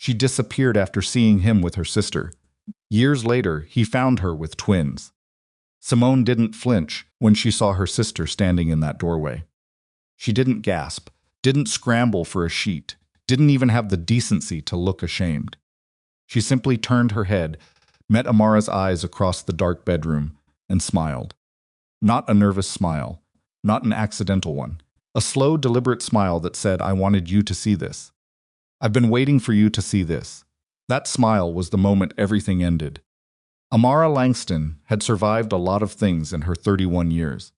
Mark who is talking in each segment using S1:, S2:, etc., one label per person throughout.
S1: She disappeared after seeing him with her sister. Years later, he found her with twins. Simone didn't flinch when she saw her sister standing in that doorway. She didn't gasp, didn't scramble for a sheet, didn't even have the decency to look ashamed. She simply turned her head, met Amara's eyes across the dark bedroom, and smiled. Not a nervous smile, not an accidental one. A slow, deliberate smile that said, "I wanted you to see this. I've been waiting for you to see this." That smile was the moment everything ended. Amara Langston had survived a lot of things in her 31 years.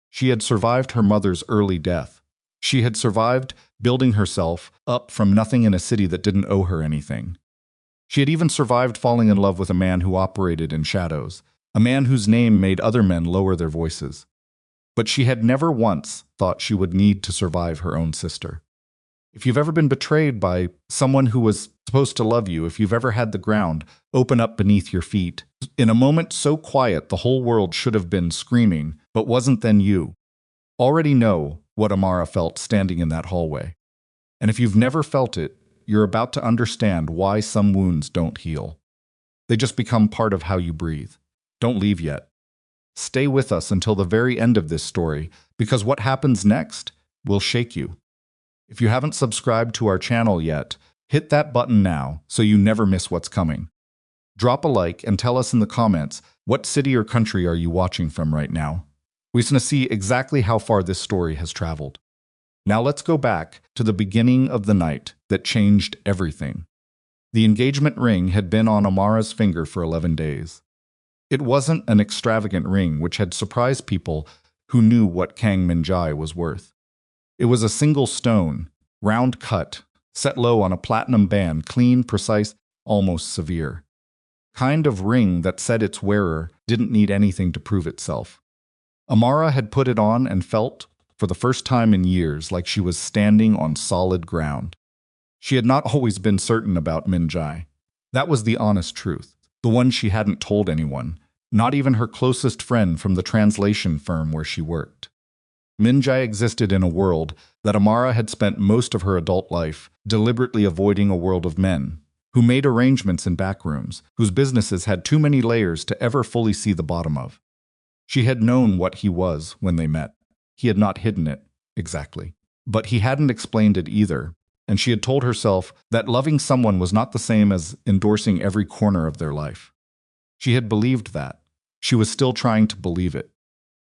S1: She had survived her mother's early death. She had survived building herself up from nothing in a city that didn't owe her anything. She had even survived falling in love with a man who operated in shadows, a man whose name made other men lower their voices. But she had never once thought she would need to survive her own sister. If you've ever been betrayed by someone who was supposed to love you, if you've ever had the ground open up beneath your feet, in a moment so quiet the whole world should have been screaming, but wasn't, then you already know what Amara felt standing in that hallway. And if you've never felt it, you're about to understand why some wounds don't heal. They just become part of how you breathe. Don't leave yet. Stay with us until the very end of this story, because what happens next will shake you. If you haven't subscribed to our channel yet, hit that button now so you never miss what's coming. Drop a like and tell us in the comments, what city or country are you watching from right now? We just want to see exactly how far this story has traveled. Now let's go back to the beginning of the night that changed everything. The engagement ring had been on Amara's finger for 11 days. It wasn't an extravagant ring which had surprised people who knew what Kang Min-jae was worth. It was a single stone, round cut, set low on a platinum band, clean, precise, almost severe. Kind of ring that said its wearer didn't need anything to prove itself. Amara had put it on and felt, for the first time in years, like she was standing on solid ground. She had not always been certain about Min-jae. That was the honest truth, the one she hadn't told anyone, not even her closest friend from the translation firm where she worked. Min-jae existed in a world that Amara had spent most of her adult life deliberately avoiding, a world of men who made arrangements in back rooms, whose businesses had too many layers to ever fully see the bottom of. She had known what he was when they met. He had not hidden it, exactly. But he hadn't explained it either, and she had told herself that loving someone was not the same as endorsing every corner of their life. She had believed that. She was still trying to believe it.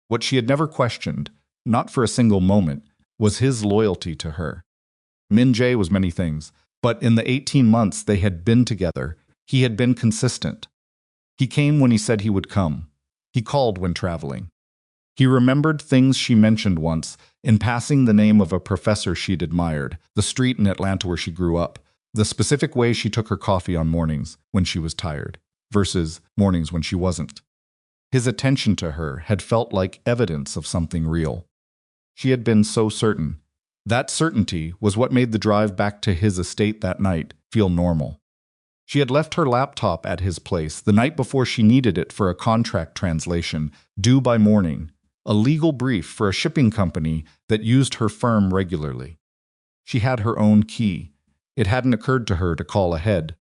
S1: What she had never questioned, not for a single moment, was his loyalty to her. Min-jae was many things, but in the 18 months they had been together, he had been consistent. He came when he said he would come. He called when traveling. He remembered things she mentioned once, in passing, the name of a professor she'd admired, the street in Atlanta where she grew up, the specific way she took her coffee on mornings when she was tired, versus mornings when she wasn't. His attention to her had felt like evidence of something real. She had been so certain. That certainty was what made the drive back to his estate that night feel normal. She had left her laptop at his place the night before she needed it for a contract translation, due by morning, a legal brief for a shipping company that used her firm regularly. She had her own key. It hadn't occurred to her to call ahead.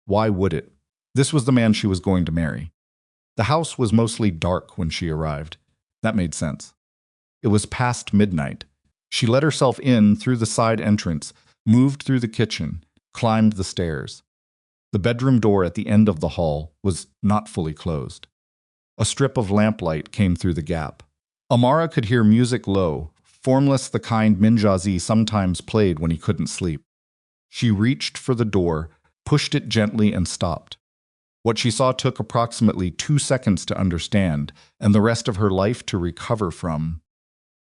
S1: Why would it? This was the man she was going to marry. The house was mostly dark when she arrived. That made sense. It was past midnight. She let herself in through the side entrance, moved through the kitchen, climbed the stairs. The bedroom door at the end of the hall was not fully closed. A strip of lamplight came through the gap. Amara could hear music low, formless, the kind Min-jae sometimes played when he couldn't sleep. She reached for the door, pushed it gently, and stopped. What she saw took approximately 2 seconds to understand, and the rest of her life to recover from.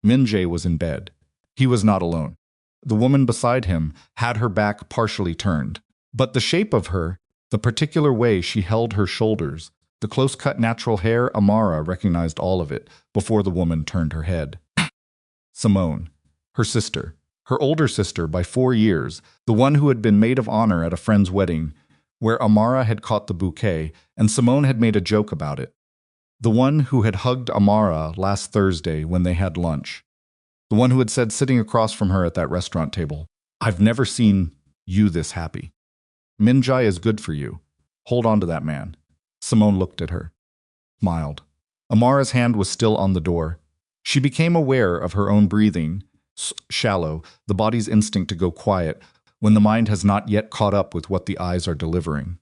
S1: Min-jae was in bed. He was not alone. The woman beside him had her back partially turned. But the shape of her, the particular way she held her shoulders, the close-cut natural hair, Amara recognized all of it before the woman turned her head. Simone, her sister, her older sister by 4 years, the one who had been maid of honor at a friend's wedding, where Amara had caught the bouquet, and Simone had made a joke about it. The one who had hugged Amara last Thursday when they had lunch. The one who had said, sitting across from her at that restaurant table, "I've never seen you this happy." Min-jae is good for you. Hold on to that man. Simone looked at her, smiled. Amara's hand was still on the door. She became aware of her own breathing, shallow, the body's instinct to go quiet when the mind has not yet caught up with what the eyes are delivering.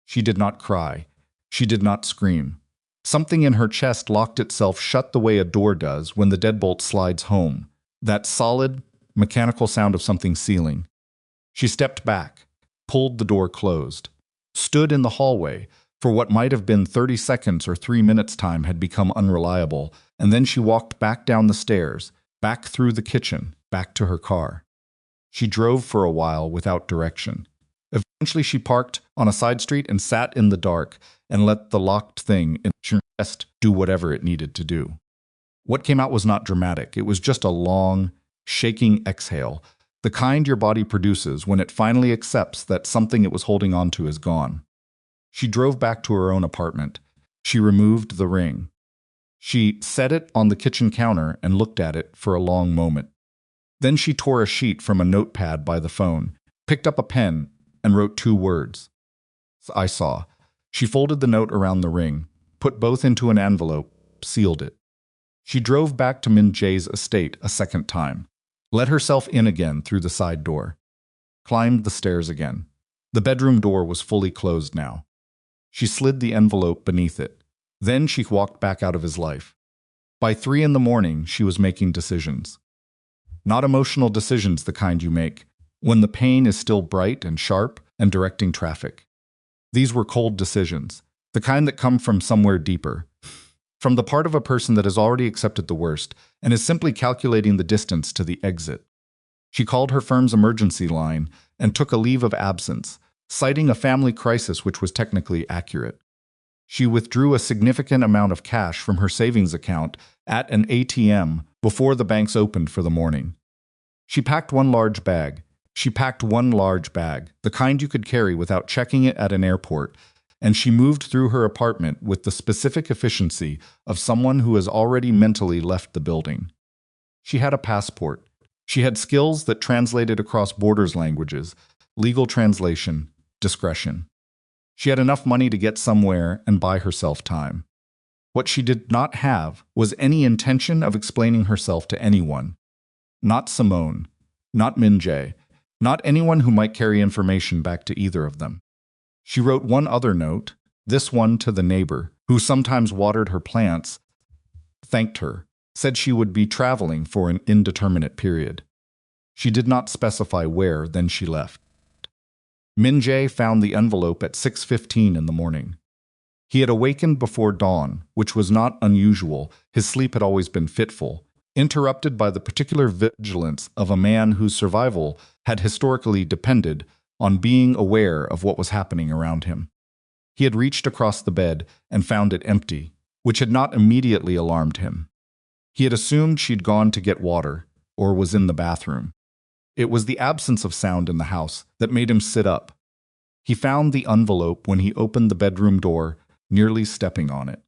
S1: She did not cry. She did not scream. Something in her chest locked itself shut the way a door does when the deadbolt slides home. That solid, mechanical sound of something sealing. She stepped back, pulled the door closed, stood in the hallway, for what might have been 30 seconds or 3 minutes time had become unreliable, and then she walked back down the stairs, back through the kitchen, back to her car. She drove for a while without direction. Eventually she parked on a side street and sat in the dark and let the locked thing in her chest do whatever it needed to do. What came out was not dramatic. It was just a long, shaking exhale, the kind your body produces when it finally accepts that something it was holding on to is gone. She drove back to her own apartment. She removed the ring. She set it on the kitchen counter and looked at it for a long moment. Then she tore a sheet from a notepad by the phone, picked up a pen, and wrote 2 words. I saw. She folded the note around the ring, put both into an envelope, sealed it. She drove back to Min-jae's estate a second time, let herself in again through the side door, climbed the stairs again. The bedroom door was fully closed now. She slid the envelope beneath it. Then she walked back out of his life. By 3 in the morning, she was making decisions. Not emotional decisions, the kind you make when the pain is still bright and sharp and directing traffic. These were cold decisions, the kind that come from somewhere deeper, from the part of a person that has already accepted the worst and is simply calculating the distance to the exit. She called her firm's emergency line and took a leave of absence, citing a family crisis which was technically accurate. She withdrew a significant amount of cash from her savings account at an ATM before the banks opened for the morning. She packed one large bag, the kind you could carry without checking it at an airport, and she moved through her apartment with the specific efficiency of someone who has already mentally left the building. She had a passport. She had skills that translated across borders languages, legal translation, discretion. She had enough money to get somewhere and buy herself time. What she did not have was any intention of explaining herself to anyone. Not Simone, not Min-jae, not anyone who might carry information back to either of them. She wrote one other note, this one to the neighbor, who sometimes watered her plants, thanked her, said she would be traveling for an indeterminate period. She did not specify where, then she left. Min-jae found the envelope at 6:15 in the morning. He had awakened before dawn, which was not unusual. His sleep had always been fitful, interrupted by the particular vigilance of a man whose survival had historically depended on being aware of what was happening around him. He had reached across the bed and found it empty, which had not immediately alarmed him. He had assumed she'd gone to get water or was in the bathroom. It was the absence of sound in the house that made him sit up. He found the envelope when he opened the bedroom door, nearly stepping on it.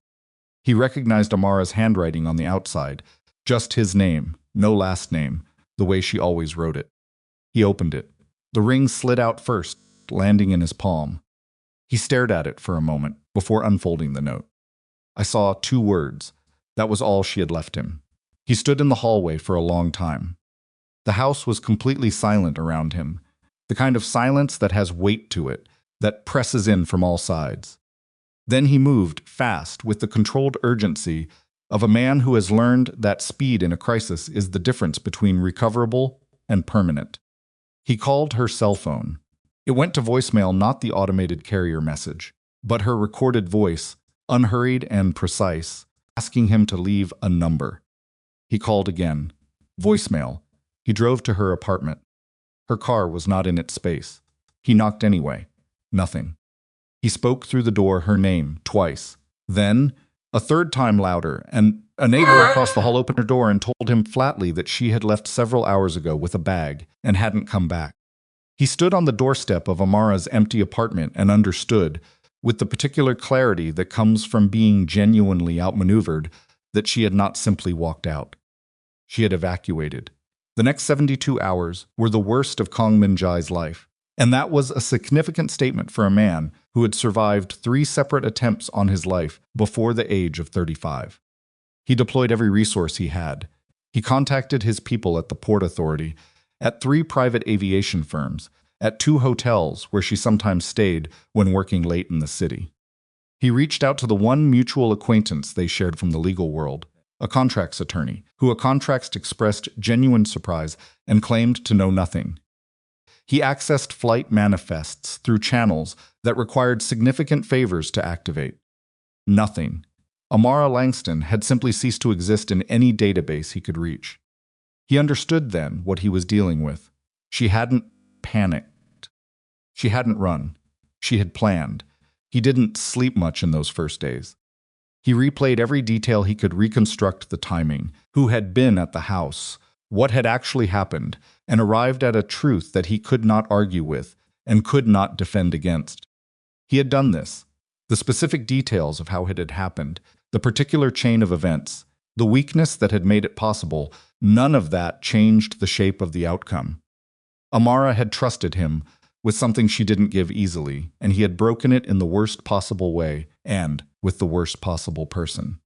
S1: He recognized Amara's handwriting on the outside, just his name, no last name, the way she always wrote it. He opened it. The ring slid out first, landing in his palm. He stared at it for a moment before unfolding the note. I saw 2 words. That was all she had left him. He stood in the hallway for a long time. The house was completely silent around him, the kind of silence that has weight to it, that presses in from all sides. Then he moved, fast, with the controlled urgency of a man who has learned that speed in a crisis is the difference between recoverable and permanent. He called her cell phone. It went to voicemail, not the automated carrier message, but her recorded voice, unhurried and precise, asking him to leave a number. He called again. Voicemail. He drove to her apartment. Her car was not in its space. He knocked anyway. Nothing. He spoke through the door her name twice. Then, a third time louder, and a neighbor across the hall opened her door and told him flatly that she had left several hours ago with a bag and hadn't come back. He stood on the doorstep of Amara's empty apartment and understood, with the particular clarity that comes from being genuinely outmaneuvered, that she had not simply walked out. She had evacuated. The next 72 hours were the worst of Kang Min-jae's life. And that was a significant statement for a man who had survived 3 separate attempts on his life before the age of 35. He deployed every resource he had. He contacted his people at the Port Authority, at 3 private aviation firms, at 2 hotels where she sometimes stayed when working late in the city. He reached out to the one mutual acquaintance they shared from the legal world, a contracts attorney, who a contracts expressed genuine surprise and claimed to know nothing. He accessed flight manifests through channels that required significant favors to activate. Nothing. Amara Langston had simply ceased to exist in any database he could reach. He understood then what he was dealing with. She hadn't panicked. She hadn't run. She had planned. He didn't sleep much in those first days. He replayed every detail he could reconstruct the timing, who had been at the house, what had actually happened, and arrived at a truth that he could not argue with and could not defend against. He had done this. The specific details of how it had happened, the particular chain of events, the weakness that had made it possible, none of that changed the shape of the outcome. Amara had trusted him with something she didn't give easily, and he had broken it in the worst possible way and with the worst possible person.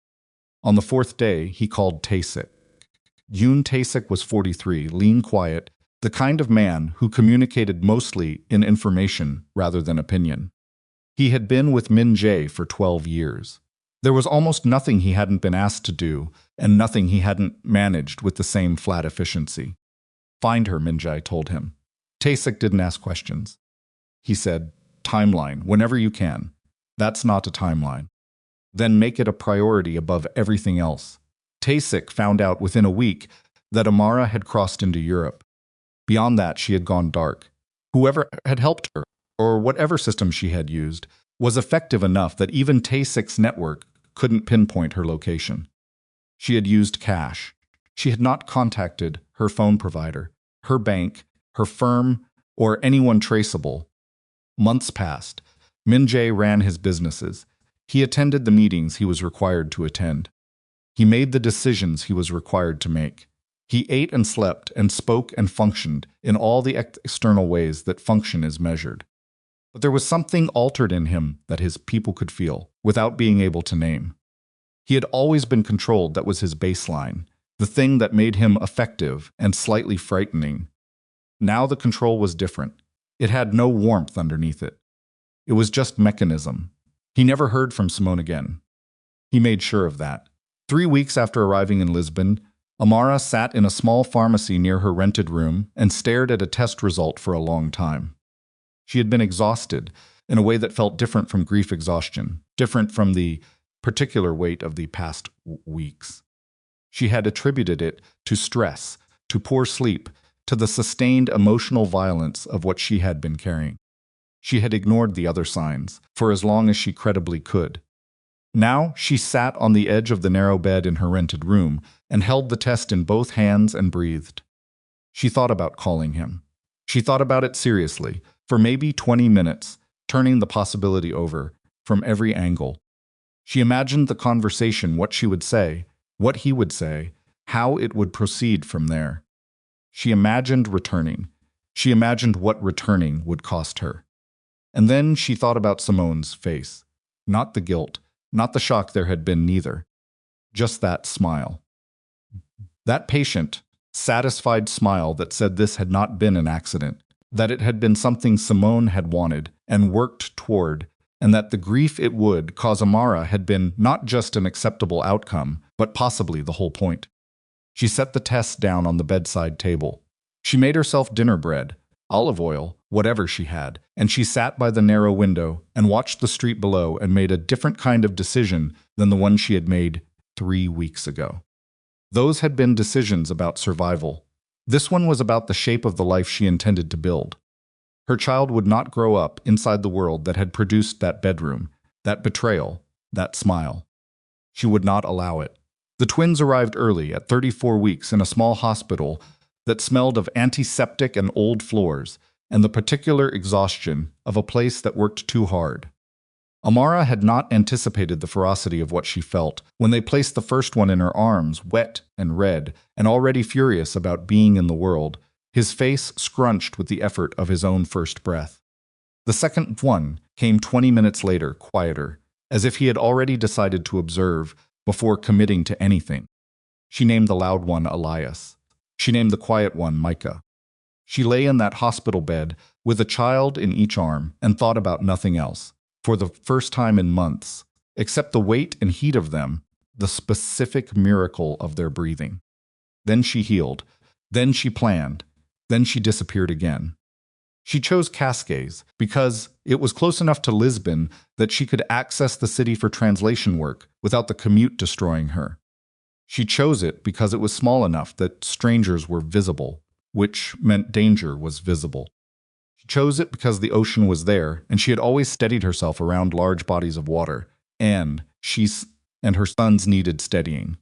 S1: On the 4th day, he called Taesik. Yoon Taesik was 43, lean, quiet, the kind of man who communicated mostly in information rather than opinion. He had been with Min-jae for 12 years. There was almost nothing he hadn't been asked to do, and nothing he hadn't managed with the same flat efficiency. Find her, Min-jae told him. Taesik didn't ask questions. He said, timeline, whenever you can. That's not a timeline. Then make it a priority above everything else. Taesik found out within a week that Amara had crossed into Europe. Beyond that, she had gone dark. Whoever had helped her, or whatever system she had used, was effective enough that even Taesik's network couldn't pinpoint her location. She had used cash. She had not contacted her phone provider, her bank, her firm, or anyone traceable. Months passed. Min-jae ran his businesses. He attended the meetings he was required to attend. He made the decisions he was required to make. He ate and slept and spoke and functioned in all the external ways that function is measured. But there was something altered in him that his people could feel, without being able to name. He had always been controlled. That was his baseline, the thing that made him effective and slightly frightening. Now the control was different. It had no warmth underneath it. It was just mechanism. He never heard from Simone again. He made sure of that. 3 weeks after arriving in Lisbon, Amara sat in a small pharmacy near her rented room and stared at a test result for a long time. She had been exhausted in a way that felt different from grief exhaustion, different from the particular weight of the past weeks. She had attributed it to stress, to poor sleep, to the sustained emotional violence of what she had been carrying. She had ignored the other signs for as long as she credibly could. Now she sat on the edge of the narrow bed in her rented room and held the test in both hands and breathed. She thought about calling him. She thought about it seriously, for maybe 20 minutes, turning the possibility over from every angle. She imagined the conversation, what she would say, what he would say, how it would proceed from there. She imagined returning. She imagined what returning would cost her. And then she thought about Simone's face. Not the guilt, not the shock, there had been neither. Just that smile. That patient, satisfied smile that said this had not been an accident, that it had been something Simone had wanted and worked toward, and that the grief it would cause Amara had been not just an acceptable outcome, but possibly the whole point. She set the test down on the bedside table. She made herself dinner bread, olive oil, whatever she had, and she sat by the narrow window and watched the street below and made a different kind of decision than the one she had made 3 weeks ago. Those had been decisions about survival. This one was about the shape of the life she intended to build. Her child would not grow up inside the world that had produced that bedroom, that betrayal, that smile. She would not allow it. The twins arrived early, at 34 weeks, in a small hospital that smelled of antiseptic and old floors, and the particular exhaustion of a place that worked too hard. Amara had not anticipated the ferocity of what she felt when they placed the first one in her arms, wet and red, and already furious about being in the world, his face scrunched with the effort of his own first breath. The second one came 20 minutes later, quieter, as if he had already decided to observe before committing to anything. She named the loud one Elias. She named the quiet one Micah. She lay in that hospital bed with a child in each arm and thought about nothing else, for the first time in months, except the weight and heat of them, the specific miracle of their breathing. Then she healed. Then she planned. Then she disappeared again. She chose Cascais because it was close enough to Lisbon that she could access the city for translation work without the commute destroying her. She chose it because it was small enough that strangers were visible, which meant danger was visible. She chose it because the ocean was there, and she had always steadied herself around large bodies of water, and she and her sons needed steadying.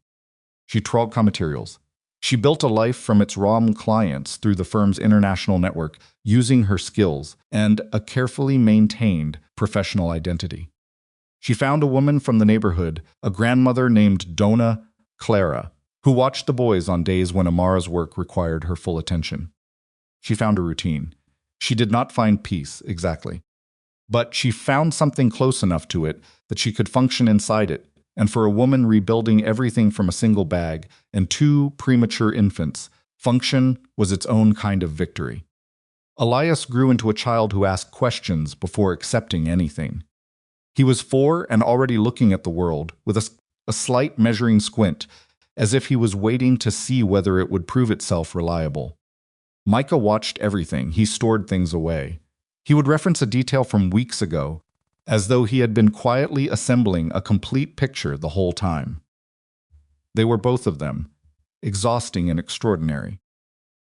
S1: She trawled materials. She built a life from its raw clients through the firm's international network, using her skills and a carefully maintained professional identity. She found a woman from the neighborhood, a grandmother named Dona Clara, who watched the boys on days when Amara's work required her full attention. She found a routine. She did not find peace, exactly. But she found something close enough to it that she could function inside it, and for a woman rebuilding everything from a single bag and 2 premature infants, function was its own kind of victory. Elias grew into a child who asked questions before accepting anything. He was 4 and already looking at the world with a slight measuring squint, as if he was waiting to see whether it would prove itself reliable. Micah watched everything. He stored things away. He would reference a detail from weeks ago, as though he had been quietly assembling a complete picture the whole time. They were both of them, exhausting and extraordinary.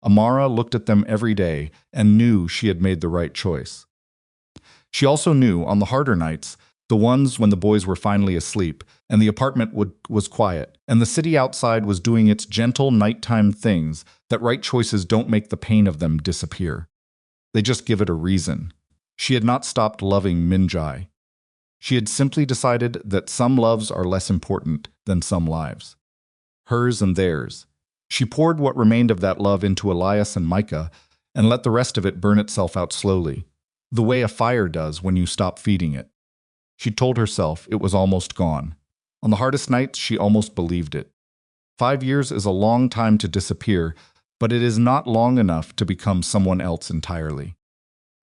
S1: Amara looked at them every day and knew she had made the right choice. She also knew, on the harder nights, the ones when the boys were finally asleep, and the apartment was quiet, and the city outside was doing its gentle nighttime things, that right choices don't make the pain of them disappear. They just give it a reason. She had not stopped loving Min-jae. She had simply decided that some loves are less important than some lives. Hers and theirs. She poured what remained of that love into Elias and Micah and let the rest of it burn itself out slowly, the way a fire does when you stop feeding it. She told herself it was almost gone. On the hardest nights, she almost believed it. 5 years is a long time to disappear, but it is not long enough to become someone else entirely.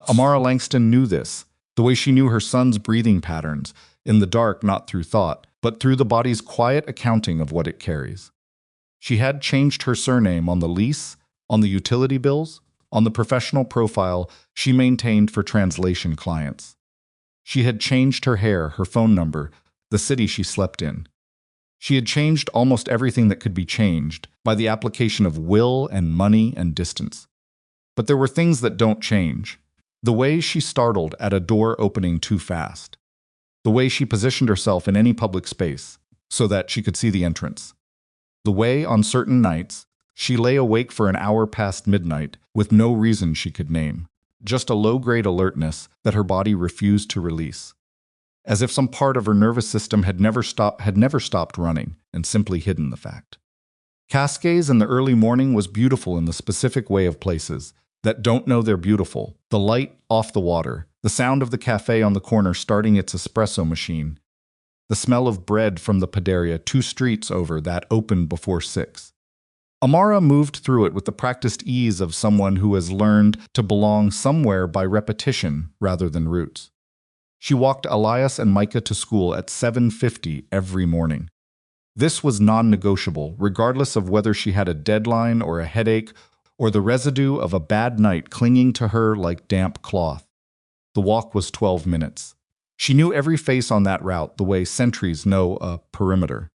S1: Amara Langston knew this, the way she knew her son's breathing patterns, in the dark not through thought, but through the body's quiet accounting of what it carries. She had changed her surname on the lease, on the utility bills, on the professional profile she maintained for translation clients. She had changed her hair, her phone number, the city she slept in. She had changed almost everything that could be changed by the application of will and money and distance. But there were things that don't change. The way she startled at a door opening too fast. The way she positioned herself in any public space so that she could see the entrance. The way, on certain nights, she lay awake for an hour past midnight with no reason she could name. Just a low-grade alertness that her body refused to release. As if some part of her nervous system had never stopped running and simply hidden the fact. Cascais in the early morning was beautiful in the specific way of places that don't know they're beautiful. The light off the water, the sound of the cafe on the corner starting its espresso machine, the smell of bread from the padaria 2 streets over that opened before 6. Amara moved through it with the practiced ease of someone who has learned to belong somewhere by repetition rather than roots. She walked Elias and Micah to school at 7:50 every morning. This was non-negotiable, regardless of whether she had a deadline or a headache or the residue of a bad night clinging to her like damp cloth. The walk was 12 minutes. She knew every face on that route the way sentries know a perimeter.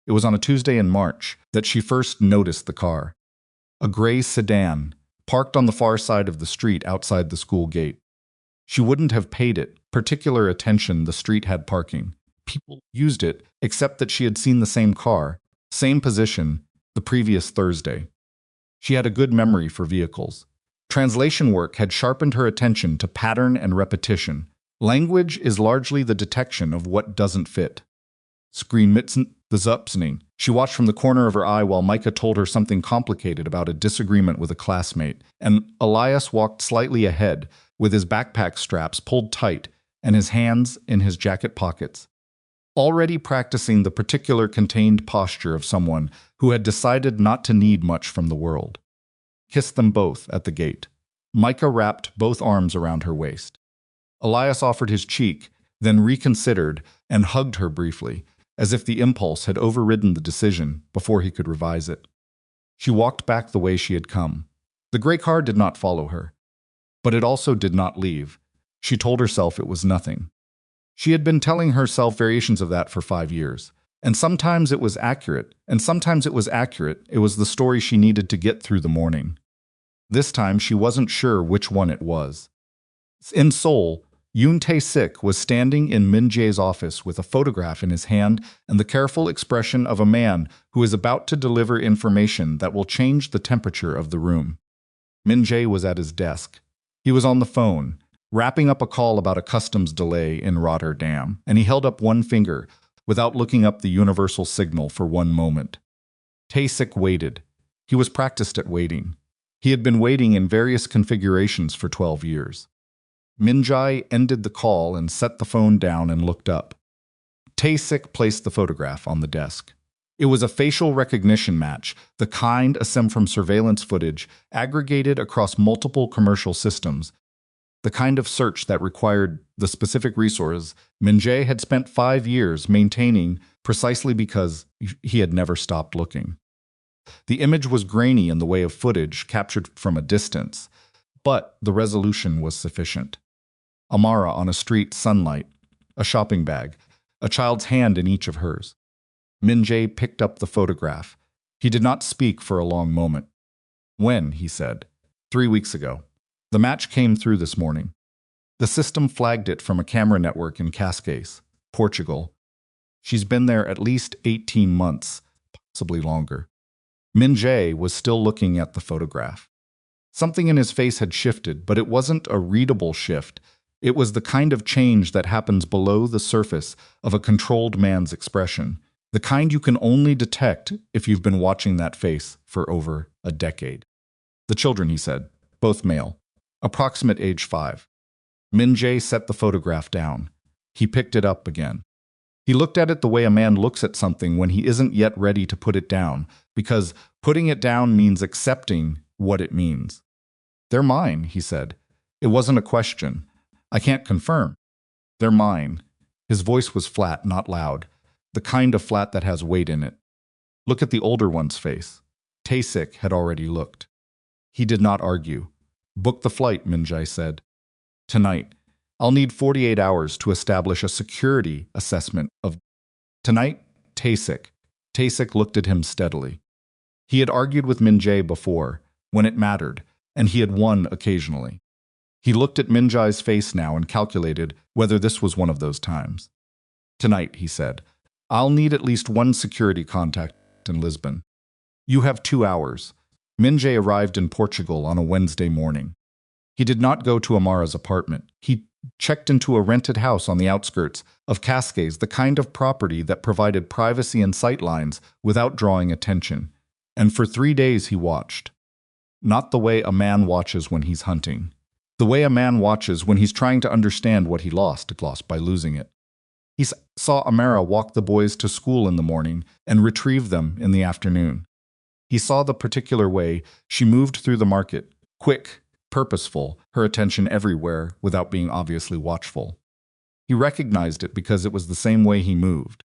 S1: It was on a Tuesday in March that she first noticed the car. A gray sedan, parked on the far side of the street outside the school gate. She wouldn't have paid it particular attention the street had parking. People used it, except that she had seen the same car, same position, the previous Thursday. She had a good memory for vehicles. Translation work had sharpened her attention to pattern and repetition. Language is largely the detection of what doesn't fit. Screen mitzen the zupsening. She watched from the corner of her eye while Micah told her something complicated about a disagreement with a classmate, and Elias walked slightly ahead, with his backpack straps pulled tight and his hands in his jacket pockets, already practicing the particular contained posture of someone who had decided not to need much from the world. Kissed them both at the gate. Micah wrapped both arms around her waist. Elias offered his cheek, then reconsidered and hugged her briefly, as if the impulse had overridden the decision before he could revise it. She walked back the way she had come. The gray car did not follow her, but it also did not leave. She told herself it was nothing. She had been telling herself variations of that for 5 years, and sometimes it was accurate, and sometimes it was accurate. It was the story she needed to get through the morning. This time she wasn't sure which one it was. In Seoul, Yoon Tae-sik was standing in Min-jae's office with a photograph in his hand and the careful expression of a man who is about to deliver information that will change the temperature of the room. Min-jae was at his desk. He was on the phone, wrapping up a call about a customs delay in Rotterdam, and he held up one finger without looking up the universal signal for one moment. Tae-sik waited. He was practiced at waiting. He had been waiting in various configurations for 12 years. Min-jae ended the call and set the phone down and looked up. Tae-sik placed the photograph on the desk. It was a facial recognition match, the kind assembled from surveillance footage aggregated across multiple commercial systems, the kind of search that required the specific resources Min-jae had spent 5 years maintaining precisely because he had never stopped looking. The image was grainy in the way of footage captured from a distance, but the resolution was sufficient. Amara on a street, sunlight, a shopping bag, a child's hand in each of hers. Min-jae picked up the photograph. He did not speak for a long moment. "When?" he said. 3 weeks ago. The match came through this morning. The system flagged it from a camera network in Cascais, Portugal. She's been there at least 18 months, possibly longer. Min-jae was still looking at the photograph. Something in his face had shifted, but it wasn't a readable shift. It was the kind of change that happens below the surface of a controlled man's expression, the kind you can only detect if you've been watching that face for over a decade. "The children," he said, "both male. Approximate age 5. Min-jae set the photograph down. He picked it up again. He looked at it the way a man looks at something when he isn't yet ready to put it down, because putting it down means accepting what it means. "They're mine," he said. It wasn't a question. "I can't confirm." "They're mine." His voice was flat, not loud, the kind of flat that has weight in it. "Look at the older one's face." Tae-sik had already looked. He did not argue. "Book the flight," Min-jae said. "Tonight. I'll need 48 hours to establish a security assessment of..." "Tonight?" Tae-sik. Tae-sik looked at him steadily. He had argued with Min-jae before, when it mattered, and he had won occasionally. He looked at Min-jae's face now and calculated whether this was one of those times. "Tonight," he said. "I'll need at least one security contact in Lisbon. You have 2 hours." Min-jae arrived in Portugal on a Wednesday morning. He did not go to Amara's apartment. He checked into a rented house on the outskirts of Cascais, the kind of property that provided privacy and sightlines without drawing attention. And for 3 days he watched. Not the way a man watches when he's hunting. The way a man watches when he's trying to understand what he lost by losing it. He saw Amara walk the boys to school in the morning and retrieve them in the afternoon. He saw the particular way she moved through the market, quick, purposeful, her attention everywhere without being obviously watchful. He recognized it because it was the same way he moved.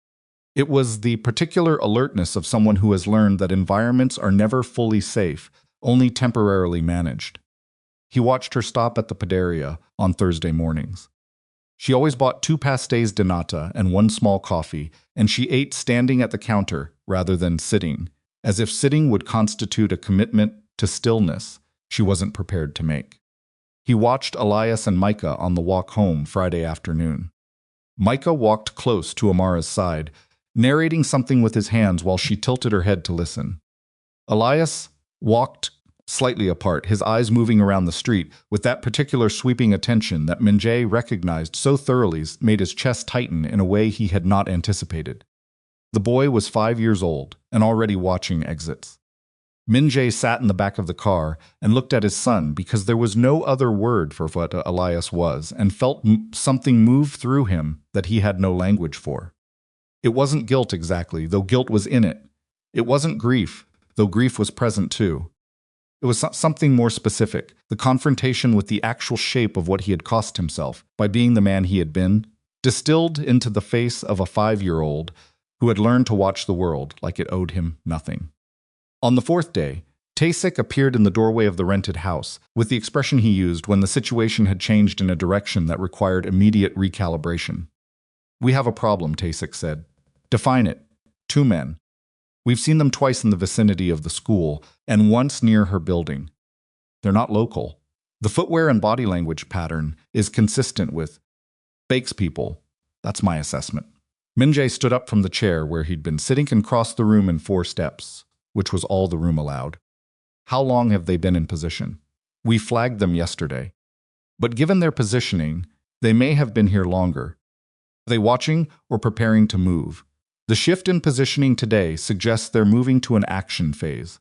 S1: It was the particular alertness of someone who has learned that environments are never fully safe, only temporarily managed. He watched her stop at the padaria on Thursday mornings. She always bought 2 pastéis de nata and 1 small coffee, and she ate standing at the counter rather than sitting, as if sitting would constitute a commitment to stillness she wasn't prepared to make. He watched Elias and Micah on the walk home Friday afternoon. Micah walked close to Amara's side, narrating something with his hands while she tilted her head to listen. Elias walked slightly apart, his eyes moving around the street with that particular sweeping attention that Min-jae recognized so thoroughly made his chest tighten in a way he had not anticipated. The boy was 5 years old and already watching exits. Min-jae sat in the back of the car and looked at his son because there was no other word for what Elias was, and felt something move through him that he had no language for. It wasn't guilt exactly, though guilt was in it. It wasn't grief, though grief was present too. It was something more specific, the confrontation with the actual shape of what he had cost himself by being the man he had been, distilled into the face of a 5-year-old who had learned to watch the world like it owed him nothing. On the 4th day, Tae-sik appeared in the doorway of the rented house with the expression he used when the situation had changed in a direction that required immediate recalibration. "We have a problem," Tae-sik said. "Define it." "2 men. We've seen them twice in the vicinity of the school and once near her building. They're not local. The footwear and body language pattern is consistent with Bakes people. That's my assessment." Min-jae stood up from the chair where he'd been sitting and crossed the room in 4 steps, which was all the room allowed. "How long have they been in position?" "We flagged them yesterday. But given their positioning, they may have been here longer. Are they watching or preparing to move? The shift in positioning today suggests they're moving to an action phase.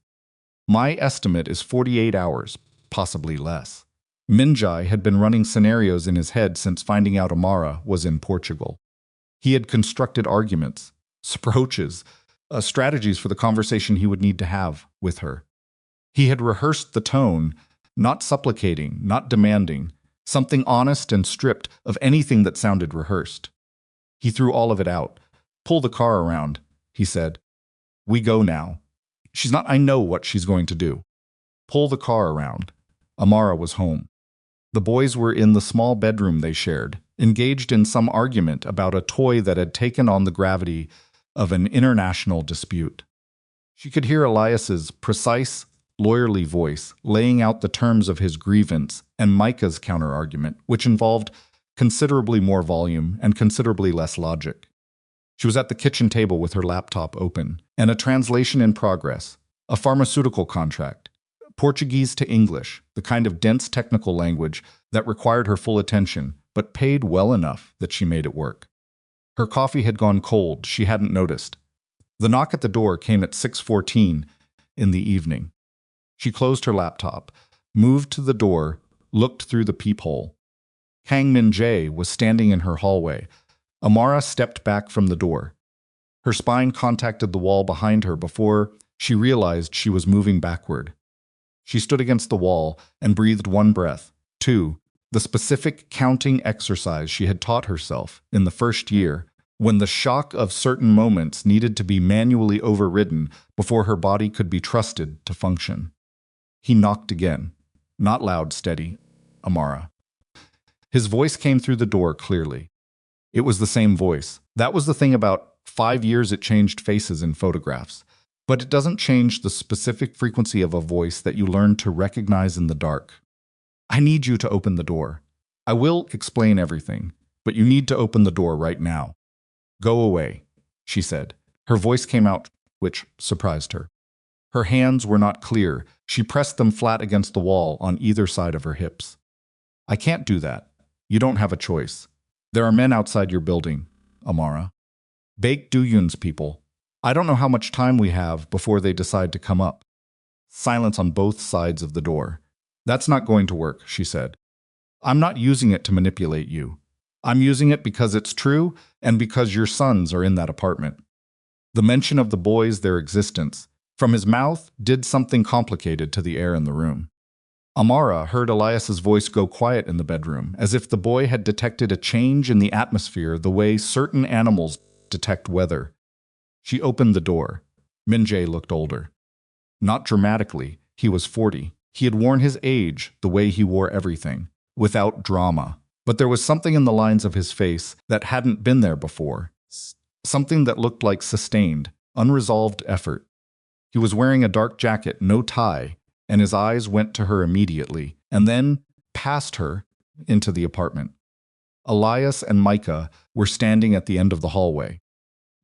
S1: My estimate is 48 hours, possibly less." Min-jae had been running scenarios in his head since finding out Amara was in Portugal. He had constructed arguments, approaches, strategies for the conversation he would need to have with her. He had rehearsed the tone, not supplicating, not demanding, something honest and stripped of anything that sounded rehearsed. He threw all of it out. "Pull the car around," he said. "We go now. She's not, I know what she's going to do." Pull the car around. Amara was home. The boys were in the small bedroom they shared, engaged in some argument about a toy that had taken on the gravity of an international dispute. She could hear Elias's precise, lawyerly voice laying out the terms of his grievance and Micah's counter-argument, which involved considerably more volume and considerably less logic. She was at the kitchen table with her laptop open, and a translation in progress, a pharmaceutical contract, Portuguese to English, the kind of dense technical language that required her full attention, but paid well enough that she made it work. Her coffee had gone cold, she hadn't noticed. The knock at the door came at 6:14 in the evening. She closed her laptop, moved to the door, looked through the peephole. Kang Min-jae was standing in her hallway. Amara stepped back from the door. Her spine contacted the wall behind her before she realized she was moving backward. She stood against the wall and breathed 1 breath, 2, the specific counting exercise she had taught herself in the first year, when the shock of certain moments needed to be manually overridden before her body could be trusted to function. He knocked again. Not loud, steady. "Amara." His voice came through the door clearly. It was the same voice. That was the thing about 5 years it changed faces in photographs. But it doesn't change the specific frequency of a voice that you learn to recognize in the dark. "I need you to open the door. I will explain everything, but you need to open the door right now." "Go away," she said. Her voice came out, which surprised her. Her hands were not clear. She pressed them flat against the wall on either side of her hips. "I can't do that. You don't have a choice. There are men outside your building, Amara. Baek Do-yoon's people. I don't know how much time we have before they decide to come up." Silence on both sides of the door. "That's not going to work," she said. "I'm not using it to manipulate you. I'm using it because it's true and because your sons are in that apartment." The mention of the boys, their existence, from his mouth did something complicated to the air in the room. Amara heard Elias's voice go quiet in the bedroom, as if the boy had detected a change in the atmosphere the way certain animals detect weather. She opened the door. Min-jae looked older. Not dramatically, he was 40. He had worn his age the way he wore everything, without drama. But there was something in the lines of his face that hadn't been there before. Something that looked like sustained, unresolved effort. He was wearing a dark jacket, no tie, and his eyes went to her immediately, and then past her into the apartment. Elias and Micah were standing at the end of the hallway.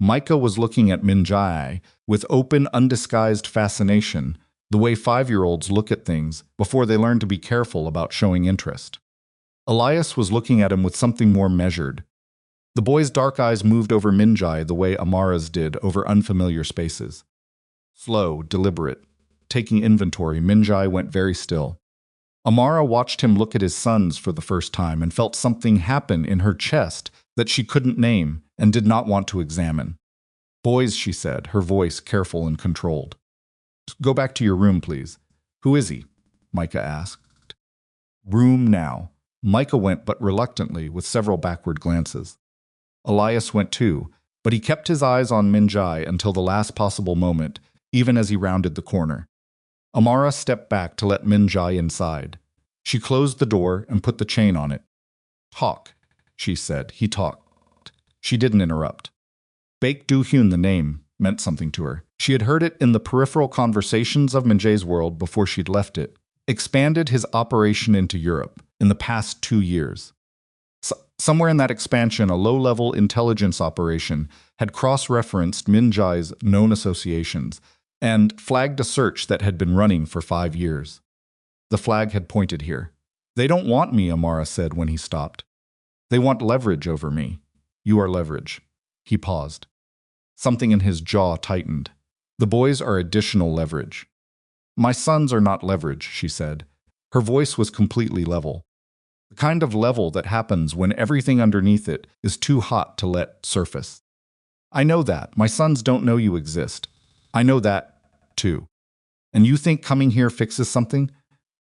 S1: Micah was looking at Min-jae with open, undisguised fascination, the way 5-year-olds look at things before they learn to be careful about showing interest. Elias was looking at him with something more measured. The boy's dark eyes moved over Min-jae the way Amara's did over unfamiliar spaces. Slow, deliberate. Taking inventory, Min-jae went very still. Amara watched him look at his sons for the first time and felt something happen in her chest that she couldn't name and did not want to examine. "Boys," she said, her voice careful and controlled. "Go back to your room, please." "Who is he?" Micah asked. "Room now." Micah went, but reluctantly, with several backward glances. Elias went too, but he kept his eyes on Min-jae until the last possible moment, even as he rounded the corner. Amara stepped back to let Min-jae inside. She closed the door and put the chain on it. "Talk," she said. He talked. She didn't interrupt. Baek Do-hyun, the name, meant something to her. She had heard it in the peripheral conversations of Min-jae's world before she'd left it. Expanded his operation into Europe in the past 2 years. Somewhere in that expansion, a low-level intelligence operation had cross-referenced Min-jae's known associations and flagged a search that had been running for 5 years. The flag had pointed here. "They don't want me," Amara said when he stopped. "They want leverage over me. You are leverage." He paused. Something in his jaw tightened. "The boys are additional leverage." "My sons are not leverage," she said. Her voice was completely level. The kind of level that happens when everything underneath it is too hot to let surface. "I know that. My sons don't know you exist. I know that, too. And you think coming here fixes something?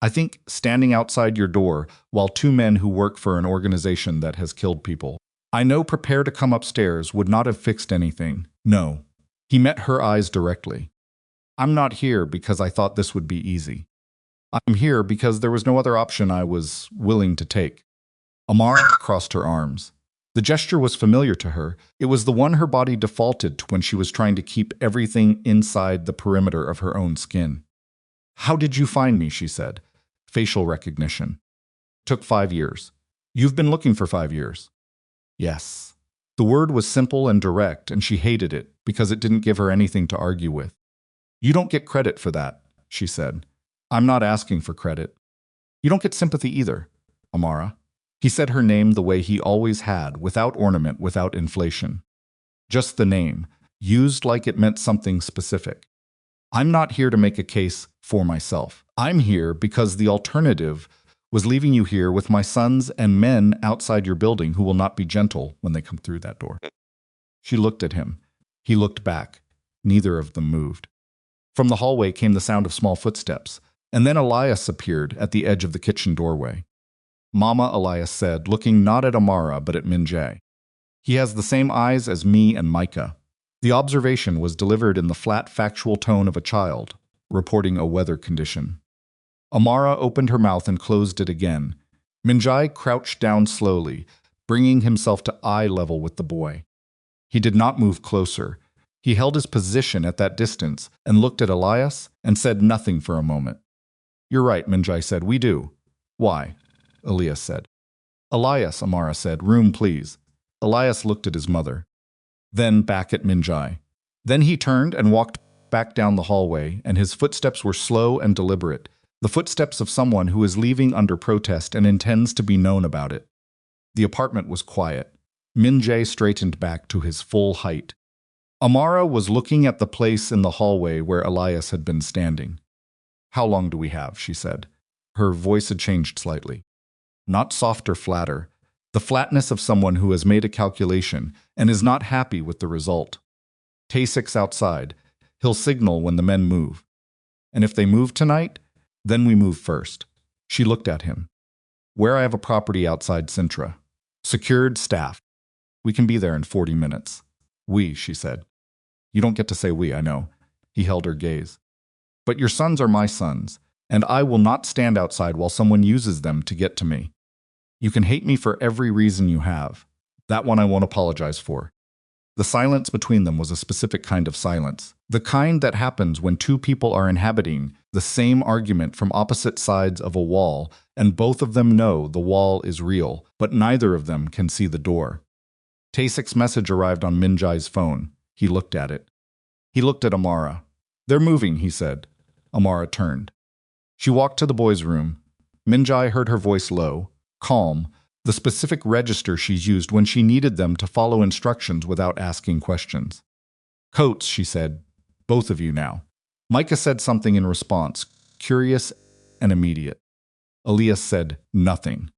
S1: I think standing outside your door while 2 men who work for an organization that has killed people. I know prepare to come upstairs would not have fixed anything. No." He met her eyes directly. "I'm not here because I thought this would be easy. I'm here because there was no other option I was willing to take." Amara crossed her arms. The gesture was familiar to her. It was the one her body defaulted to when she was trying to keep everything inside the perimeter of her own skin. "How did you find me?" she said. Facial recognition. "Took 5 years. You've been looking for 5 years." "Yes." The word was simple and direct, and she hated it because it didn't give her anything to argue with. "You don't get credit for that," she said. "I'm not asking for credit." "You don't get sympathy either, Amara." He said her name the way he always had, without ornament, without inflation. Just the name, used like it meant something specific. "I'm not here to make a case for myself. I'm here because the alternative was leaving you here with my sons and men outside your building who will not be gentle when they come through that door." She looked at him. He looked back. Neither of them moved. From the hallway came the sound of small footsteps, and then Elias appeared at the edge of the kitchen doorway. "Mama," Elias said, looking not at Amara but at Min-jae. "He has the same eyes as me and Micah." The observation was delivered in the flat, factual tone of a child, reporting a weather condition. Amara opened her mouth and closed it again. Min-jae crouched down slowly, bringing himself to eye level with the boy. He did not move closer. He held his position at that distance and looked at Elias and said nothing for a moment. "You're right," Min-jae said. "We do." "Why?" Elias said. "Elias," Amara said. "Room, please." Elias looked at his mother. Then back at Min-jae. Then he turned and walked back down the hallway, and his footsteps were slow and deliberate, the footsteps of someone who is leaving under protest and intends to be known about it. The apartment was quiet. Min-jae straightened back to his full height. Amara was looking at the place in the hallway where Elias had been standing. "How long do we have?" she said. Her voice had changed slightly. Not soft or flatter. The flatness of someone who has made a calculation and is not happy with the result. "Tae-6 outside. He'll signal when the men move. And if they move tonight, then we move first." She looked at him. "Where I have a property outside Sintra. Secured, staffed. We can be there in 40 minutes. We," she said. "You don't get to say we, I know." He held her gaze. "But your sons are my sons, and I will not stand outside while someone uses them to get to me. You can hate me for every reason you have. That one I won't apologize for." The silence between them was a specific kind of silence, the kind that happens when 2 people are inhabiting the same argument from opposite sides of a wall, and both of them know the wall is real, but neither of them can see the door. Tae-6's message arrived on Min-jae's phone. He looked at it. He looked at Amara. "They're moving," he said. Amara turned. She walked to the boys' room. Min-jae heard her voice low, calm, the specific register she's used when she needed them to follow instructions without asking questions. Coats, she said. Both of you now. Micah said something in response, curious and immediate. Elias said nothing.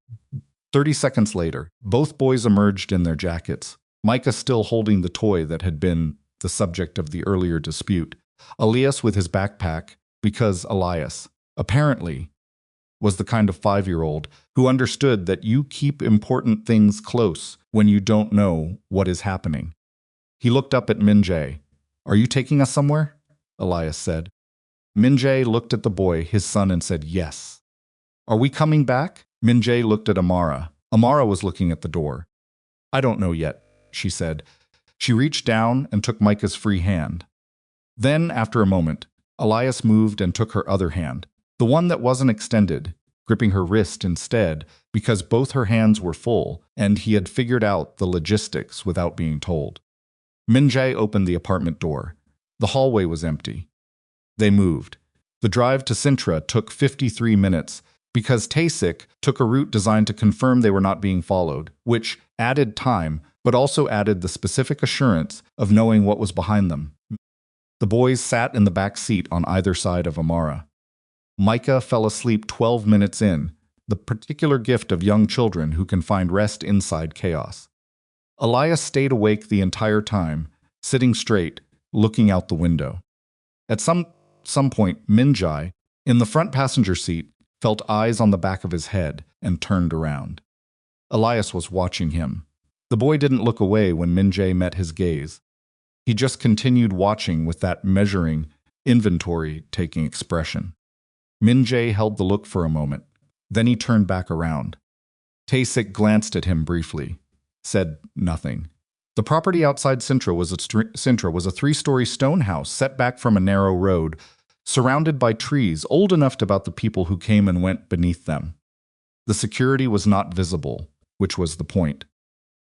S1: 30 seconds later, both boys emerged in their jackets, Micah still holding the toy that had been the subject of the earlier dispute. Elias with his backpack, because Elias, apparently, was the kind of 5-year-old who understood that you keep important things close when you don't know what is happening. He looked up at Min-jae. Are you taking us somewhere? Elias said. Min-jae looked at the boy, his son, and said yes. Are we coming back? Min-jae looked at Amara. Amara was looking at the door. I don't know yet, she said. She reached down and took Micah's free hand. Then, after a moment, Elias moved and took her other hand, the one that wasn't extended, gripping her wrist instead because both her hands were full and he had figured out the logistics without being told. Min-jae opened the apartment door. The hallway was empty. They moved. The drive to Sintra took 53 minutes because Taesik took a route designed to confirm they were not being followed, which added time but also added the specific assurance of knowing what was behind them. The boys sat in the back seat on either side of Amara. Micah fell asleep 12 minutes in, the particular gift of young children who can find rest inside chaos. Elias stayed awake the entire time, sitting straight, looking out the window. At some point, Min-jae, in the front passenger seat, felt eyes on the back of his head and turned around. Elias was watching him. The boy didn't look away when Min-jae met his gaze. He just continued watching with that measuring, inventory-taking expression. Min-jae held the look for a moment. Then he turned back around. Taesik glanced at him briefly, said nothing. The property outside Sintra was a 3-story stone house set back from a narrow road, surrounded by trees old enough to about the people who came and went beneath them. The security was not visible, which was the point.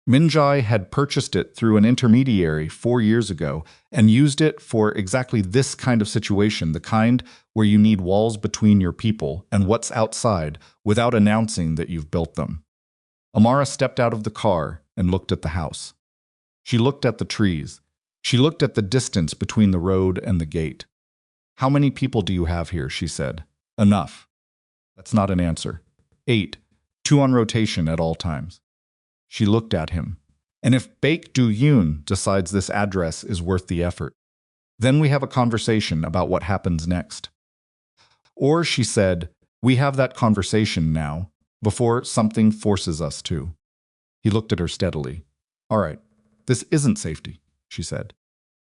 S1: Min-jae had purchased it through an intermediary 4 years ago and used it for exactly this kind of situation, the kind where you need walls between your people and what's outside without announcing that you've built them. Amara stepped out of the car and looked at the house. She looked at the trees. She looked at the distance between the road and the gate. How many people do you have here? She said. Enough. That's not an answer. 8. 2 on rotation at all times. She looked at him. And if Baek Do-yoon decides this address is worth the effort, then we have a conversation about what happens next. Or, she said, we have that conversation now, before something forces us to. He looked at her steadily. All right, this isn't safety, she said.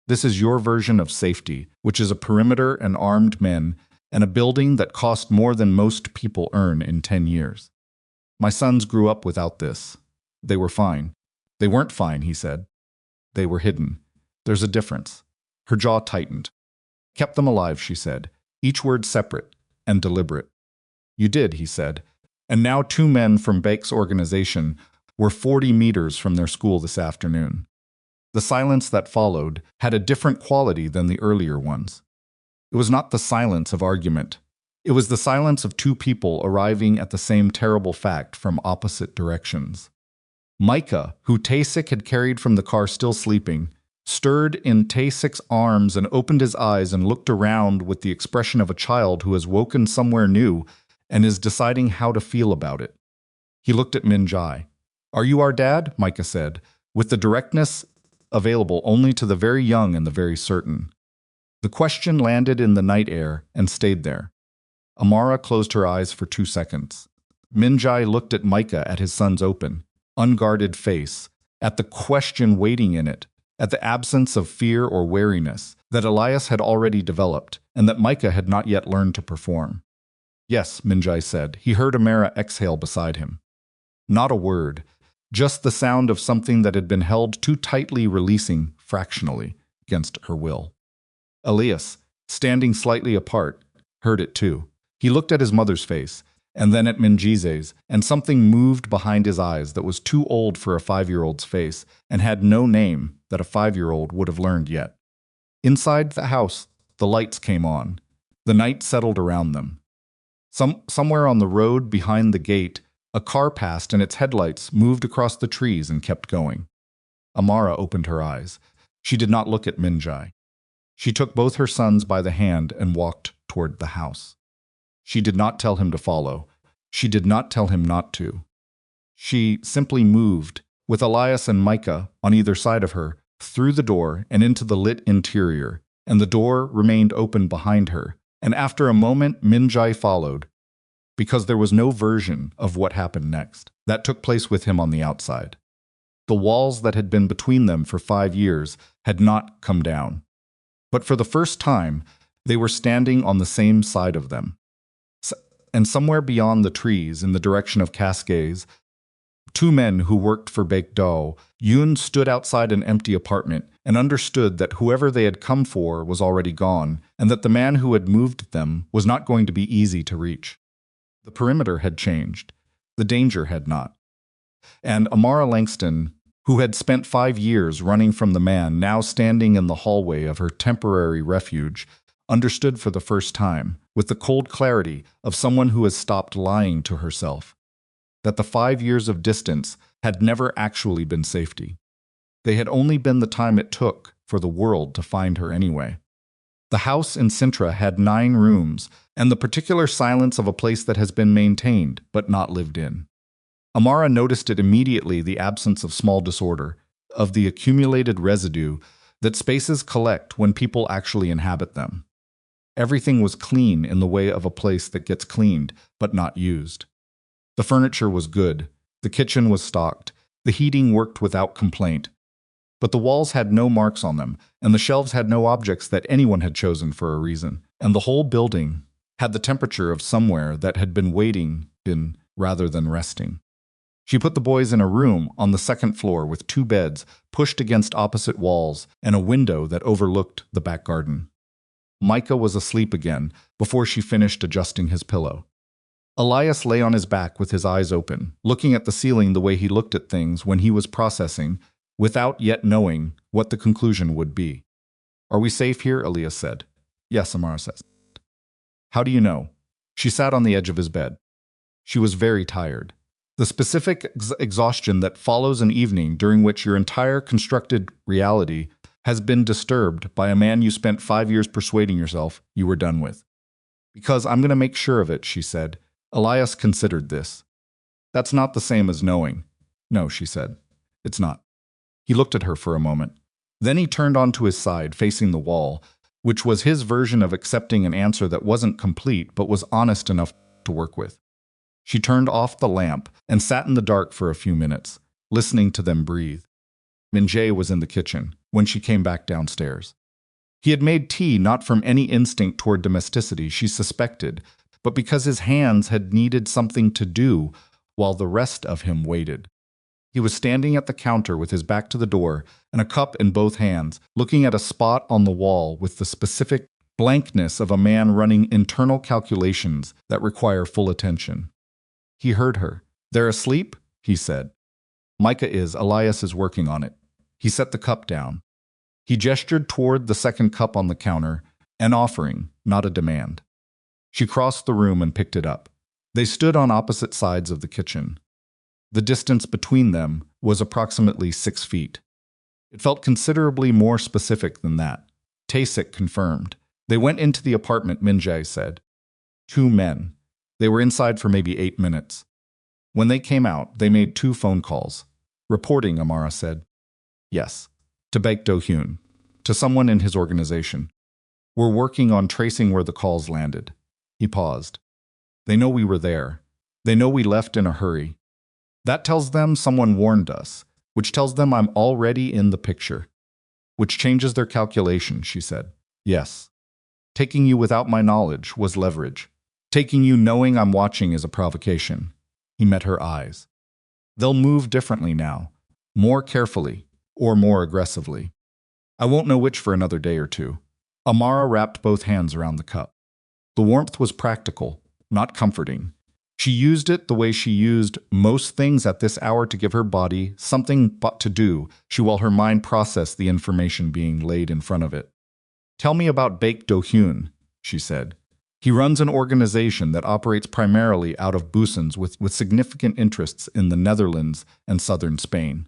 S1: This is your version of safety, which is a perimeter and armed men and a building that cost more than most people earn in 10 years. My sons grew up without this. They were fine. They weren't fine, he said. They were hidden. There's a difference. Her jaw tightened. Kept them alive, she said, each word separate and deliberate. You did, he said. And now 2 men from Baek's organization were 40 meters from their school this afternoon. The silence that followed had a different quality than the earlier ones. It was not the silence of argument. It was the silence of 2 people arriving at the same terrible fact from opposite directions. Micah, who Taesik had carried from the car still sleeping, stirred in Taesik's arms and opened his eyes and looked around with the expression of a child who has woken somewhere new and is deciding how to feel about it. He looked at Min-jae. Are you our dad? Micah said, with the directness available only to the very young and the very certain. The question landed in the night air and stayed there. Amara closed her eyes for 2 seconds. Min-jae looked at Micah at his son's open, unguarded face, at the question waiting in it, at the absence of fear or wariness that Elias had already developed and that Micah had not yet learned to perform. Yes, Min-jae said. He heard Amara exhale beside him. Not a word, just the sound of something that had been held too tightly releasing fractionally against her will. Elias, standing slightly apart, heard it too. He looked at his mother's face, and then at Min-jae's, and something moved behind his eyes that was too old for a 5-year-old's face and had no name that a 5-year-old would have learned yet. Inside the house, the lights came on. The night settled around them. Somewhere on the road behind the gate, A car passed and its headlights moved across the trees and kept going. Amara opened her eyes. She did not look at Min-jae. She took both her sons by the hand and walked toward the house. She did not tell him to follow. She did not tell him not to. She simply moved, with Elias and Micah on either side of her, through the door and into the lit interior, and the door remained open behind her, and after a moment Min-jae followed, because there was no version of what happened next that took place with him on the outside. The walls that had been between them for 5 years had not come down. But for the first time, they were standing on the same side of them. And somewhere beyond the trees, in the direction of Cascades, 2 men who worked for Baekdo, Yoon stood outside an empty apartment and understood that whoever they had come for was already gone, and that the man who had moved them was not going to be easy to reach. The perimeter had changed. The danger had not. And Amara Langston, who had spent 5 years running from the man now standing in the hallway of her temporary refuge, understood for the first time, with the cold clarity of someone who has stopped lying to herself, that the 5 years of distance had never actually been safety. They had only been the time it took for the world to find her anyway. The house in Sintra had 9 rooms, and the particular silence of a place that has been maintained but not lived in. Amara noticed it immediately, the absence of small disorder, of the accumulated residue that spaces collect when people actually inhabit them. Everything was clean in the way of a place that gets cleaned but not used. The furniture was good, the kitchen was stocked, the heating worked without complaint. But the walls had no marks on them, and the shelves had no objects that anyone had chosen for a reason, and the whole building had the temperature of somewhere that had been waiting in rather than resting. She put the boys in a room on the 2nd floor with 2 beds pushed against opposite walls and a window that overlooked the back garden. Micah was asleep again before she finished adjusting his pillow. Elias lay on his back with his eyes open, looking at the ceiling the way he looked at things when he was processing, without yet knowing what the conclusion would be. "Are we safe here?" Elias said. "Yes," Amara said. "How do you know?" She sat on the edge of his bed. She was very tired. The specific exhaustion that follows an evening during which your entire constructed reality has been disturbed by a man you spent 5 years persuading yourself you were done with. "Because I'm going to make sure of it," she said. Elias considered this. "That's not the same as knowing." "No," she said. "It's not." He looked at her for a moment. Then he turned onto his side, facing the wall, which was his version of accepting an answer that wasn't complete but was honest enough to work with. She turned off the lamp and sat in the dark for a few minutes, listening to them breathe. Min-jae was in the kitchen when she came back downstairs. He had made tea not from any instinct toward domesticity, she suspected, but because his hands had needed something to do while the rest of him waited. He was standing at the counter with his back to the door and a cup in both hands, looking at a spot on the wall with the specific blankness of a man running internal calculations that require full attention. He heard her. "They're asleep?" he said. "Micah is. Elias is working on it." He set the cup down. He gestured toward the 2nd cup on the counter, an offering, not a demand. She crossed the room and picked it up. They stood on opposite sides of the kitchen. The distance between them was approximately 6 feet. It felt considerably more specific than that. Tae-sik confirmed. "They went into the apartment," Min-jae said. 2 men. They were inside for maybe 8 minutes. When they came out, they made 2 phone calls. "Reporting," Amara said. "Yes." "To Baekdo Hyun. To someone in his organization. We're working on tracing where the calls landed." He paused. "They know we were there. They know we left in a hurry. That tells them someone warned us, which tells them I'm already in the picture. Which changes their calculation," she said. "Yes. Taking you without my knowledge was leverage. Taking you knowing I'm watching is a provocation." He met her eyes. "They'll move differently now. More carefully, or more aggressively. I won't know which for another day or 2. Amara wrapped both hands around the cup. The warmth was practical, not comforting. She used it the way she used most things at this hour to give her body something but to do, while her mind processed the information being laid in front of it. "Tell me about Baekdo Hyun," she said. He runs an organization that operates primarily out of Busens with significant interests in the Netherlands and southern Spain.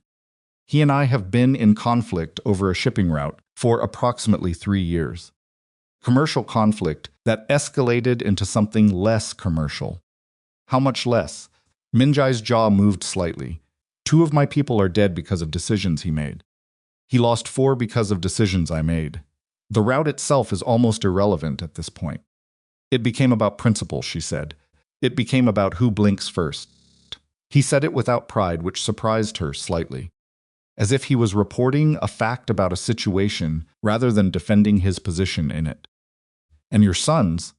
S1: He and I have been in conflict over a shipping route for approximately 3 years. Commercial conflict that escalated into something less commercial. How much less? Min-jae's jaw moved slightly. 2 of my people are dead because of decisions he made. He lost 4 because of decisions I made. The route itself is almost irrelevant at this point. It became about principle, she said. It became about who blinks first. He said it without pride, which surprised her slightly. As if he was reporting a fact about a situation rather than defending his position in it. And your sons,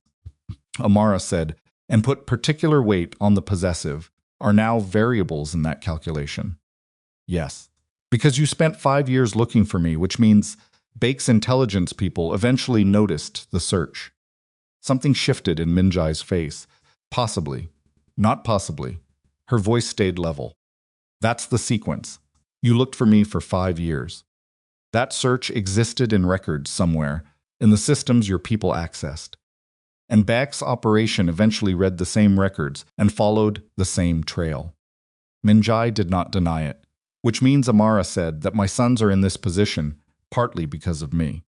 S1: Amara said, and put particular weight on the possessive, are now variables in that calculation. Yes. Because you spent 5 years looking for me, which means Bake's intelligence people eventually noticed the search. Something shifted in Min-jae's face. Possibly. Not possibly. Her voice stayed level. That's the sequence. You looked for me for 5 years. That search existed in records somewhere, in the systems your people accessed. And Bake's operation eventually read the same records and followed the same trail. Min-jae did not deny it, which means Amara said that my sons are in this position partly because of me.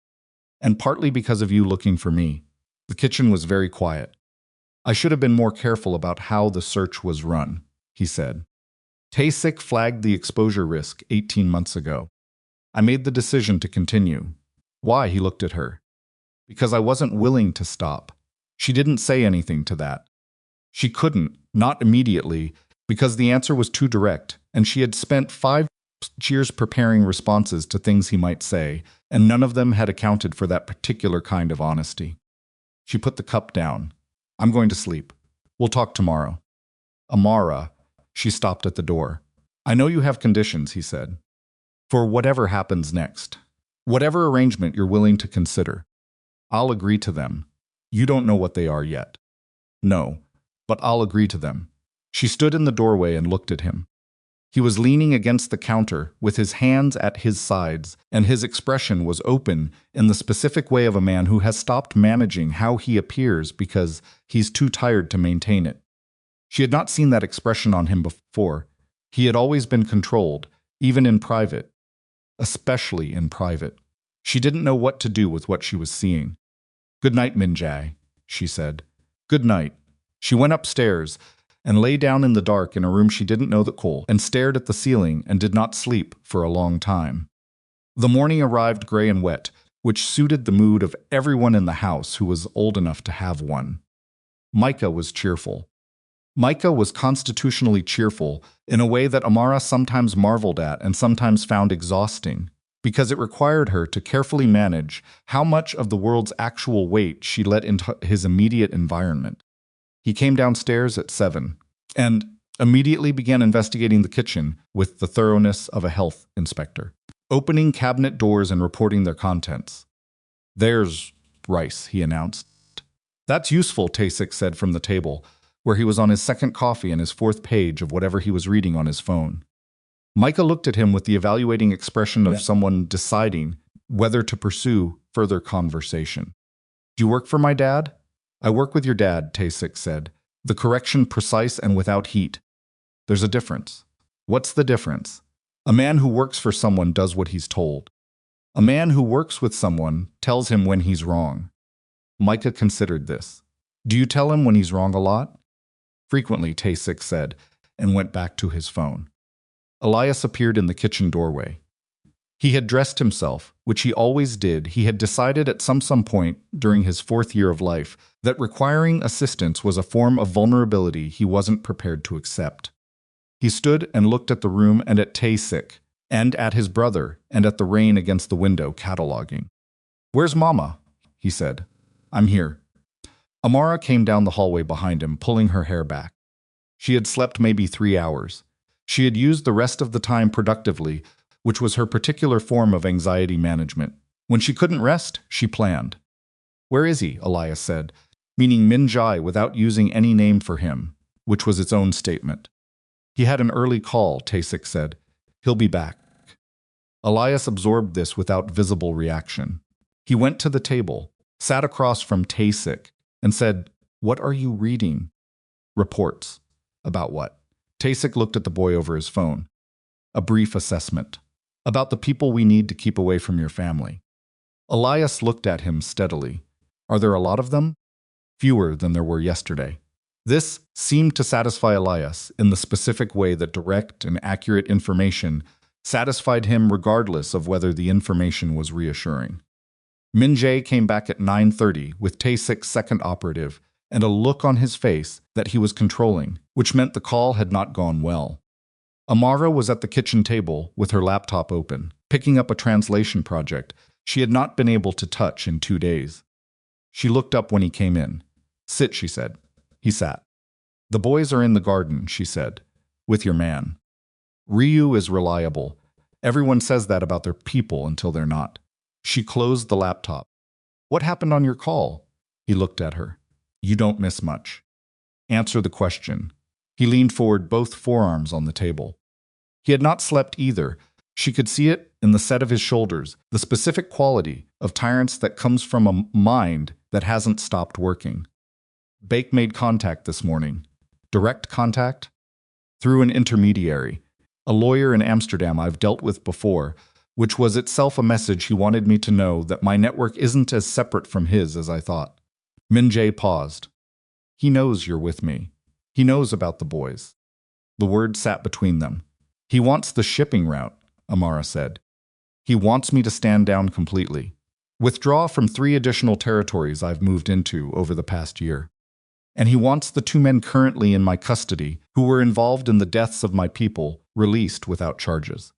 S1: And partly because of you looking for me. The kitchen was very quiet. I should have been more careful about how the search was run, he said. Tae-sik flagged the exposure risk 18 months ago. I made the decision to continue. Why? He looked at her. Because I wasn't willing to stop. She didn't say anything to that. She couldn't, not immediately, because the answer was too direct, and she had spent 5 years preparing responses to things he might say, and none of them had accounted for that particular kind of honesty. She put the cup down. I'm going to sleep. We'll talk tomorrow. Amara, she stopped at the door. I know you have conditions, he said. For whatever happens next. Whatever arrangement you're willing to consider. I'll agree to them. You don't know what they are yet. No, but I'll agree to them. She stood in the doorway and looked at him. He was leaning against the counter with his hands at his sides, and his expression was open in the specific way of a man who has stopped managing how he appears because he's too tired to maintain it. She had not seen that expression on him before. He had always been controlled, even in private. Especially in private. She didn't know what to do with what she was seeing. Good night, Min-jae, she said. Good night. She went upstairs and lay down in the dark in a room she didn't know the cold, and stared at the ceiling and did not sleep for a long time. The morning arrived gray and wet, which suited the mood of everyone in the house who was old enough to have one. Micah was cheerful. Micah was constitutionally cheerful in a way that Amara sometimes marveled at and sometimes found exhausting, because it required her to carefully manage how much of the world's actual weight she let into his immediate environment. He came downstairs at 7 and immediately began investigating the kitchen with the thoroughness of a health inspector, opening cabinet doors and reporting their contents. There's rice, he announced. That's useful, Tae-sik said from the table, where he was on his second coffee and his 4th page of whatever he was reading on his phone. Micah looked at him with the evaluating expression of someone deciding whether to pursue further conversation. Do you work for my dad? I work with your dad, Tae-sik said. The correction precise and without heat. There's a difference. What's the difference? A man who works for someone does what he's told. A man who works with someone tells him when he's wrong. Micah considered this. Do you tell him when he's wrong a lot? Frequently, Tae-sik said, and went back to his phone. Elias appeared in the kitchen doorway. He had dressed himself, which he always did. He had decided at some point during his 4th year of life that requiring assistance was a form of vulnerability he wasn't prepared to accept. He stood and looked at the room and at Tae-sik, and at his brother, and at the rain against the window, cataloging. Where's Mama? He said. I'm here. Amara came down the hallway behind him, pulling her hair back. She had slept maybe 3 hours. She had used the rest of the time productively, which was her particular form of anxiety management. When she couldn't rest, she planned. Where is he? Elias said, meaning Min-jae without using any name for him, which was its own statement. He had an early call, Tae-sik said. He'll be back. Elias absorbed this without visible reaction. He went to the table, sat across from Tae-sik, and said, What are you reading? Reports. About what? Tasik looked at the boy over his phone. A brief assessment. About the people we need to keep away from your family. Elias looked at him steadily. Are there a lot of them? Fewer than there were yesterday. This seemed to satisfy Elias in the specific way that direct and accurate information satisfied him regardless of whether the information was reassuring. Min-jae came back at 9:30 with Taesik's second operative and a look on his face that he was controlling, which meant the call had not gone well. Amara was at the kitchen table with her laptop open, picking up a translation project she had not been able to touch in 2 days. She looked up when he came in. Sit, she said. He sat. The boys are in the garden, she said, with your man. Ryu is reliable. Everyone says that about their people until they're not. She closed the laptop. What happened on your call? He looked at her. You don't miss much. Answer the question. He leaned forward, both forearms on the table. He had not slept either. She could see it in the set of his shoulders, the specific quality of tyrants that comes from a mind that hasn't stopped working. Bake made contact this morning. Direct contact? Through an intermediary, a lawyer in Amsterdam I've dealt with before, which was itself a message he wanted me to know that my network isn't as separate from his as I thought. Min-jae paused. He knows you're with me. He knows about the boys. The word sat between them. He wants the shipping route, Amara said. He wants me to stand down completely. Withdraw from 3 additional territories I've moved into over the past year. And he wants the 2 men currently in my custody who were involved in the deaths of my people released without charges.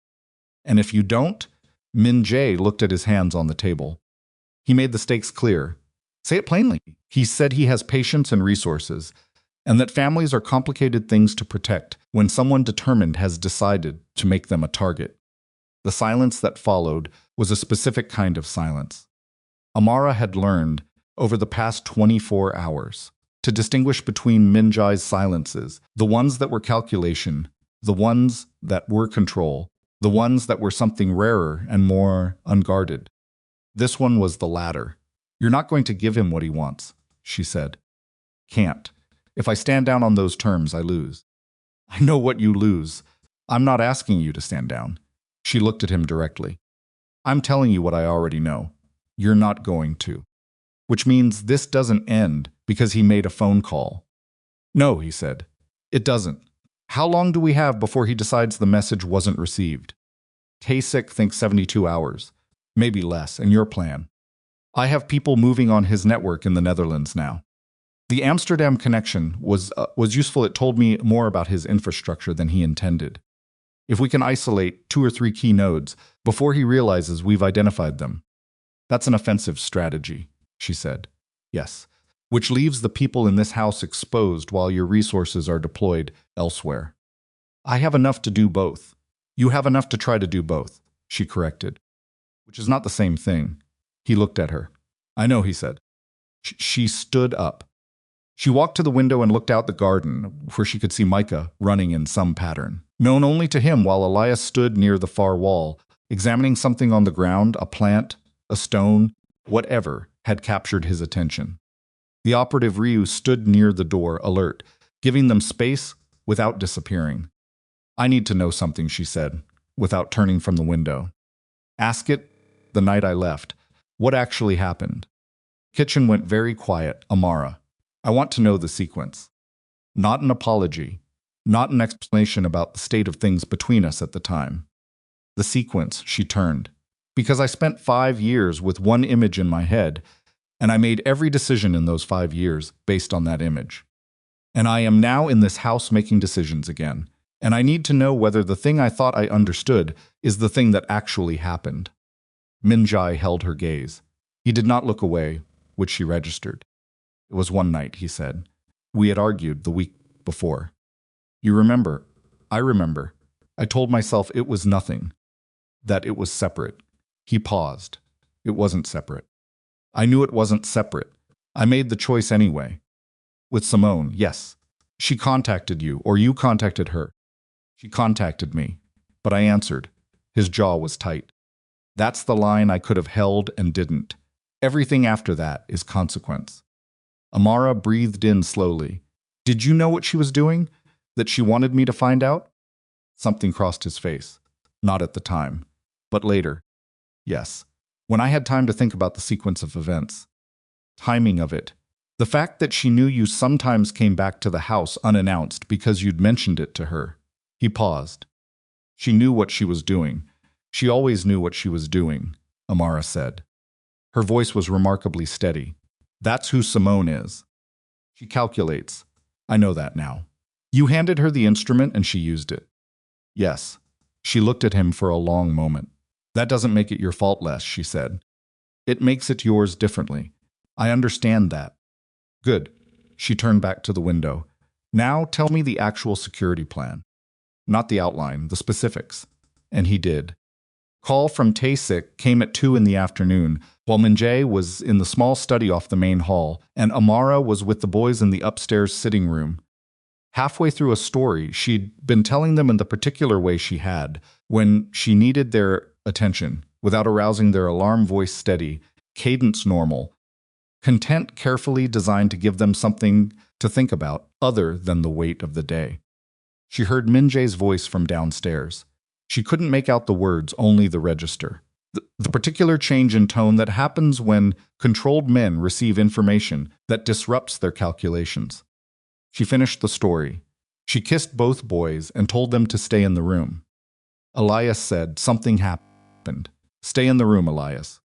S1: And if you don't, Min-jae looked at his hands on the table. He made the stakes clear. Say it plainly. He said he has patience and resources, and that families are complicated things to protect when someone determined has decided to make them a target. The silence that followed was a specific kind of silence. Amara had learned, over the past 24 hours, to distinguish between Min-jae's silences, the ones that were calculation, the ones that were control, the ones that were something rarer and more unguarded. This one was the latter. You're not going to give him what he wants, she said. Can't. If I stand down on those terms, I lose. I know what you lose. I'm not asking you to stand down. She looked at him directly. I'm telling you what I already know. You're not going to. Which means this doesn't end because he made a phone call. No, he said. It doesn't. How long do we have before he decides the message wasn't received? Taesik thinks 72 hours. Maybe less, and your plan. I have people moving on his network in the Netherlands now. The Amsterdam connection was useful. It told me more about his infrastructure than he intended. If we can isolate 2 or 3 key nodes before he realizes we've identified them. That's an offensive strategy, she said. Yes. Which leaves the people in this house exposed while your resources are deployed elsewhere. I have enough to do both. You have enough to try to do both, she corrected. Which is not the same thing. He looked at her. I know, he said. She stood up. She walked to the window and looked out the garden, where she could see Micah running in some pattern, known only to him, while Elias stood near the far wall, examining something on the ground, a plant, a stone, whatever had captured his attention. The operative Ryu stood near the door, alert, giving them space without disappearing. I need to know something, she said, without turning from the window. Ask it the night I left. What actually happened? Kitchen went very quiet. Amara. I want to know the sequence. Not an apology. Not an explanation about the state of things between us at the time. The sequence, she turned. Because I spent 5 years with one image in my head, and I made every decision in those 5 years based on that image. And I am now in this house making decisions again, and I need to know whether the thing I thought I understood is the thing that actually happened. Min-jae held her gaze. He did not look away, which she registered. It was one night, he said. We had argued the week before. You remember? I remember. I told myself it was nothing, that it was separate. He paused. It wasn't separate. I knew it wasn't separate. I made the choice anyway. With Simone, yes. She contacted you, or you contacted her. She contacted me, but I answered. His jaw was tight. That's the line I could have held and didn't. Everything after that is consequence. Amara breathed in slowly. Did you know what she was doing? That she wanted me to find out? Something crossed his face. Not at the time, but later. Yes, when I had time to think about the sequence of events. Timing of it. The fact that she knew you sometimes came back to the house unannounced because you'd mentioned it to her. He paused. She knew what she was doing. She always knew what she was doing, Amara said. Her voice was remarkably steady. That's who Simone is. She calculates. I know that now. You handed her the instrument and she used it. Yes. She looked at him for a long moment. That doesn't make it your fault less, she said. It makes it yours differently. I understand that. Good. She turned back to the window. Now tell me the actual security plan. Not the outline, the specifics. And he did. Call from Tae-sik came at 2 in the afternoon, while Min-jae was in the small study off the main hall, and Amara was with the boys in the upstairs sitting room. Halfway through a story she'd been telling them in the particular way she had, when she needed their attention, without arousing their alarm voice steady, cadence normal, content carefully designed to give them something to think about other than the weight of the day. She heard Min-jae's voice from downstairs. She couldn't make out the words, only the register. The particular change in tone that happens when controlled men receive information that disrupts their calculations. She finished the story. She kissed both boys and told them to stay in the room. Elias said, something happened. Stay in the room, Elias.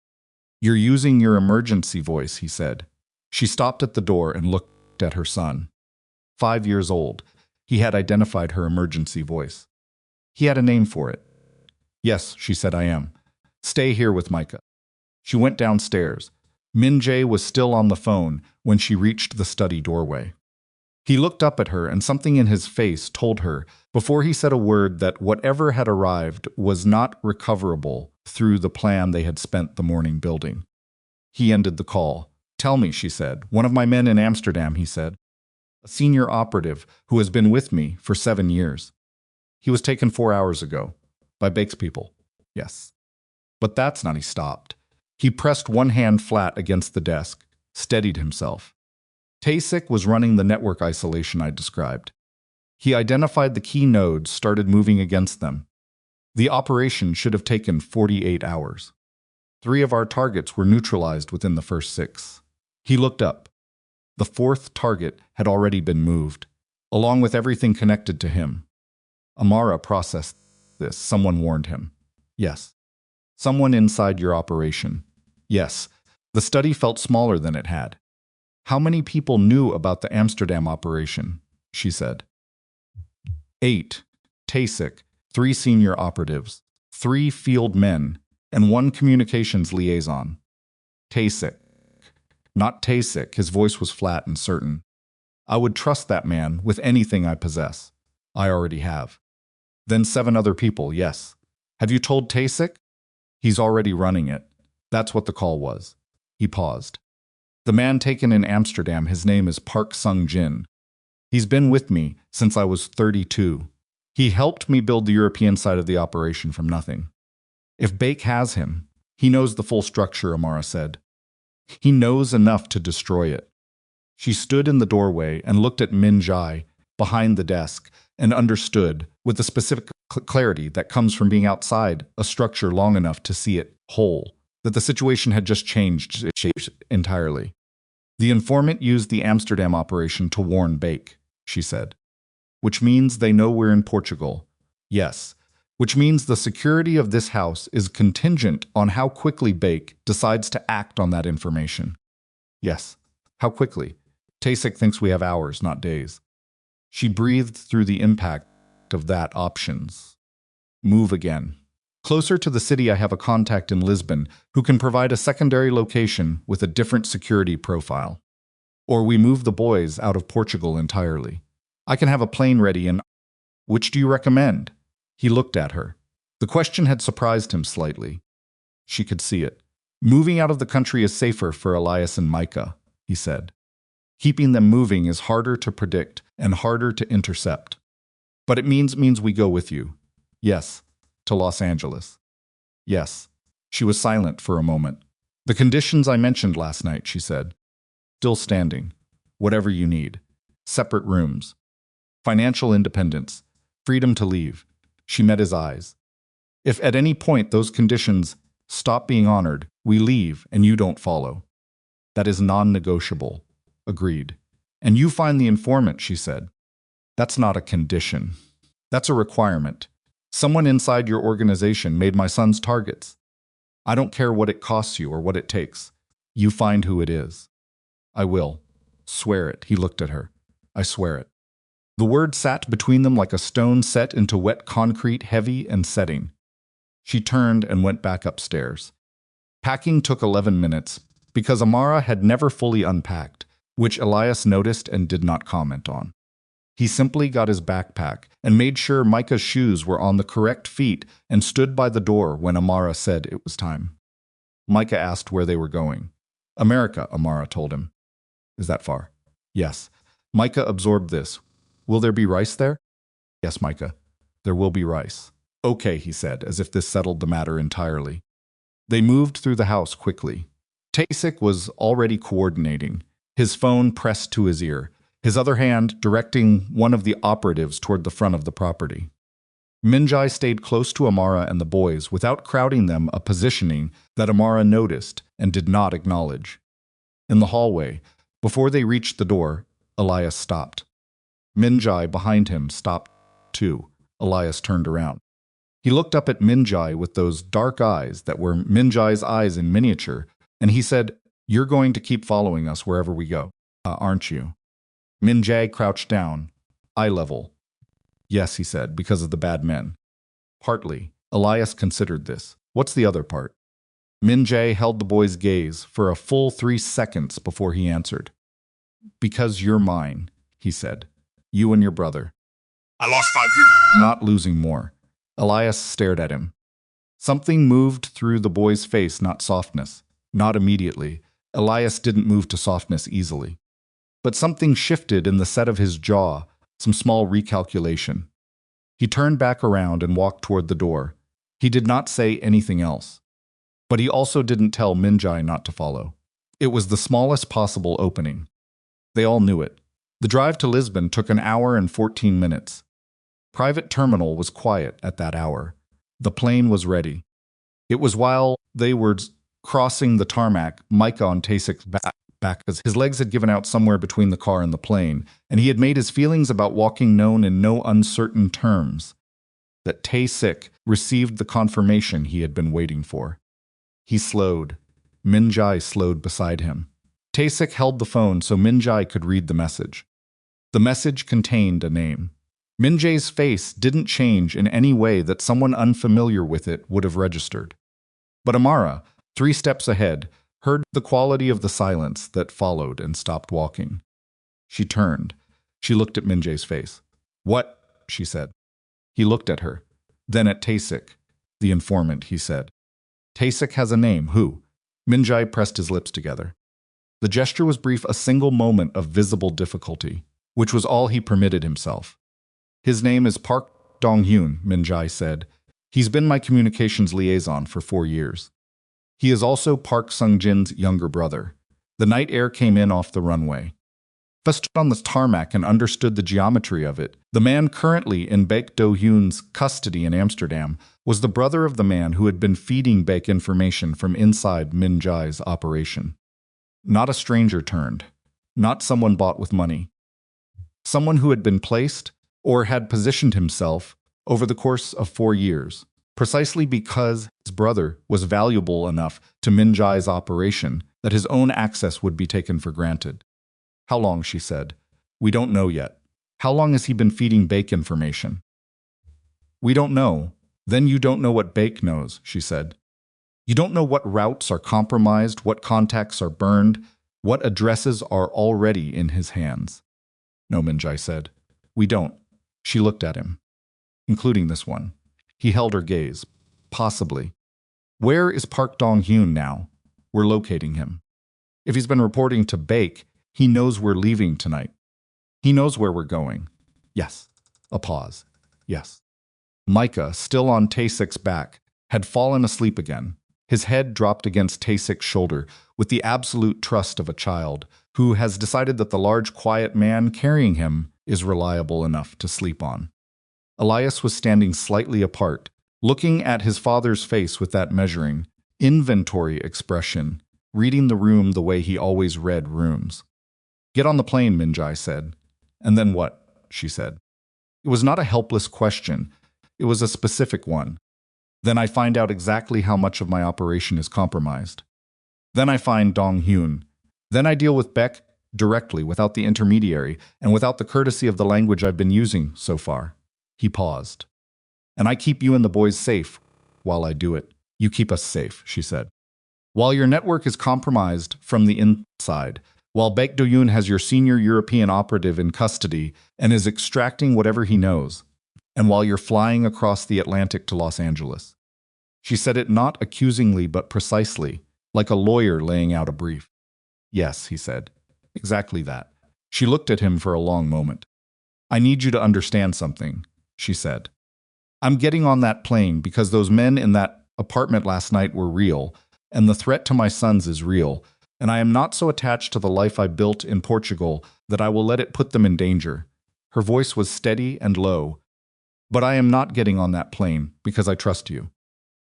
S1: You're using your emergency voice, he said. She stopped at the door and looked at her son. 5 years old. He had identified her emergency voice. He had a name for it. Yes, she said, I am. Stay here with Micah. She went downstairs. Min-jae was still on the phone when she reached the study doorway. He looked up at her, and something in his face told her, before he said a word, that whatever had arrived was not recoverable through the plan they had spent the morning building. He ended the call. Tell me, she said. One of my men in Amsterdam, he said. A senior operative who has been with me for 7 years. He was taken 4 hours ago. By Bake's people. Yes. But that's not, he stopped. He pressed one hand flat against the desk, steadied himself. Tae-sik was running the network isolation I described. He identified the key nodes, started moving against them. The operation should have taken 48 hours. 3 of our targets were neutralized within the first 6. He looked up. The 4th target had already been moved, along with everything connected to him. Amara processed this. Someone warned him. Yes. Someone inside your operation. Yes. The study felt smaller than it had. How many people knew about the Amsterdam operation? She said. 8. Tae-sik, 3 senior operatives, 3 field men, and 1 communications liaison. Tae-sik. Not Tae-sik, his voice was flat and certain. I would trust that man with anything I possess. I already have. Then 7 other people, yes. Have you told Tae-sik? He's already running it. That's what the call was. He paused. The man taken in Amsterdam, his name is Park Sung-jin. He's been with me since I was 32. He helped me build the European side of the operation from nothing. If Bake has him, he knows the full structure, Amara said. He knows enough to destroy it. She stood in the doorway and looked at Min-jae behind the desk and understood, with the specific clarity that comes from being outside a structure long enough to see it whole, that the situation had just changed its shape entirely. The informant used the Amsterdam operation to warn Bake, she said. Which means they know we're in Portugal. Yes. Which means the security of this house is contingent on how quickly Bake decides to act on that information. Yes. How quickly? Tae-sik thinks we have hours, not days. She breathed through the impact of that options. Move again. Closer to the city, I have a contact in Lisbon who can provide a secondary location with a different security profile. Or we move the boys out of Portugal entirely. I can have a plane ready and... Which do you recommend? He looked at her. The question had surprised him slightly. She could see it. Moving out of the country is safer for Elias and Micah, he said. Keeping them moving is harder to predict and harder to intercept. But it means we go with you. Yes. To Los Angeles. Yes. She was silent for a moment. The conditions I mentioned last night, she said. Still standing. Whatever you need. Separate rooms. Financial independence. Freedom to leave. She met his eyes. If at any point those conditions stop being honored, we leave and you don't follow. That is non-negotiable. Agreed. And you find the informant, she said. That's not a condition. That's a requirement. Someone inside your organization made my son's targets. I don't care what it costs you or what it takes. You find who it is. I will. Swear it. He looked at her. I swear it. The word sat between them like a stone set into wet concrete, heavy and setting. She turned and went back upstairs. Packing took 11 minutes, because Amara had never fully unpacked, which Elias noticed and did not comment on. He simply got his backpack and made sure Micah's shoes were on the correct feet and stood by the door when Amara said it was time. Micah asked where they were going. America, Amara told him. Is that far? Yes. Micah absorbed this. Will there be rice there? Yes, Micah. There will be rice. Okay, he said, as if this settled the matter entirely. They moved through the house quickly. Taesik was already coordinating, his phone pressed to his ear, his other hand directing one of the operatives toward the front of the property. Min-jae stayed close to Amara and the boys without crowding them, a positioning that Amara noticed and did not acknowledge. In the hallway, before they reached the door, Elias stopped. Min-jae behind him stopped too. Elias turned around. He looked up at Min-jae with those dark eyes that were Min-jae's eyes in miniature, and he said, "You're going to keep following us wherever we go, aren't you?" Min-jae crouched down. Eye level. Yes, he said, because of the bad men. Partly. Elias considered this. What's the other part? Min-jae held the boy's gaze for a full 3 seconds before he answered. Because you're mine, he said. You and your brother.
S2: I lost 5 years.
S1: Not losing more. Elias stared at him. Something moved through the boy's face, not softness. Not immediately. Elias didn't move to softness easily. But something shifted in the set of his jaw, some small recalculation. He turned back around and walked toward the door. He did not say anything else. But he also didn't tell Min-jae not to follow. It was the smallest possible opening. They all knew it. The drive to Lisbon took an hour and 14 minutes. Private terminal was quiet at that hour. The plane was ready. It was while they were crossing the tarmac, Micah on Taesik's back as his legs had given out somewhere between the car and the plane, and he had made his feelings about walking known in no uncertain terms, that Taesik received the confirmation he had been waiting for. He slowed. Min-jae slowed beside him. Taesik held the phone so Min-jae could read the message. The message contained a name. Min-jae's face didn't change in any way that someone unfamiliar with it would have registered. But Amara, 3 steps ahead, heard the quality of the silence that followed and stopped walking. She turned. She looked at Min-jae's face. What? She said. He looked at her. Then at Taesik. The informant, he said. Taesik has a name. Who? Min-jae pressed his lips together. The gesture was brief, a single moment of visible difficulty, which was all he permitted himself. His name is Park Dong-hyun, Min-jae said. He's been my communications liaison for 4 years. He is also Park Sung-jin's younger brother. The night air came in off the runway. I stood on the tarmac and understood the geometry of it. The man currently in Baek Do-hyun's custody in Amsterdam was the brother of the man who had been feeding Baek information from inside Min-jae's operation. Not a stranger turned. Not someone bought with money. Someone who had been placed or had positioned himself over the course of 4 years, precisely because his brother was valuable enough to Min-jae's operation that his own access would be taken for granted. How long, she said. We don't know yet. How long has he been feeding Baek information? We don't know. Then you don't know what Baek knows, she said. You don't know what routes are compromised, what contacts are burned, what addresses are already in his hands. No, Min-jae said. We don't. She looked at him. Including this one. He held her gaze. Possibly. Where is Park Dong-hyun now? We're locating him. If he's been reporting to Baek, he knows we're leaving tonight. He knows where we're going. Yes. A pause. Yes. Micah, still on Taesik's back, had fallen asleep again. His head dropped against Taesik's shoulder, with the absolute trust of a child who has decided that the large, quiet man carrying him is reliable enough to sleep on. Elias was standing slightly apart, looking at his father's face with that measuring, inventory expression, reading the room the way he always read rooms. "Get on the plane," Min-jae said. "And then what?" she said. It was not a helpless question. It was a specific one. "Then I find out exactly how much of my operation is compromised. Then I find Dong-hyun. Then I deal with Baek directly, without the intermediary, and without the courtesy of the language I've been using so far." He paused. "And I keep you and the boys safe while I do it. You keep us safe," she said. "While your network is compromised from the inside, while Baek Do-yoon has your senior European operative in custody and is extracting whatever he knows, and while you're flying across the Atlantic to Los Angeles." She said it not accusingly but precisely, like a lawyer laying out a brief. "Yes," he said. "Exactly that." She looked at him for a long moment. "I need you to understand something," she said. "I'm getting on that plane because those men in that apartment last night were real, and the threat to my sons is real, and I am not so attached to the life I built in Portugal that I will let it put them in danger." Her voice was steady and low. "But I am not getting on that plane because I trust you.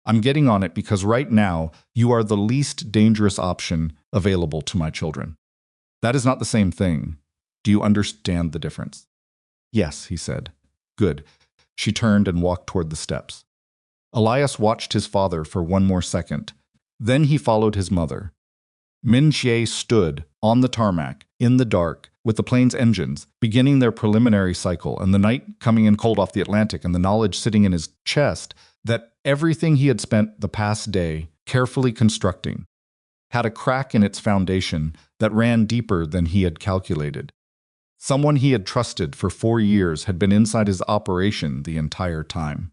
S1: I'm getting on it because right now you are the least dangerous option available to my children. That is not the same thing. Do you understand the difference?" "Yes," he said. "Good." She turned and walked toward the steps. Elias watched his father for one more second. Then he followed his mother. Min-jae stood on the tarmac, in the dark, with the plane's engines, beginning their preliminary cycle, and the night coming in cold off the Atlantic, and the knowledge sitting in his chest that everything he had spent the past day carefully constructing had a crack in its foundation that ran deeper than he had calculated. Someone he had trusted for 4 years had been inside his operation the entire time.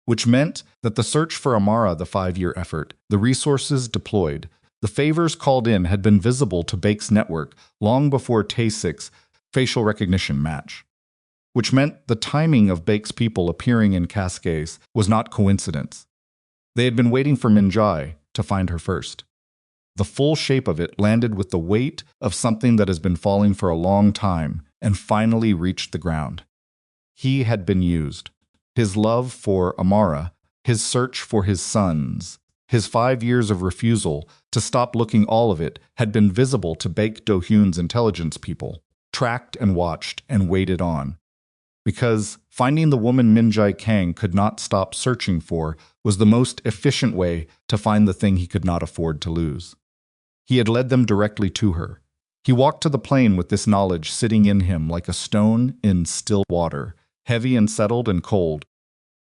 S1: Which meant that the search for Amara, the 5-year effort, the resources deployed, the favors called in had been visible to Baek's network long before Tae-sik's facial recognition match. Which meant the timing of Baek's people appearing in Cascais was not coincidence. They had been waiting for Min-jae to find her first. The full shape of it landed with the weight of something that has been falling for a long time and finally reached the ground. He had been used. His love for Amara, his search for his sons, his 5 years of refusal to stop looking, all of it had been visible to Baek Do-hyun's intelligence people, tracked and watched and waited on. Because finding the woman Min-jae Kang could not stop searching for was the most efficient way to find the thing he could not afford to lose. He had led them directly to her. He walked to the plane with this knowledge sitting in him like a stone in still water, heavy and settled and cold.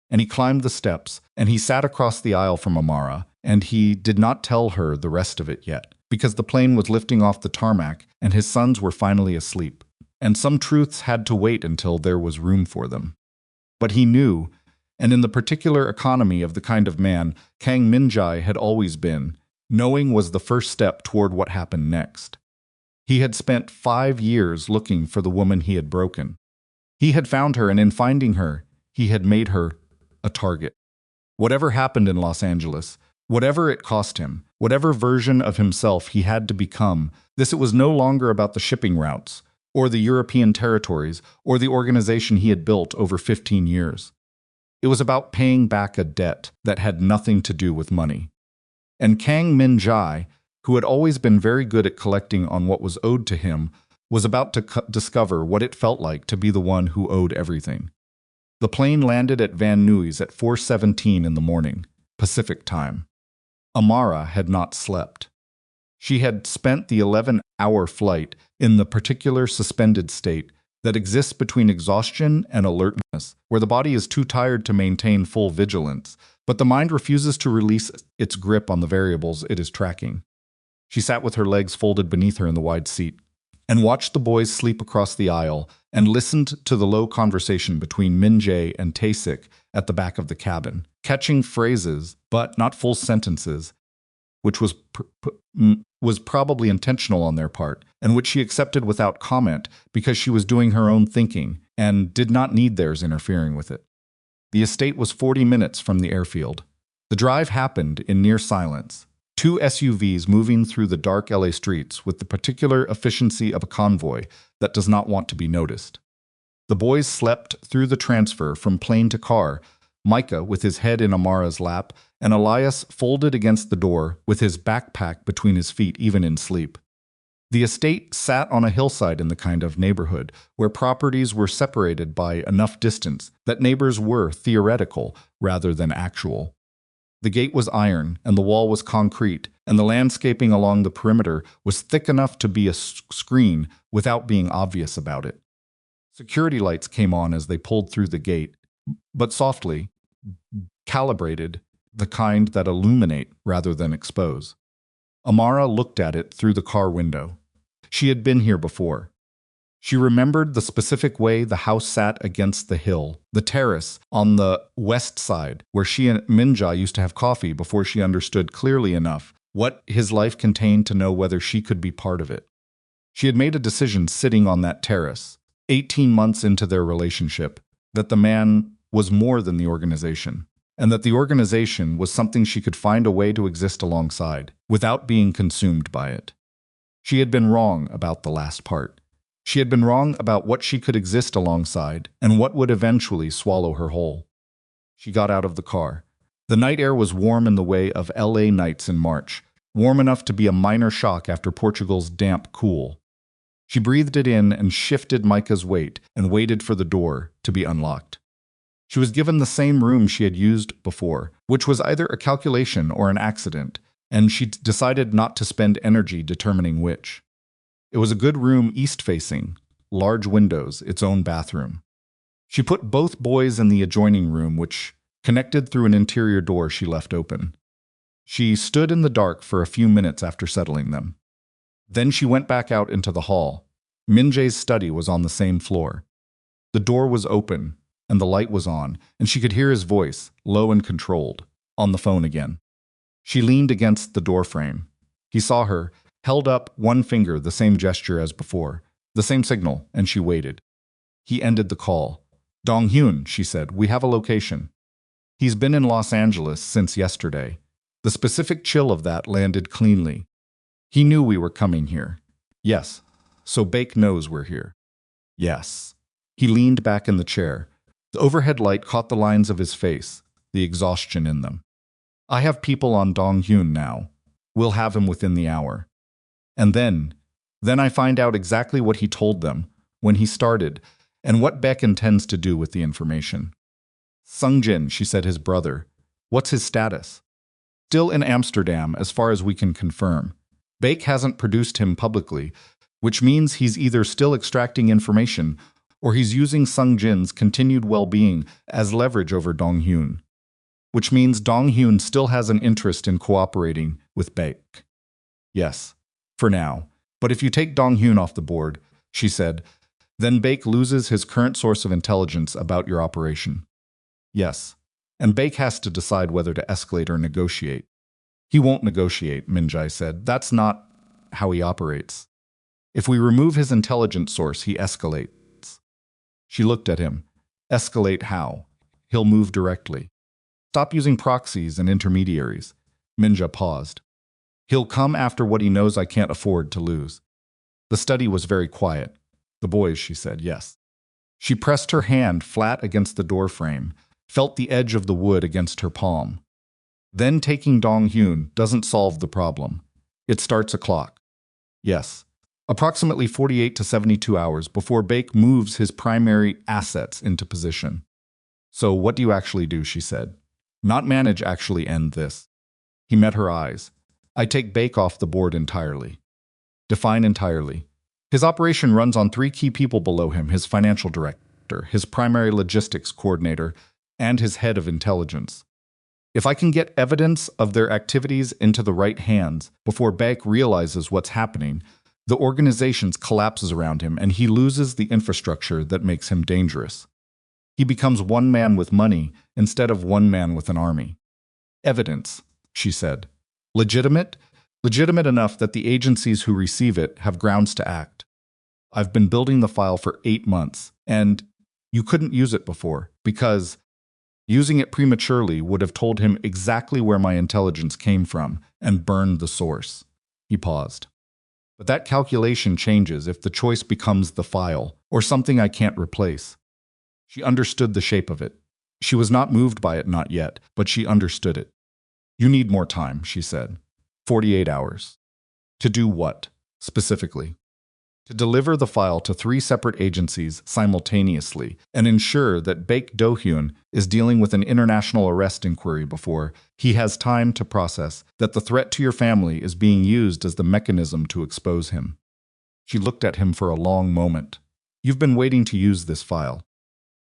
S1: And he climbed the steps, and he sat across the aisle from Amara, and he did not tell her the rest of it yet, because the plane was lifting off the tarmac, and his sons were finally asleep. And some truths had to wait until there was room for them. But he knew, and in the particular economy of the kind of man Kang Min-jae had always been, knowing was the first step toward what happened next. He had spent 5 years looking for the woman he had broken. He had found her, and in finding her, he had made her a target. Whatever happened in Los Angeles, whatever it cost him, whatever version of himself he had to become, it was no longer about the shipping routes, or the European territories, or the organization he had built over 15 years. It was about paying back a debt that had nothing to do with money. And Kang Min-jae, who had always been very good at collecting on what was owed to him, was about to discover what it felt like to be the one who owed everything. The plane landed at Van Nuys at 4:17 in the morning, Pacific time. Amara had not slept. She had spent the 11-hour flight in the particular suspended state that exists between exhaustion and alertness, where the body is too tired to maintain full vigilance, but the mind refuses to release its grip on the variables it is tracking. She sat with her legs folded beneath her in the wide seat, and watched the boys sleep across the aisle, and listened to the low conversation between Min-jae and Tae-sik at the back of the cabin, catching phrases, but not full sentences, which was probably intentional on their part, and which she accepted without comment because she was doing her own thinking and did not need theirs interfering with it. The estate was 40 minutes from the airfield. The drive happened in near silence. Two SUVs moving through the dark LA streets with the particular efficiency of a convoy that does not want to be noticed. The boys slept through the transfer from plane to car, Micah with his head in Amara's lap, and Elias folded against the door with his backpack between his feet even in sleep. The estate sat on a hillside in the kind of neighborhood where properties were separated by enough distance that neighbors were theoretical rather than actual. The gate was iron, and the wall was concrete, and the landscaping along the perimeter was thick enough to be a screen without being obvious about it. Security lights came on as they pulled through the gate, but softly, calibrated, the kind that illuminate rather than expose. Amara looked at it through the car window. She had been here before. She remembered the specific way the house sat against the hill, the terrace on the west side, where she and Min-jae used to have coffee before she understood clearly enough what his life contained to know whether she could be part of it. She had made a decision sitting on that terrace, 18 months into their relationship, that the man was more than the organization, and that the organization was something she could find a way to exist alongside, without being consumed by it. She had been wrong about the last part. She had been wrong about what she could exist alongside and what would eventually swallow her whole. She got out of the car. The night air was warm in the way of LA nights in March, warm enough to be a minor shock after Portugal's damp cool. She breathed it in and shifted Micah's weight and waited for the door to be unlocked. She was given the same room she had used before, which was either a calculation or an accident, and she decided not to spend energy determining which. It was a good room east-facing, large windows, its own bathroom. She put both boys in the adjoining room, which connected through an interior door she left open. She stood in the dark for a few minutes after settling them. Then she went back out into the hall. Min-jae's study was on the same floor. The door was open, and the light was on, and she could hear his voice, low and controlled, on the phone again. She leaned against the doorframe. He saw her, held up one finger, the same gesture as before, the same signal, and she waited. He ended the call. "Dong-hyun," she said, "we have a location." He's been in Los Angeles since yesterday. The specific chill of that landed cleanly. He knew we were coming here. Yes. So Bake knows we're here. Yes. He leaned back in the chair. The overhead light caught the lines of his face, the exhaustion in them. I have people on Dong-hyun now. We'll have him within the hour. And then I find out exactly what he told them, when he started, and what Beck intends to do with the information. Sung-jin, she said, his brother. What's his status? Still in Amsterdam, as far as we can confirm. Beck hasn't produced him publicly, which means he's either still extracting information or he's using Sung-jin's continued well-being as leverage over Dong-hyun. Which means Dong-hyun still has an interest in cooperating with Beck. Yes. For now. But if you take Dong-hyun off the board, she said, then Bake loses his current source of intelligence about your operation. Yes. And Bake has to decide whether to escalate or negotiate. He won't negotiate, Min-jae said. That's not how he operates. If we remove his intelligence source, he escalates. She looked at him. Escalate how? He'll move directly. Stop using proxies and intermediaries. Min-jae paused. He'll come after what he knows I can't afford to lose. The study was very quiet. The boys, she said, yes. She pressed her hand flat against the doorframe, felt the edge of the wood against her palm. Then taking Dong-hyun doesn't solve the problem. It starts a clock. Yes. Approximately 48 to 72 hours before Bake moves his primary assets into position. So what do you actually do, she said. Not manage, actually end this. He met her eyes. I take Bake off the board entirely. Define entirely. His operation runs on 3 key people below him, his financial director, his primary logistics coordinator, and his head of intelligence. If I can get evidence of their activities into the right hands before Bake realizes what's happening, the organization collapses around him and he loses the infrastructure that makes him dangerous. He becomes one man with money instead of one man with an army. Evidence, she said. Legitimate? Legitimate enough that the agencies who receive it have grounds to act. I've been building the file for 8 months, and you couldn't use it before, because Using it prematurely would have told him exactly where my intelligence came from and burned the source. He paused. But that calculation changes if the choice becomes the file or something I can't replace. She understood the shape of it. She was not moved by it, not yet, but she understood it. You need more time, she said. 48 hours. To do what, specifically? To deliver the file to 3 separate agencies simultaneously and ensure that Baek Do-hyun is dealing with an international arrest inquiry before he has time to process that the threat to your family is being used as the mechanism to expose him. She looked at him for a long moment. You've been waiting to use this file.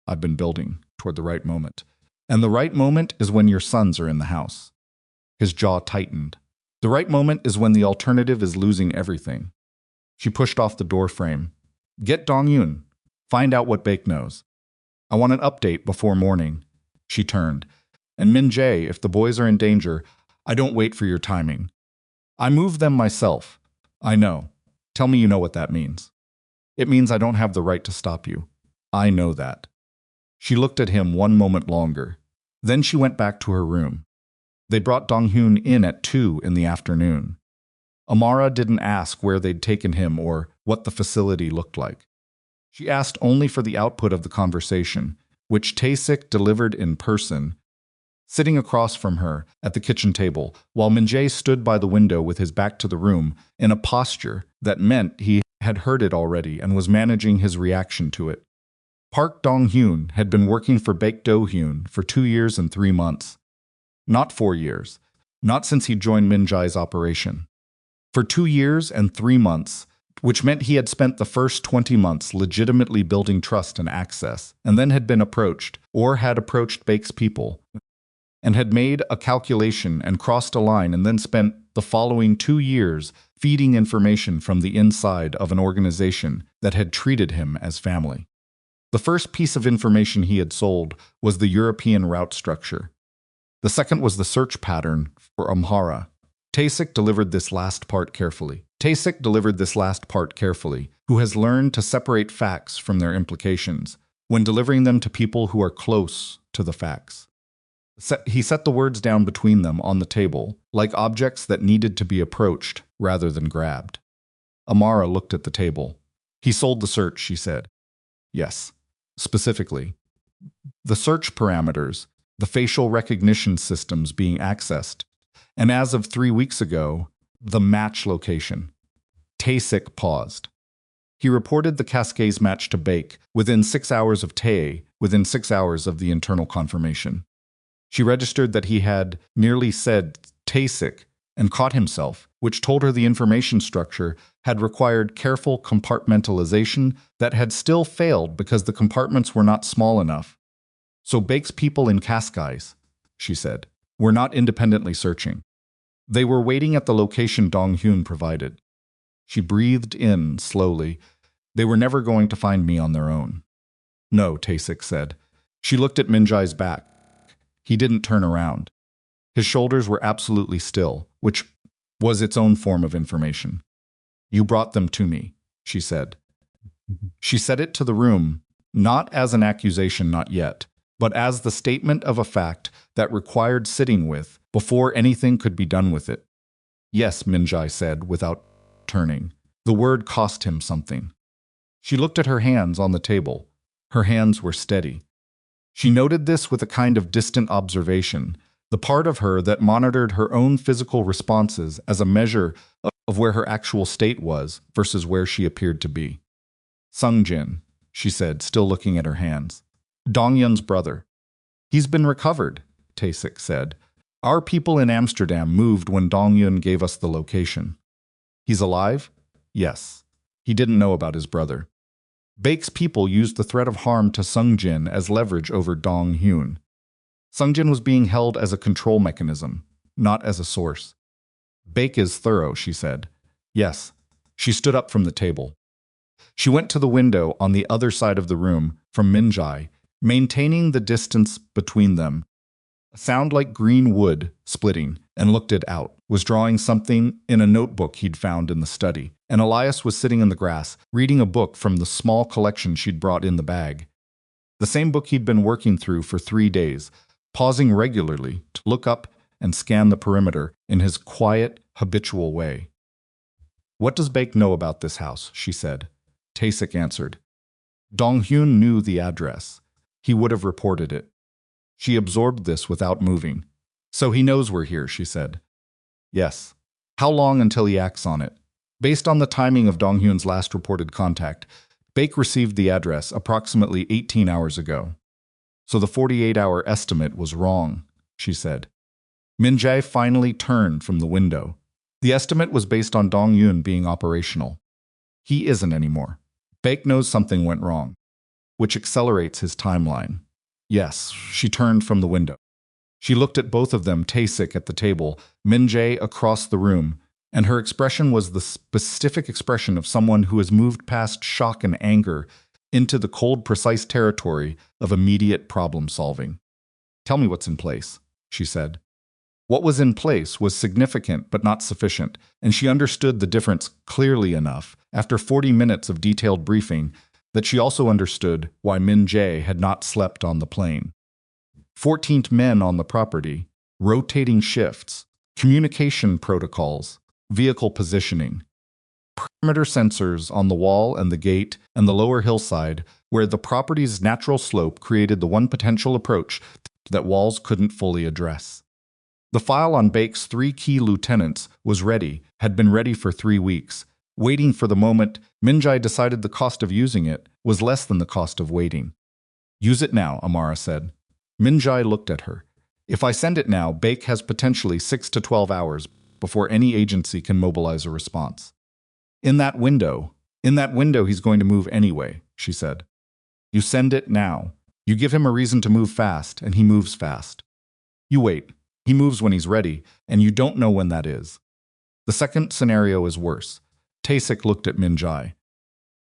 S1: I've been building toward the right moment. And the right moment is when your sons are in the house. His jaw tightened. The right moment is when the alternative is losing everything. She pushed off the door frame. Get Dong-hyun. Find out what Baek knows. I want an update before morning. She turned. And Min-jae, if the boys are in danger, I don't wait for your timing. I move them myself. I know. Tell me you know what that means. It means I don't have the right to stop you. I know that. She looked at him one moment longer. Then she went back to her room. They brought Dong-hyun in at 2 in the afternoon. Amara didn't ask where they'd taken him or what the facility looked like. She asked only for the output of the conversation, which Tae-sik delivered in person, sitting across from her at the kitchen table, while Min-jae stood by the window with his back to the room in a posture that meant he had heard it already and was managing his reaction to it. Park Dong-hyun had been working for Baek Do-hyun for 2 years and 3 months. Not 4 years. Not since he joined Min-jae's operation. For 2 years and 3 months, which meant he had spent the first 20 months legitimately building trust and access, and then had been approached, or had approached Baek's people, and had made a calculation and crossed a line and then spent the following 2 years feeding information from the inside of an organization that had treated him as family. The first piece of information he had sold was the European route structure. The second was the search pattern for Amara. Tae-sik delivered this last part carefully. Who has learned to separate facts from their implications when delivering them to people who are close to the facts. He set the words down between them on the table, like objects that needed to be approached rather than grabbed. Amara looked at the table. He sold the search, she said. Yes. Specifically, the search parameters, the facial recognition systems being accessed, and as of 3 weeks ago, the match location. Tae-sik paused. He reported the Cascades match to Baek within 6 hours of Tae, within 6 hours of the internal confirmation. She registered that he had merely said Tae-sik and caught himself, which told her the information structure had required careful compartmentalization that had still failed because the compartments were not small enough. So Baek's people in Cascais, she said, were not independently searching. They were waiting at the location Dong-hyun provided. She breathed in slowly. They were never going to find me on their own. No, Tae-sik said. She looked at Min-jae's back. He didn't turn around. His shoulders were absolutely still, which was its own form of information. You brought them to me, she said. She said it to the room, not as an accusation, not yet, but as the statement of a fact that required sitting with before anything could be done with it. Yes, Min-jae said without turning. The word cost him something. She looked at her hands on the table. Her hands were steady. She noted this with a kind of distant observation, the part of her that monitored her own physical responses as a measure of where her actual state was versus where she appeared to be. Sung-jin, she said, still looking at her hands. Dong-hyun's brother. He's been recovered, Tae-sik said. Our people in Amsterdam moved when Dong-hyun gave us the location. He's alive? Yes. He didn't know about his brother. Baek's people used the threat of harm to Sung-jin as leverage over Dong-hyun. Sung-jin was being held as a control mechanism, not as a source. Baek is thorough, she said. Yes. She stood up from the table. She went to the window on the other side of the room from Min-jae, maintaining the distance between them. A sound like green wood splitting, and looked it out, was drawing something in a notebook he'd found in the study, and Elias was sitting in the grass, reading a book from the small collection she'd brought in the bag. The same book he'd been working through for 3 days, pausing regularly to look up and scan the perimeter in his quiet, habitual way. "What does Baek know about this house?" she said. Tae-sik answered. Dong-hyun knew the address. He would have reported it. She absorbed this without moving. "So he knows we're here," she said. "Yes." "How long until he acts on it?" Based on the timing of Dong-hyun's last reported contact, Baek received the address approximately 18 hours ago. "So the 48-hour estimate was wrong," she said. Min-jae finally turned from the window. The estimate was based on Dong-hyun being operational. He isn't anymore. Baek knows something went wrong, which accelerates his timeline. Yes, she turned from the window. She looked at both of them, Tae-sik at the table, Min-jae across the room, and her expression was the specific expression of someone who has moved past shock and anger into the cold, precise territory of immediate problem-solving. "Tell me what's in place," she said. What was in place was significant but not sufficient, and she understood the difference clearly enough, after 40 minutes of detailed briefing, that she also understood why Min-jae had not slept on the plane. 14 men on the property, rotating shifts, communication protocols, vehicle positioning, perimeter sensors on the wall and the gate and the lower hillside, where the property's natural slope created the one potential approach that walls couldn't fully address. The file on Baek's 3 key lieutenants was ready, had been ready for 3 weeks, waiting for the moment Min-jae decided the cost of using it was less than the cost of waiting. "Use it now," Amara said. Min-jae looked at her. "If I send it now, Baek has potentially 6 to 12 hours before any agency can mobilize a response. In that window he's going to move anyway," she said. "You send it now. You give him a reason to move fast, and he moves fast. You wait. He moves when he's ready, and you don't know when that is." The second scenario is worse. Tae-sik looked at Min-jae.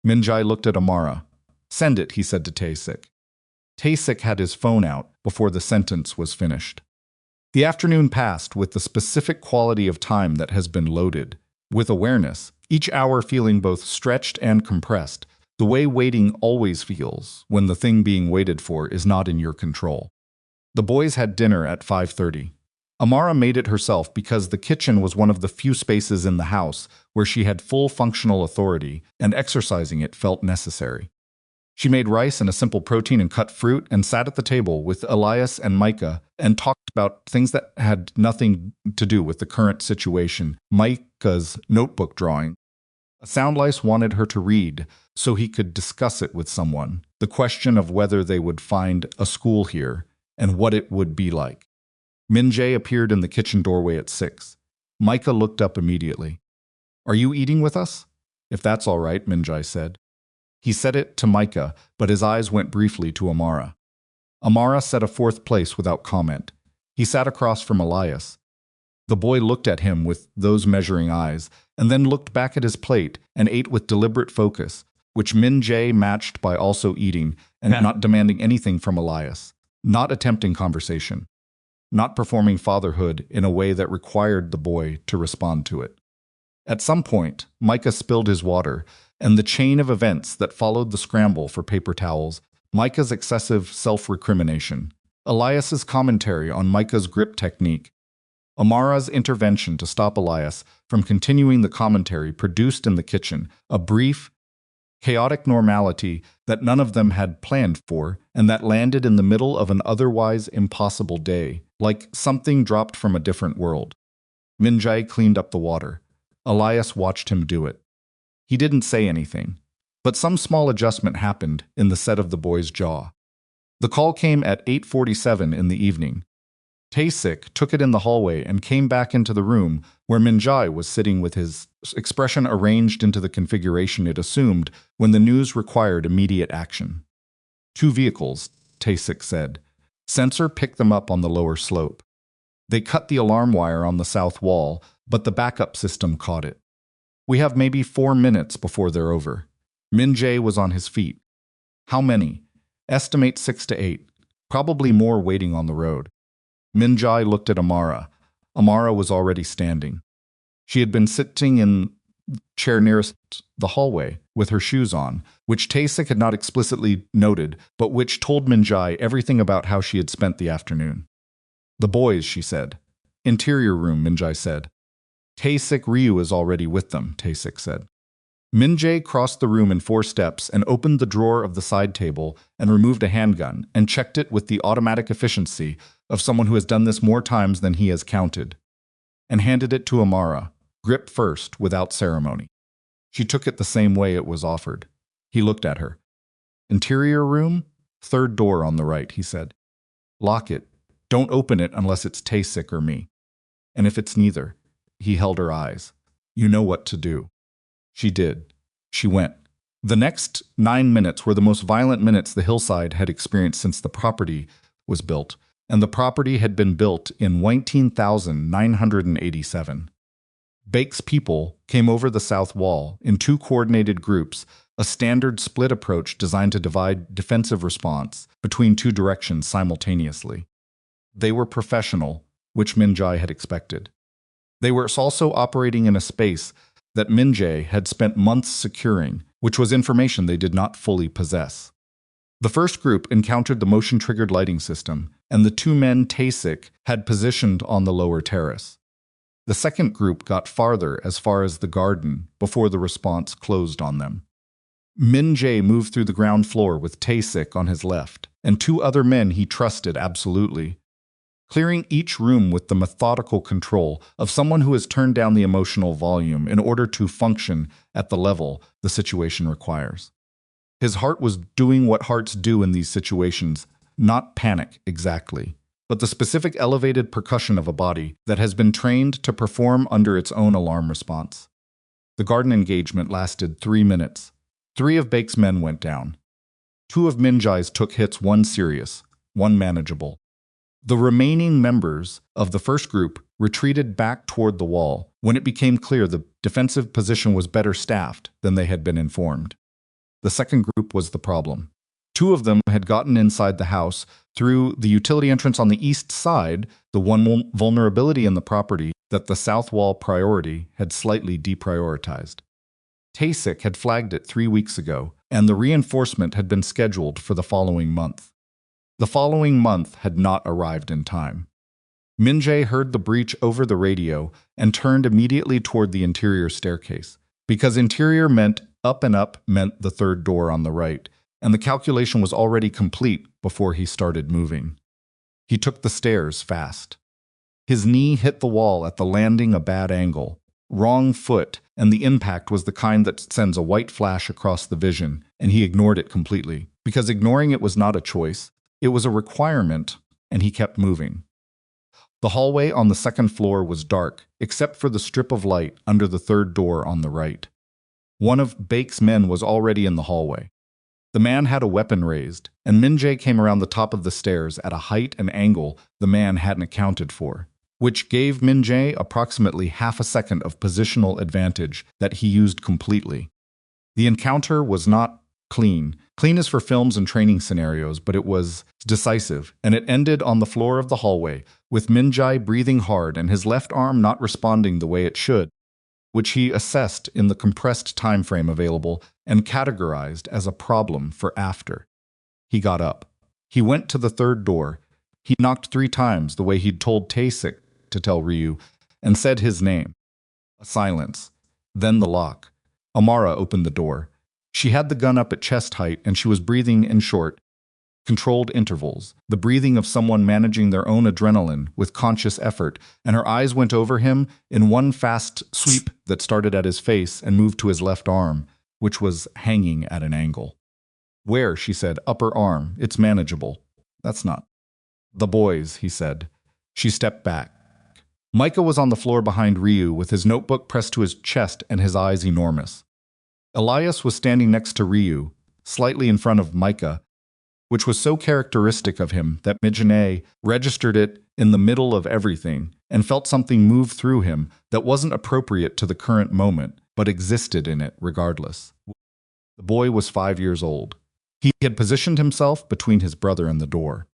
S1: Min-jae looked at Amara. "Send it," he said to Tae-sik. Tae-sik had his phone out before the sentence was finished. The afternoon passed with the specific quality of time that has been loaded, with awareness, each hour feeling both stretched and compressed, the way waiting always feels when the thing being waited for is not in your control. The boys had dinner at 5:30. Amara made it herself because the kitchen was one of the few spaces in the house where she had full functional authority, and exercising it felt necessary. She made rice and a simple protein and cut fruit and sat at the table with Elias and Micah and talked about things that had nothing to do with the current situation. Micah's notebook drawing. A sound lice wanted her to read so he could discuss it with someone, the question of whether they would find a school here and what it would be like. Min-jae appeared in the kitchen doorway at 6. Micah looked up immediately. "Are you eating with us?" "If that's all right," Min-jae said. He said it to Micah, but his eyes went briefly to Amara. Amara set a 4th place without comment. He sat across from Elias. The boy looked at him with those measuring eyes, and then looked back at his plate and ate with deliberate focus, which Min-jae matched by also eating and not demanding anything from Elias, not attempting conversation, not performing fatherhood in a way that required the boy to respond to it. At some point, Micah spilled his water, and the chain of events that followed the scramble for paper towels, Micah's excessive self-recrimination, Elias's commentary on Micah's grip technique, Amara's intervention to stop Elias from continuing the commentary produced in the kitchen, a brief, chaotic normality that none of them had planned for and that landed in the middle of an otherwise impossible day, like something dropped from a different world. Min-jae cleaned up the water. Elias watched him do it. He didn't say anything, but some small adjustment happened in the set of the boy's jaw. The call came at 8:47 in the evening. Tae-sik took it in the hallway and came back into the room where Min-jae was sitting with his expression arranged into the configuration it assumed when the news required immediate action. 2 vehicles, Tae-sik said. Sensor picked them up on the lower slope. They cut the alarm wire on the south wall, but the backup system caught it. We have maybe 4 minutes before they're over. Min-jae was on his feet. How many? Estimate 6 to 8. Probably more waiting on the road. Min-jae looked at Amara. Amara was already standing. She had been sitting in chair nearest the hallway, with her shoes on, which Tae-sik had not explicitly noted, but which told Min-jae everything about how she had spent the afternoon. "The boys," she said. "Interior room," Min-jae said. "Tae-sik Ryu is already with them," Tae-sik said. Min-jae crossed the room in 4 steps and opened the drawer of the side table and removed a handgun and checked it with the automatic efficiency of someone who has done this more times than he has counted, and handed it to Amara, grip first, without ceremony. She took it the same way it was offered. He looked at her. "Interior room? 3rd door on the right," he said. "Lock it. Don't open it unless it's Tae-sik or me. And if it's neither," he held her eyes, "you know what to do." She did. She went. The next 9 minutes were the most violent minutes the hillside had experienced since the property was built, and the property had been built in 19,987. Baek's people came over the south wall in 2 coordinated groups, a standard split approach designed to divide defensive response between 2 directions simultaneously. They were professional, which Min-jae had expected. They were also operating in a space that Min-jae had spent months securing, which was information they did not fully possess. The first group encountered the motion-triggered lighting system, and the 2 men Tae-sik had positioned on the lower terrace. The second group got far as the garden before the response closed on them. Min-jae moved through the ground floor with Tae-sik on his left, and 2 other men he trusted absolutely, clearing each room with the methodical control of someone who has turned down the emotional volume in order to function at the level the situation requires. His heart was doing what hearts do in these situations, not panic exactly, but the specific elevated percussion of a body that has been trained to perform under its own alarm response. The garden engagement lasted 3 minutes. 3 of Baek's men went down. 2 of Min-jae's took hits, 1 serious, 1 manageable. The remaining members of the first group retreated back toward the wall when it became clear the defensive position was better staffed than they had been informed. The second group was the problem. 2 of them had gotten inside the house through the utility entrance on the east side, the one vulnerability in the property that the south wall priority had slightly deprioritized. Tae-sik had flagged it 3 weeks ago, and the reinforcement had been scheduled for the following month. The following month had not arrived in time. Min-jae heard the breach over the radio and turned immediately toward the interior staircase, because interior meant up and up meant the 3rd door on the right, and the calculation was already complete before he started moving. He took the stairs fast. His knee hit the wall at the landing a bad angle, wrong foot, and the impact was the kind that sends a white flash across the vision, and he ignored it completely, because ignoring it was not a choice. It was a requirement, and he kept moving. The hallway on the 2nd floor was dark, except for the strip of light under the 3rd door on the right. One of Baek's men was already in the hallway. The man had a weapon raised, and Min-jae came around the top of the stairs at a height and angle the man hadn't accounted for, which gave Min-jae approximately half a second of positional advantage that he used completely. The encounter was not clean. Clean is for films and training scenarios, but it was decisive, and it ended on the floor of the hallway, with Min-jae breathing hard and his left arm not responding the way it should, which he assessed in the compressed time frame available and categorized as a problem for after. He got up. He went to the 3rd door. He knocked 3 times the way he'd told Tae-sik to tell Ryu, and said his name. A silence. Then the lock. Amara opened the door. She had the gun up at chest height, and she was breathing in short, controlled intervals, the breathing of someone managing their own adrenaline with conscious effort, and her eyes went over him in one fast sweep that started at his face and moved to his left arm, which was hanging at an angle. "Where?" she said. "Upper arm. It's manageable." "That's not." "The boys," he said. She stepped back. Micah was on the floor behind Ryu with his notebook pressed to his chest and his eyes enormous. Elias was standing next to Ryu, slightly in front of Micah, which was so characteristic of him that Min-jae registered it in the middle of everything and felt something move through him that wasn't appropriate to the current moment, but existed in it regardless. The boy was 5 years old. He had positioned himself between his brother and the door.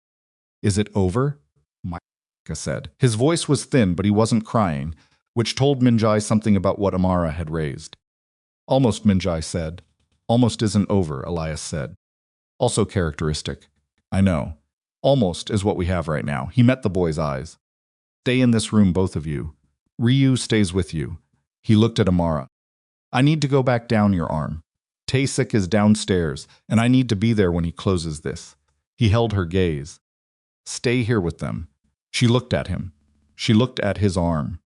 S1: "Is it over?" Micah said. His voice was thin, but he wasn't crying, which told Min-jae something about what Amara had raised. Almost, Min-jae said. Almost isn't over, Elias said. Also characteristic. I know. Almost is what we have right now. He met the boy's eyes. Stay in this room, both of you. Ryu stays with you. He looked at Amara. I need to go back down your arm. Tae-sik is downstairs, and I need to be there when he closes this. He held her gaze. Stay here with them. She looked at him. She looked at his arm.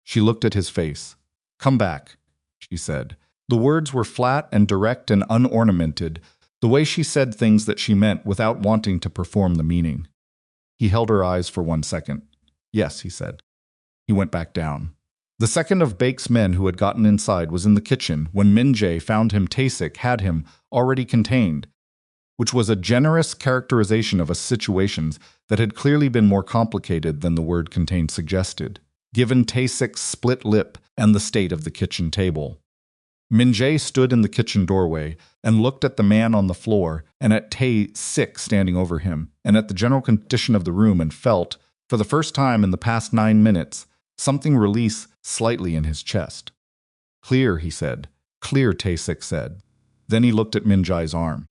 S1: She looked at his face. Come back, she said. The words were flat and direct and unornamented, the way she said things that she meant without wanting to perform the meaning. He held her eyes for 1 second. Yes, he said. He went back down. The second of Baek's men who had gotten inside was in the kitchen when Min-jae found him. Tae-sik had him already contained, which was a generous characterization of a situation that had clearly been more complicated than the word contained suggested, given Tae-sik's split lip and the state of the kitchen table. Min-jae stood in the kitchen doorway and looked at the man on the floor and at Tae-sik standing over him and at the general condition of the room and felt, for the first time in the past 9 minutes, something release slightly in his chest. Clear, he said. Clear, Tae-sik said. Then he looked at Min-jae's arm.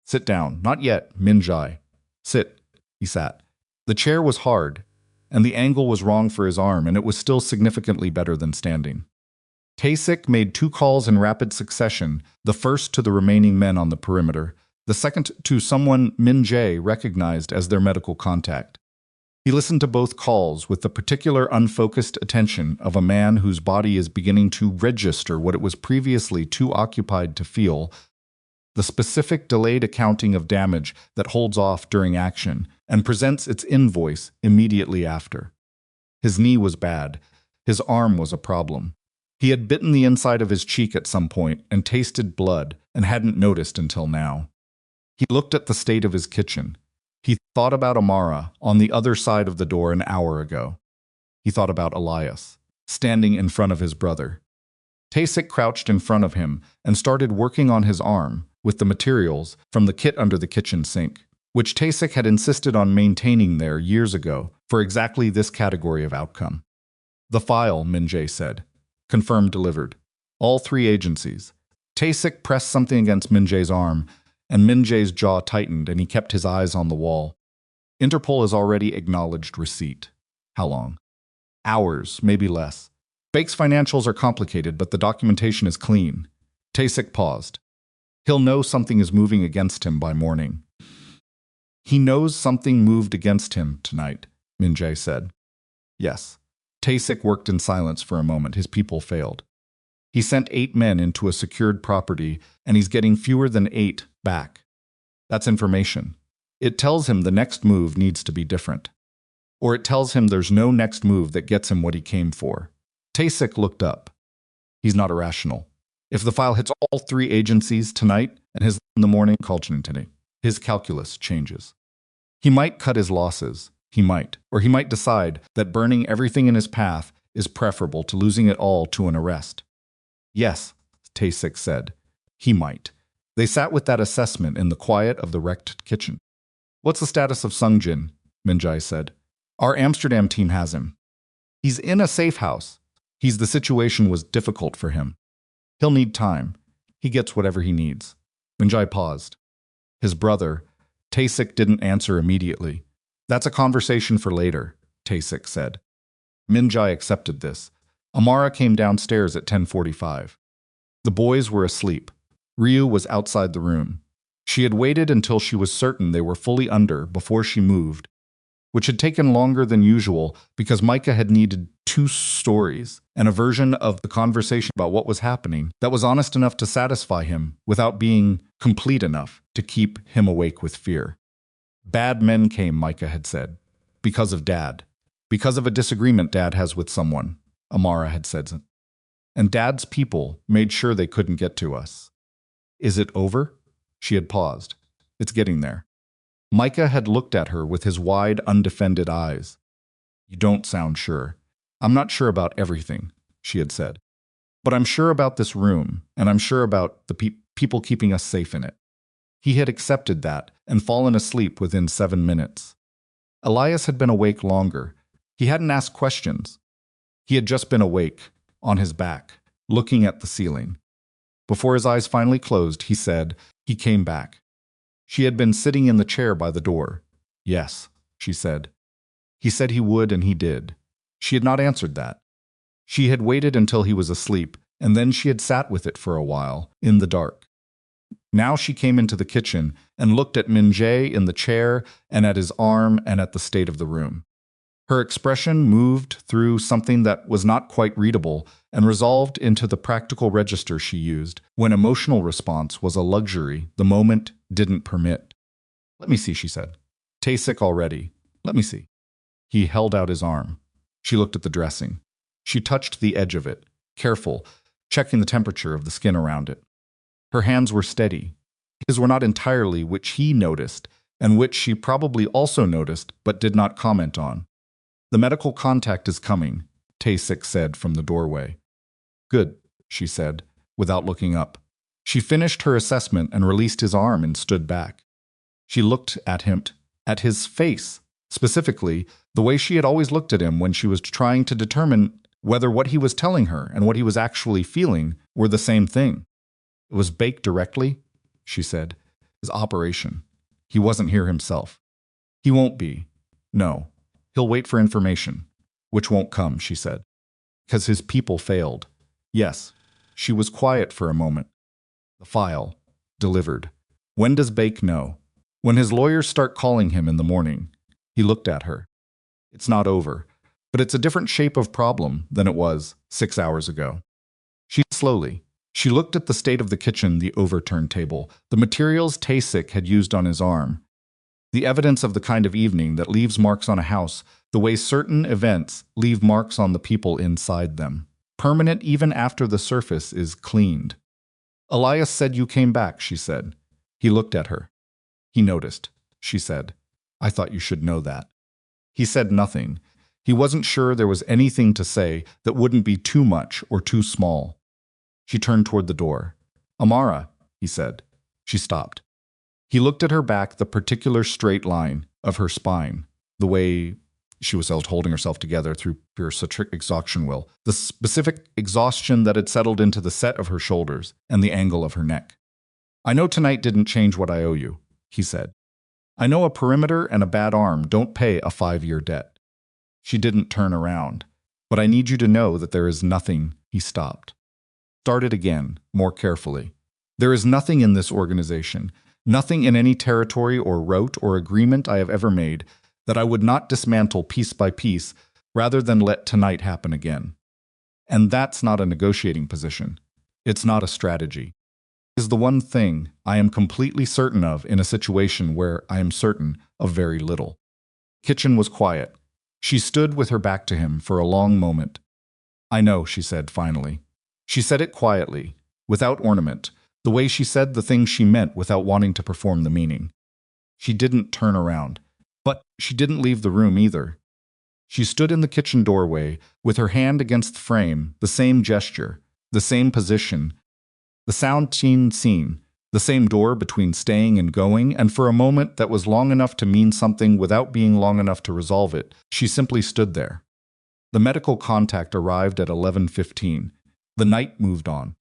S1: Sit down. Not yet, Min-jae. Sit. He sat. The chair was hard, and the angle was wrong for his arm, and it was still significantly better than standing. Tae-sik made 2 calls in rapid succession, the first to the remaining men on the perimeter, the second to someone Min-jae recognized as their medical contact. He listened to both calls with the particular unfocused attention of a man whose body is beginning to register what it was previously too occupied to feel, the specific delayed accounting of damage that holds off during action and presents its invoice immediately after. His knee was bad. His arm was a problem. He had bitten the inside of his cheek at some point and tasted blood and hadn't noticed until now. He looked at the state of his kitchen. He thought about Amara on the other side of the door an hour ago. He thought about Elias, standing in front of his brother. Tae-sik crouched in front of him and started working on his arm with the materials from the kit under the kitchen sink, which Tae-sik had insisted on maintaining there years ago for exactly this category of outcome. The file, Min-jae said. Confirmed delivered. All 3 agencies. Tae-sik pressed something against Min-jae's arm, and Min-jae's jaw tightened and he kept his eyes on the wall. Interpol has already acknowledged receipt. How long? Hours, maybe less. Baek's financials are complicated, but the documentation is clean. Tae-sik paused. He'll know something is moving against him by morning. He knows something moved against him tonight, Min-jae said. Yes. Tae-sik worked in silence for a moment. His people failed. He sent 8 men into a secured property, and he's getting fewer than 8 back. That's information. It tells him the next move needs to be different. Or it tells him there's no next move that gets him what he came for. Tae-sik looked up. He's not irrational. If the file hits all 3 agencies tonight and his in the morning, his calculus changes. He might cut his losses. He might. Or he might decide that burning everything in his path is preferable to losing it all to an arrest. Yes, Tae-sik said. He might. They sat with that assessment in the quiet of the wrecked kitchen. What's the status of Sung-jin? Min-jae said. Our Amsterdam team has him. He's in a safe house. The situation was difficult for him. He'll need time. He gets whatever he needs. Min-jae paused. His brother, Tae-sik didn't answer immediately. That's a conversation for later, Tae-sik said. Min-jae accepted this. Amara came downstairs at 10:45. The boys were asleep. Ryu was outside the room. She had waited until she was certain they were fully under before she moved, which had taken longer than usual because Micah had needed 2 stories and a version of the conversation about what was happening that was honest enough to satisfy him without being complete enough to keep him awake with fear. Bad men came, Micah had said. Because of Dad. Because of a disagreement Dad has with someone, Amara had said. And Dad's people made sure they couldn't get to us. Is it over? She had paused. It's getting there. Micah had looked at her with his wide, undefended eyes. You don't sound sure. I'm not sure about everything, she had said. But I'm sure about this room, and I'm sure about the people keeping us safe in it. He had accepted that and fallen asleep within 7 minutes. Elias had been awake longer. He hadn't asked questions. He had just been awake, on his back, looking at the ceiling. Before his eyes finally closed, he said, "He came back." She had been sitting in the chair by the door. "Yes," she said. "He said he would, and he did." She had not answered that. She had waited until he was asleep, and then she had sat with it for a while, in the dark. Now she came into the kitchen and looked at Min-jae in the chair and at his arm and at the state of the room. Her expression moved through something that was not quite readable and resolved into the practical register she used when emotional response was a luxury the moment didn't permit. "Let me see," she said. "Tae-sick already. Let me see." He held out his arm. She looked at the dressing. She touched the edge of it, careful, checking the temperature of the skin around it. Her hands were steady. His were not entirely, which he noticed, and which she probably also noticed but did not comment on. "The medical contact is coming," Tae-sick said from the doorway. "Good," she said, without looking up. She finished her assessment and released his arm and stood back. She looked at him, at his face, specifically, the way she had always looked at him when she was trying to determine whether what he was telling her and what he was actually feeling were the same thing. "It was baked directly," she said. "His operation. He wasn't here himself." "He won't be. No. He'll wait for information." "Which won't come," she said. "Because his people failed." "Yes." She was quiet for a moment. "The file. Delivered. When does Bake know?" "When his lawyers start calling him in the morning." He looked at her. "It's not over, but it's a different shape of problem than it was 6 hours ago." She looked at the state of the kitchen, the overturned table, the materials Tae-sick had used on his arm, the evidence of the kind of evening that leaves marks on a house, the way certain events leave marks on the people inside them, permanent even after the surface is cleaned. "Elias said you came back," she said. He looked at her. "He noticed," she said. "I thought you should know that." He said nothing. He wasn't sure there was anything to say that wouldn't be too much or too small. She turned toward the door. "Amara," he said. She stopped. He looked at her back, the particular straight line of her spine, the way she was holding herself together through pure citric exhaustion the specific exhaustion that had settled into the set of her shoulders and the angle of her neck. "I know tonight didn't change what I owe you," he said. "I know a perimeter and a bad arm don't pay a 5-year debt." She didn't turn around. "But I need you to know that there is nothing." He stopped. Started again, more carefully. "There is nothing in this organization, nothing in any territory or route or agreement I have ever made that I would not dismantle piece by piece rather than let tonight happen again. And that's not a negotiating position. It's not a strategy. It is the one thing I am completely certain of in a situation where I am certain of very little." Kitchen was quiet. She stood with her back to him for a long moment. "I know," she said finally. She said it quietly, without ornament, the way she said the thing she meant without wanting to perform the meaning. She didn't turn around, but she didn't leave the room either. She stood in the kitchen doorway, with her hand against the frame, the same gesture, the same position, the sound scene, the same door between staying and going, and for a moment that was long enough to mean something without being long enough to resolve it, she simply stood there. The medical contact arrived at 11:15. The night moved on.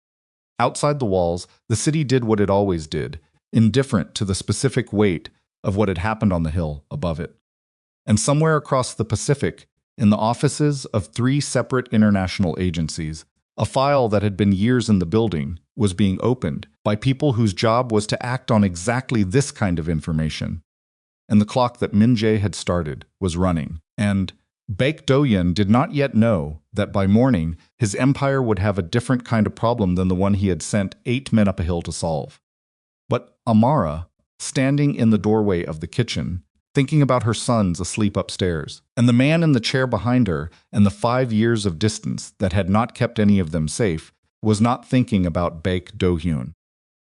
S1: Outside the walls, the city did what it always did, indifferent to the specific weight of what had happened on the hill above it. And somewhere across the Pacific, in the offices of 3 separate international agencies, a file that had been years in the building was being opened by people whose job was to act on exactly this kind of information. And the clock that Min-jae had started was running, and Baek Do-yeon did not yet know that by morning his empire would have a different kind of problem than the one he had sent 8 men up a hill to solve. But Amara, standing in the doorway of the kitchen, thinking about her sons asleep upstairs, and the man in the chair behind her, and the 5 years of distance that had not kept any of them safe, was not thinking about Baek Do-hyun.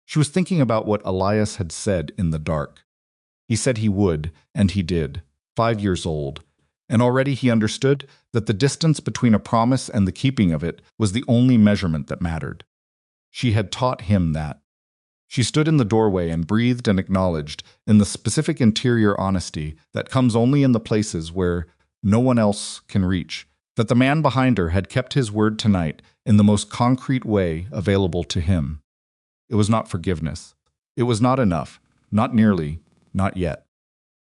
S1: She was thinking about what Elias had said in the dark. He said he would, and he did, 5 years old, and already he understood that the distance between a promise and the keeping of it was the only measurement that mattered. She had taught him that. She stood in the doorway and breathed and acknowledged, in the specific interior honesty that comes only in the places where no one else can reach, that the man behind her had kept his word tonight in the most concrete way available to him. It was not forgiveness. It was not enough. Not nearly. Not yet.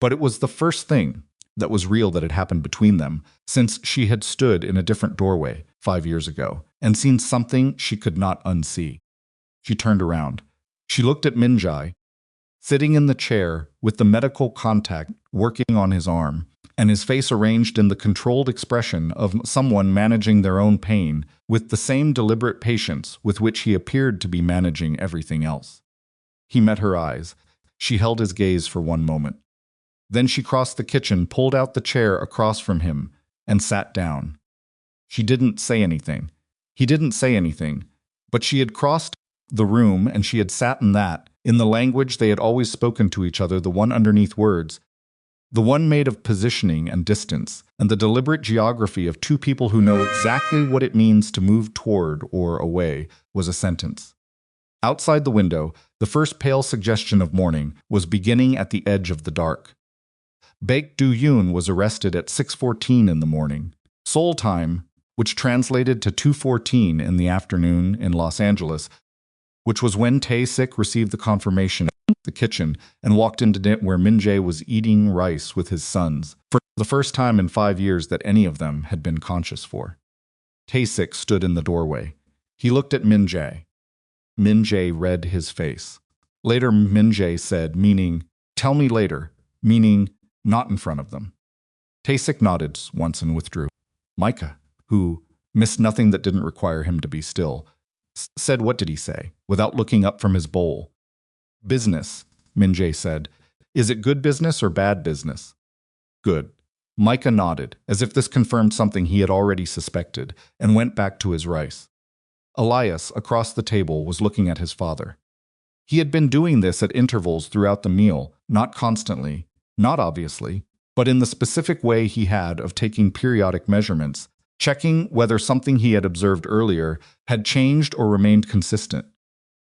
S1: But it was the first thing that was real that had happened between them since she had stood in a different doorway 5 years ago and seen something she could not unsee. She turned around. She looked at Min-jae, sitting in the chair with the medical contact working on his arm, and his face arranged in the controlled expression of someone managing their own pain with the same deliberate patience with which he appeared to be managing everything else. He met her eyes. She held his gaze for one moment. Then she crossed the kitchen, pulled out the chair across from him, and sat down. She didn't say anything. He didn't say anything, but she had crossed the room and she had sat in that, in the language they had always spoken to each other, the one underneath words, the one made of positioning and distance, and the deliberate geography of two people who know exactly what it means to move toward or away, was a sentence. Outside the window, the first pale suggestion of morning was beginning at the edge of the dark. Baek Do-yoon was arrested at 6:14 in the morning, Seoul time, which translated to 2:14 in the afternoon in Los Angeles, which was when Tae-sik received the confirmation in the kitchen and walked into it where Min-jae was eating rice with his sons, for the first time in 5 years that any of them had been conscious for. Tae-sik stood in the doorway. He looked at Min-jae. Min-jae read his face. Later Min-jae said, meaning, "Tell me later," meaning, not in front of them. Tae-sik nodded once and withdrew. Micah, who missed nothing that didn't require him to be still, said, "What did he say?" without looking up from his bowl. "Business," Min-jae said. "Is it good business or bad business?" "Good." Micah nodded, as if this confirmed something he had already suspected, and went back to his rice. Elias, across the table, was looking at his father. He had been doing this at intervals throughout the meal, not constantly, not obviously, but in the specific way he had of taking periodic measurements, checking whether something he had observed earlier had changed or remained consistent.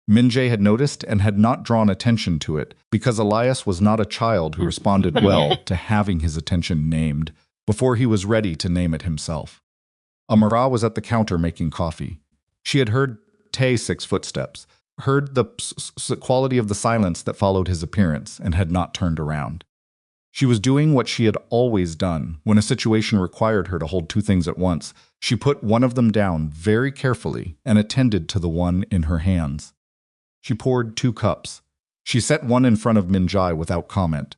S1: Min-jae had noticed and had not drawn attention to it because Elias was not a child who responded well to having his attention named before he was ready to name it himself. Amara was at the counter making coffee. She had heard Tae-sik's footsteps, heard the quality of the silence that followed his appearance, and had not turned around. She was doing what she had always done when a situation required her to hold two things at once. She put one of them down very carefully and attended to the one in her hands. She poured 2 cups. She set one in front of Min-jae without comment.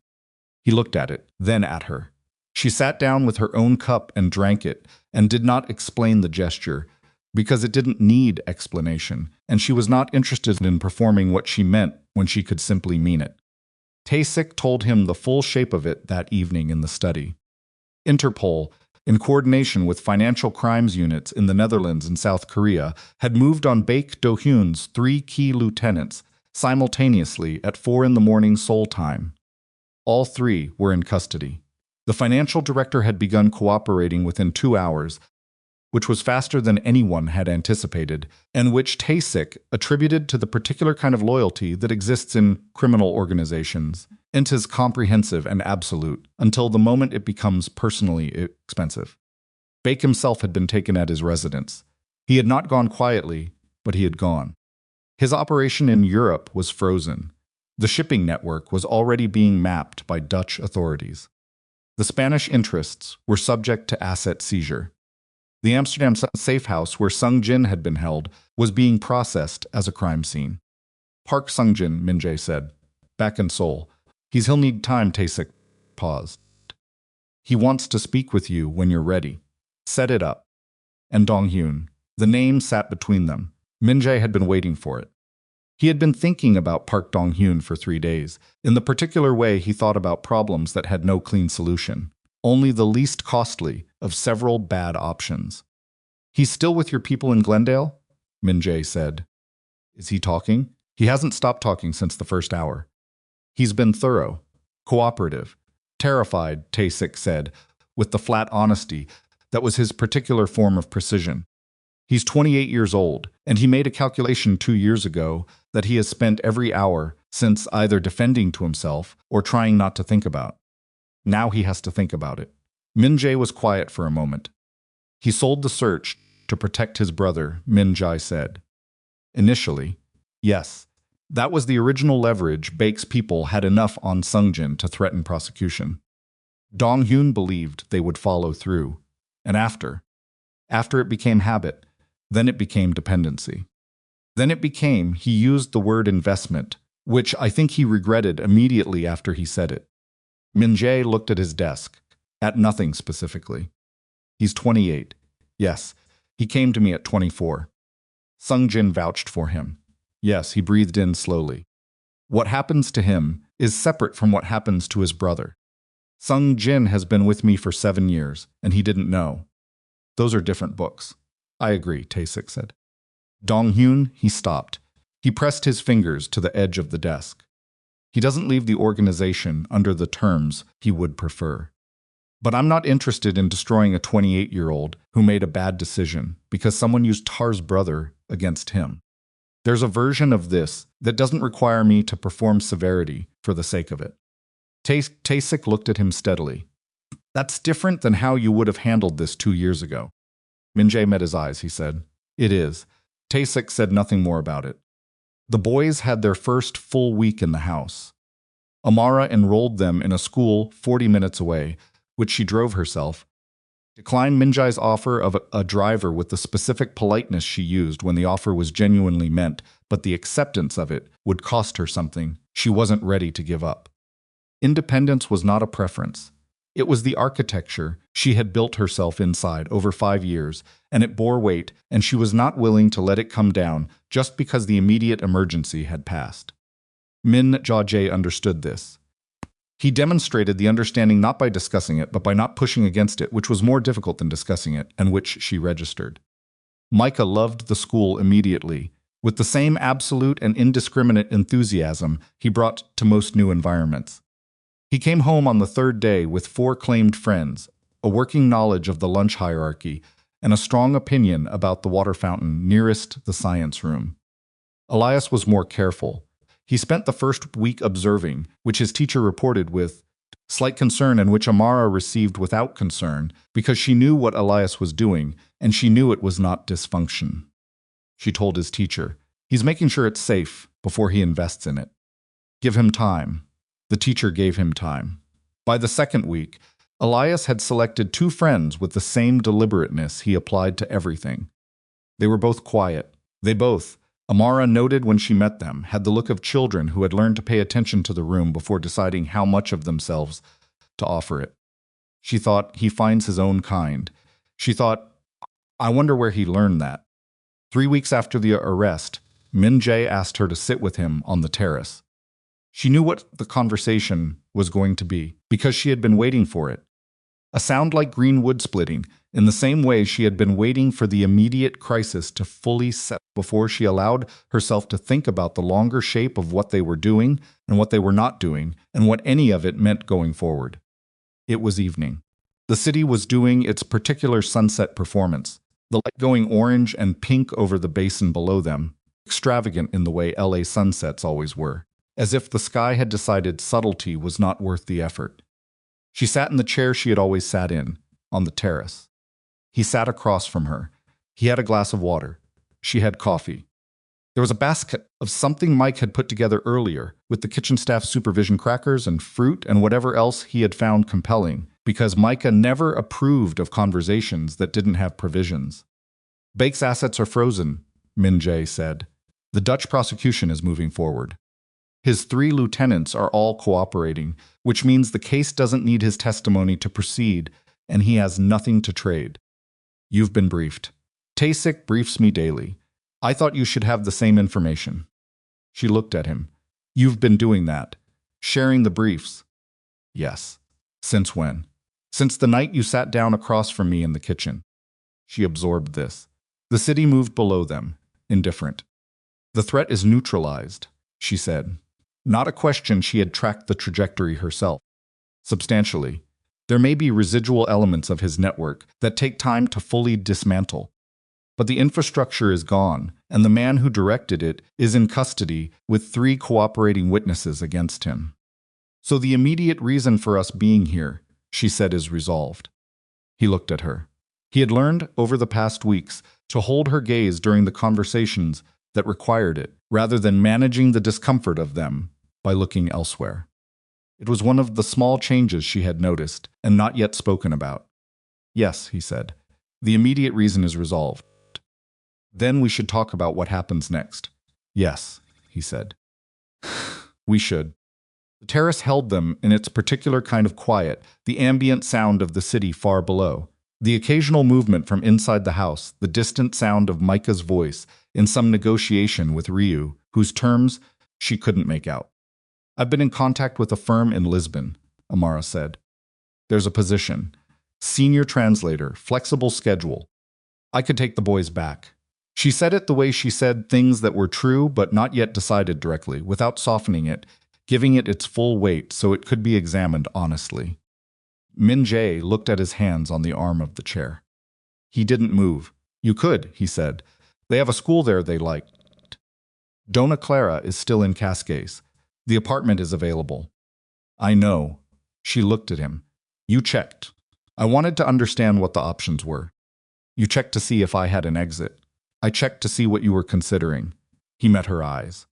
S1: He looked at it, then at her. She sat down with her own cup and drank it, and did not explain the gesture, because it didn't need explanation, and she was not interested in performing what she meant when she could simply mean it. Tae-sik told him the full shape of it that evening in the study. Interpol, in coordination with financial crimes units in the Netherlands and South Korea, had moved on Baek Do-hyun's 3 key lieutenants simultaneously at 4 in the morning Seoul time. All 3 were in custody. The financial director had begun cooperating within 2 hours, which was faster than anyone had anticipated, and which Tae-sik attributed to the particular kind of loyalty that exists in criminal organizations. It is comprehensive and absolute, until the moment it becomes personally expensive. Baek himself had been taken at his residence. He had not gone quietly, but he had gone. His operation in Europe was frozen. The shipping network was already being mapped by Dutch authorities. The Spanish interests were subject to asset seizure. The Amsterdam safe house where Sung-jin had been held was being processed as a crime scene. "Park Sung-jin," Min-jae said. "Back in Seoul. He'll need time," Tae-sik paused. "He wants to speak with you when you're ready. Set it up." And Dong-hyun. The name sat between them. Min-jae had been waiting for it. He had been thinking about Park Dong-hyun for 3 days, in the particular way he thought about problems that had no clean solution. Only the least costly of several bad options. "He's still with your people in Glendale?" Min-jae said. "Is he talking?" "He hasn't stopped talking since the first hour." "He's been thorough, cooperative, terrified," Tae-sik said, with the flat honesty that was his particular form of precision. "He's 28 years old, and he made a calculation 2 years ago that he has spent every hour since either defending to himself or trying not to think about. Now he has to think about it." Min-jae was quiet for a moment. "He sold the search to protect his brother," Min-jae said. "Initially, yes, That was the original leverage Baek's people had enough on Sungjin to threaten prosecution. Dong-hyun believed they would follow through. And after it became habit, then it became dependency. Then it became, he used the word investment, which I think he regretted immediately after he said it. Min-jae looked at his desk, at nothing specifically. He's 28. Yes, he came to me at 24. Sungjin vouched for him. Yes, he breathed in slowly. What happens to him is separate from what happens to his brother. Sungjin has been with me for 7 years, and he didn't know. Those are different books. I agree, Tae-sik said. Dong-hyun, he stopped. He pressed his fingers to the edge of the desk. He doesn't leave the organization under the terms he would prefer. But I'm not interested in destroying a 28-year-old who made a bad decision because someone used Tar's brother against him. There's a version of this that doesn't require me to perform severity for the sake of it. Tae-sik looked at him steadily. That's different than how you would have handled this 2 years ago. Min-jae met his eyes, he said. It is. Tae-sik said nothing more about it. The boys had their first full week in the house. Amara enrolled them in a school 40 minutes away, which she drove herself, declined Min-jae's offer of a driver with the specific politeness she used when the offer was genuinely meant, but the acceptance of it would cost her something she wasn't ready to give up. Independence was not a preference. It was the architecture she had built herself inside over 5 years, and it bore weight, and she was not willing to let it come down just because the immediate emergency had passed. Min-jae understood this. He demonstrated the understanding not by discussing it, but by not pushing against it, which was more difficult than discussing it, and which she registered. Micah loved the school immediately, with the same absolute and indiscriminate enthusiasm he brought to most new environments. He came home on the 3rd day with 4 claimed friends, a working knowledge of the lunch hierarchy, and a strong opinion about the water fountain nearest the science room. Elias was more careful. He spent the first week observing, which his teacher reported with slight concern and which Amara received without concern because she knew what Elias was doing and she knew it was not dysfunction. She told his teacher, he's making sure it's safe before he invests in it. Give him time. The teacher gave him time. By the 2nd week, Elias had selected 2 friends with the same deliberateness he applied to everything. They were both quiet. They both, Amara noted when she met them, had the look of children who had learned to pay attention to the room before deciding how much of themselves to offer it. She thought, he finds his own kind. She thought, I wonder where he learned that. 3 weeks after the arrest, Min-jae asked her to sit with him on the terrace. She knew what the conversation was going to be, because she had been waiting for it. A sound like green wood splitting, in the same way she had been waiting for the immediate crisis to fully set before she allowed herself to think about the longer shape of what they were doing and what they were not doing, and what any of it meant going forward. It was evening. The city was doing its particular sunset performance, the light going orange and pink over the basin below them, extravagant in the way LA sunsets always were, as if the sky had decided subtlety was not worth the effort. She sat in the chair she had always sat in, on the terrace. He sat across from her. He had a glass of water. She had coffee. There was a basket of something Mike had put together earlier, with the kitchen staff's supervision crackers and fruit and whatever else he had found compelling, because Micah never approved of conversations that didn't have provisions. Baek's assets are frozen, Min-jae said. The Dutch prosecution is moving forward. His 3 lieutenants are all cooperating, which means the case doesn't need his testimony to proceed, and he has nothing to trade. You've been briefed. Tae-sik briefs me daily. I thought you should have the same information. She looked at him. You've been doing that. Sharing the briefs. Yes. Since when? Since the night you sat down across from me in the kitchen. She absorbed this. The city moved below them, indifferent. The threat is neutralized, she said. Not a question she had tracked the trajectory herself. Substantially. There may be residual elements of his network that take time to fully dismantle. But the infrastructure is gone, and the man who directed it is in custody with 3 cooperating witnesses against him. So the immediate reason for us being here, she said, is resolved. He looked at her. He had learned over the past weeks to hold her gaze during the conversations that required it, rather than managing the discomfort of them by looking elsewhere. It was one of the small changes she had noticed and not yet spoken about. Yes, he said. The immediate reason is resolved. Then we should talk about what happens next. Yes, he said. We should. The terrace held them in its particular kind of quiet, the ambient sound of the city far below. The occasional movement from inside the house, the distant sound of Micah's voice in some negotiation with Ryu, whose terms she couldn't make out. I've been in contact with a firm in Lisbon, Amara said. There's a position. Senior translator, flexible schedule. I could take the boys back. She said it the way she said things that were true but not yet decided directly, without softening it, giving it its full weight so it could be examined honestly. Min-jae looked at his hands on the arm of the chair. He didn't move. You could, he said. They have a school there they liked. Dona Clara is still in Cascais. The apartment is available. I know. She looked at him. You checked. I wanted to understand what the options were. You checked to see if I had an exit. I checked to see what you were considering. He met her eyes.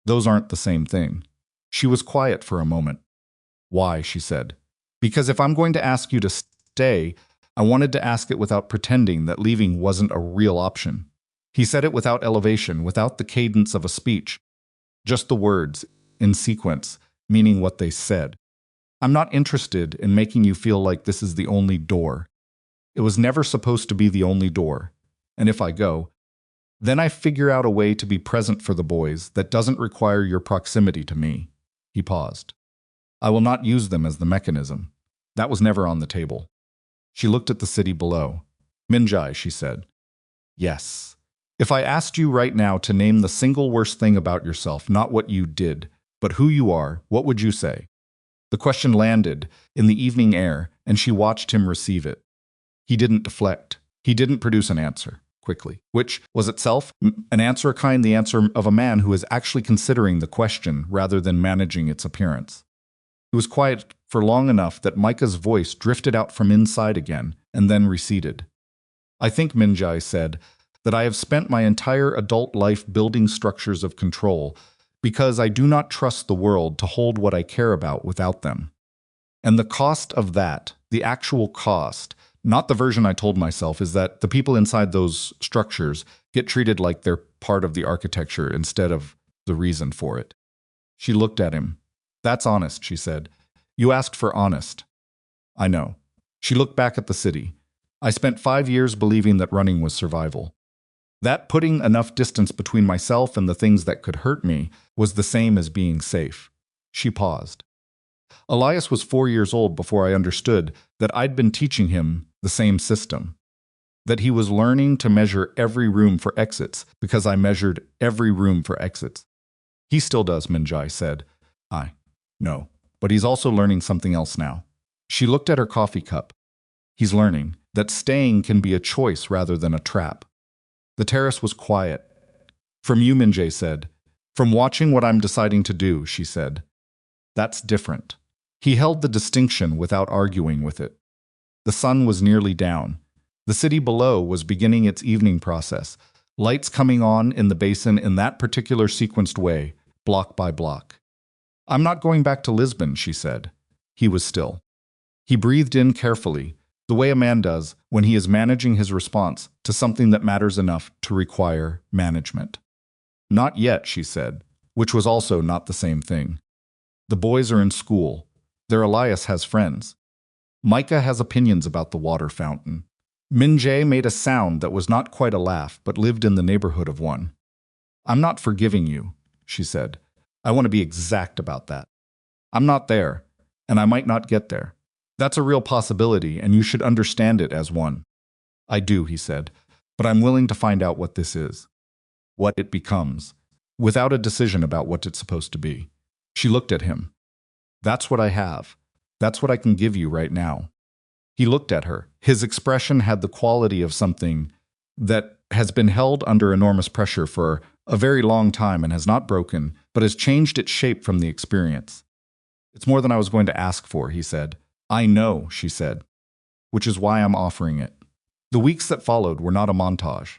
S1: Those aren't the same thing. She was quiet for a moment. Why, she said. Because if I'm going to ask you to stay, I wanted to ask it without pretending that leaving wasn't a real option. He said it without elevation, without the cadence of a speech. Just the words, in sequence, meaning what they said. I'm not interested in making you feel like this is the only door. It was never supposed to be the only door. And if I go, then I figure out a way to be present for the boys that doesn't require your proximity to me. He paused. I will not use them as the mechanism. That was never on the table. She looked at the city below. Min-jae, she said. Yes. If I asked you right now to name the single worst thing about yourself, not what you did, but who you are, what would you say? The question landed in the evening air, and she watched him receive it. He didn't deflect. He didn't produce an answer quickly, which was itself an answer kind the answer of a man who is actually considering the question rather than managing its appearance. He was quiet for long enough that Micah's voice drifted out from inside again and then receded. I think, Min-jae said, that I have spent my entire adult life building structures of control because I do not trust the world to hold what I care about without them. And the cost of that, the actual cost, not the version I told myself, is that the people inside those structures get treated like they're part of the architecture instead of the reason for it. She looked at him. That's honest, she said. You asked for honest. I know. She looked back at the city. I spent 5 years believing that running was survival. That putting enough distance between myself and the things that could hurt me was the same as being safe. She paused. Elias was 4 years old before I understood that I'd been teaching him the same system. That he was learning to measure every room for exits because I measured every room for exits. He still does, Min-jae said. I know. But he's also learning something else now. She looked at her coffee cup. He's learning that staying can be a choice rather than a trap. The terrace was quiet. From you, Min-jae said. From watching what I'm deciding to do, she said. That's different. He held the distinction without arguing with it. The sun was nearly down. The city below was beginning its evening process, lights coming on in the basin in that particular sequenced way, block by block. I'm not going back to Lisbon, she said. He was still. He breathed in carefully, the way a man does when he is managing his response to something that matters enough to require management. Not yet, she said, which was also not the same thing. The boys are in school. Their Elias has friends. Micah has opinions about the water fountain. Min-jae made a sound that was not quite a laugh, but lived in the neighborhood of one. I'm not forgiving you, she said. I want to be exact about that. I'm not there, and I might not get there. That's a real possibility, and you should understand it as one. I do, he said, but I'm willing to find out what this is. What it becomes, without a decision about what it's supposed to be. She looked at him. That's what I have. That's what I can give you right now. He looked at her. His expression had the quality of something that has been held under enormous pressure for a very long time and has not broken, but has changed its shape from the experience. It's more than I was going to ask for, he said. I know, she said, which is why I'm offering it. The weeks that followed were not a montage.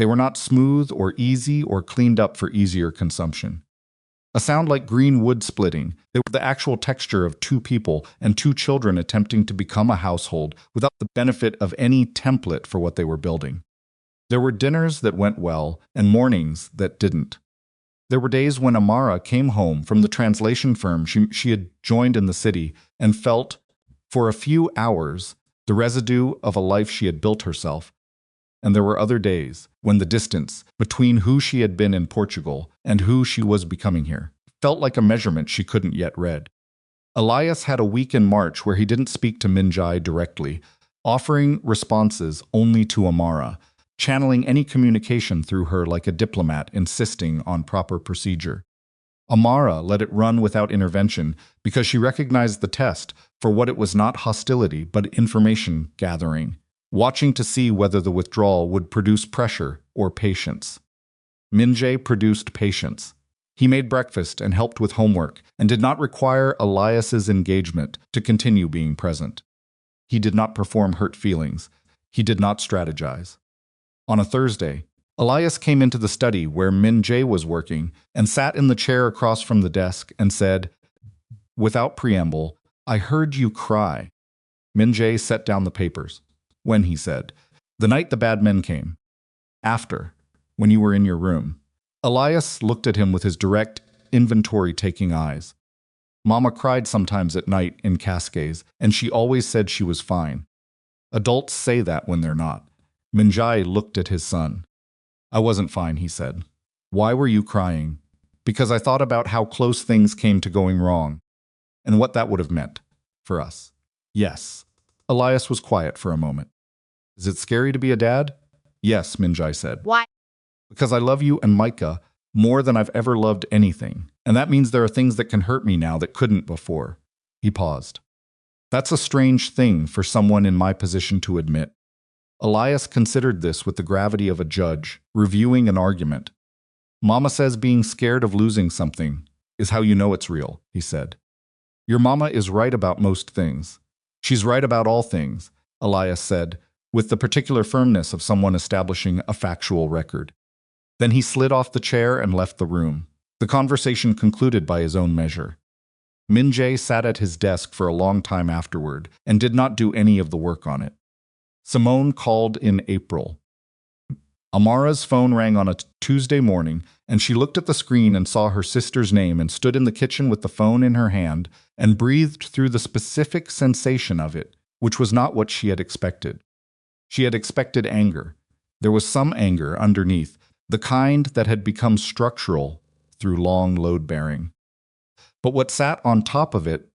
S1: They were not smooth or easy or cleaned up for easier consumption. A sound like green wood splitting, they were the actual texture of two people and two children attempting to become a household without the benefit of any template for what they were building. There were dinners that went well and mornings that didn't. There were days when Amara came home from the translation firm she had joined in the city and felt, for a few hours, the residue of a life she had built herself. And there were other days when the distance between who she had been in Portugal and who she was becoming here felt like a measurement she couldn't yet read. Elias had a week in March where he didn't speak to Min-jae directly, offering responses only to Amara, channeling any communication through her like a diplomat insisting on proper procedure. Amara let it run without intervention because she recognized the test for what it was: not hostility, but information gathering, watching to see whether the withdrawal would produce pressure or patience. Min-jae produced patience. He made breakfast and helped with homework and did not require Elias's engagement to continue being present. He did not perform hurt feelings. He did not strategize. On a Thursday, Elias came into the study where Min-jae was working and sat in the chair across from the desk and said, without preamble, "I heard you cry." Min-jae set down the papers. When, he said, "The night the bad men came. After, when you were in your room." Elias looked at him with his direct, inventory-taking eyes. Mama cried sometimes at night in cascades, and she always said she was fine. Adults say that when they're not. Min-jae looked at his son. "I wasn't fine," he said. "Why were you crying?" "Because I thought about how close things came to going wrong, and what that would have meant for us." "Yes." Elias was quiet for a moment. "Is it scary to be a dad?" "Yes," Min-jae said.
S2: Why?
S1: "Because I love you and Micah more than I've ever loved anything, and that means there are things that can hurt me now that couldn't before." He paused. "That's a strange thing for someone in my position to admit." Elias considered this with the gravity of a judge, reviewing an argument. "Mama says being scared of losing something is how you know it's real," he said. "Your mama is right about most things. She's right about all things," Elias said, with the particular firmness of someone establishing a factual record. Then he slid off the chair and left the room, the conversation concluded by his own measure. Min-jae sat at his desk for a long time afterward and did not do any of the work on it. Simone called in April. Amara's phone rang on a Tuesday morning, and she looked at the screen and saw her sister's name and stood in the kitchen with the phone in her hand and breathed through the specific sensation of it, which was not what she had expected. She had expected anger. There was some anger underneath, the kind that had become structural through long load-bearing. But what sat on top of it,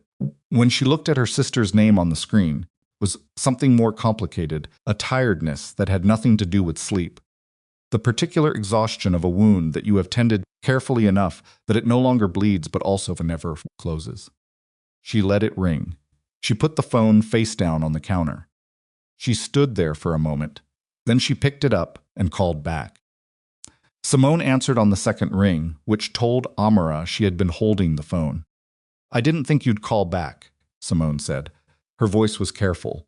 S1: when she looked at her sister's name on the screen, was something more complicated, a tiredness that had nothing to do with sleep. The particular exhaustion of a wound that you have tended carefully enough that it no longer bleeds but also never closes. She let it ring. She put the phone face down on the counter. She stood there for a moment. Then she picked it up and called back. Simone answered on the second ring, which told Amara she had been holding the phone. "I didn't think you'd call back," Simone said. Her voice was careful.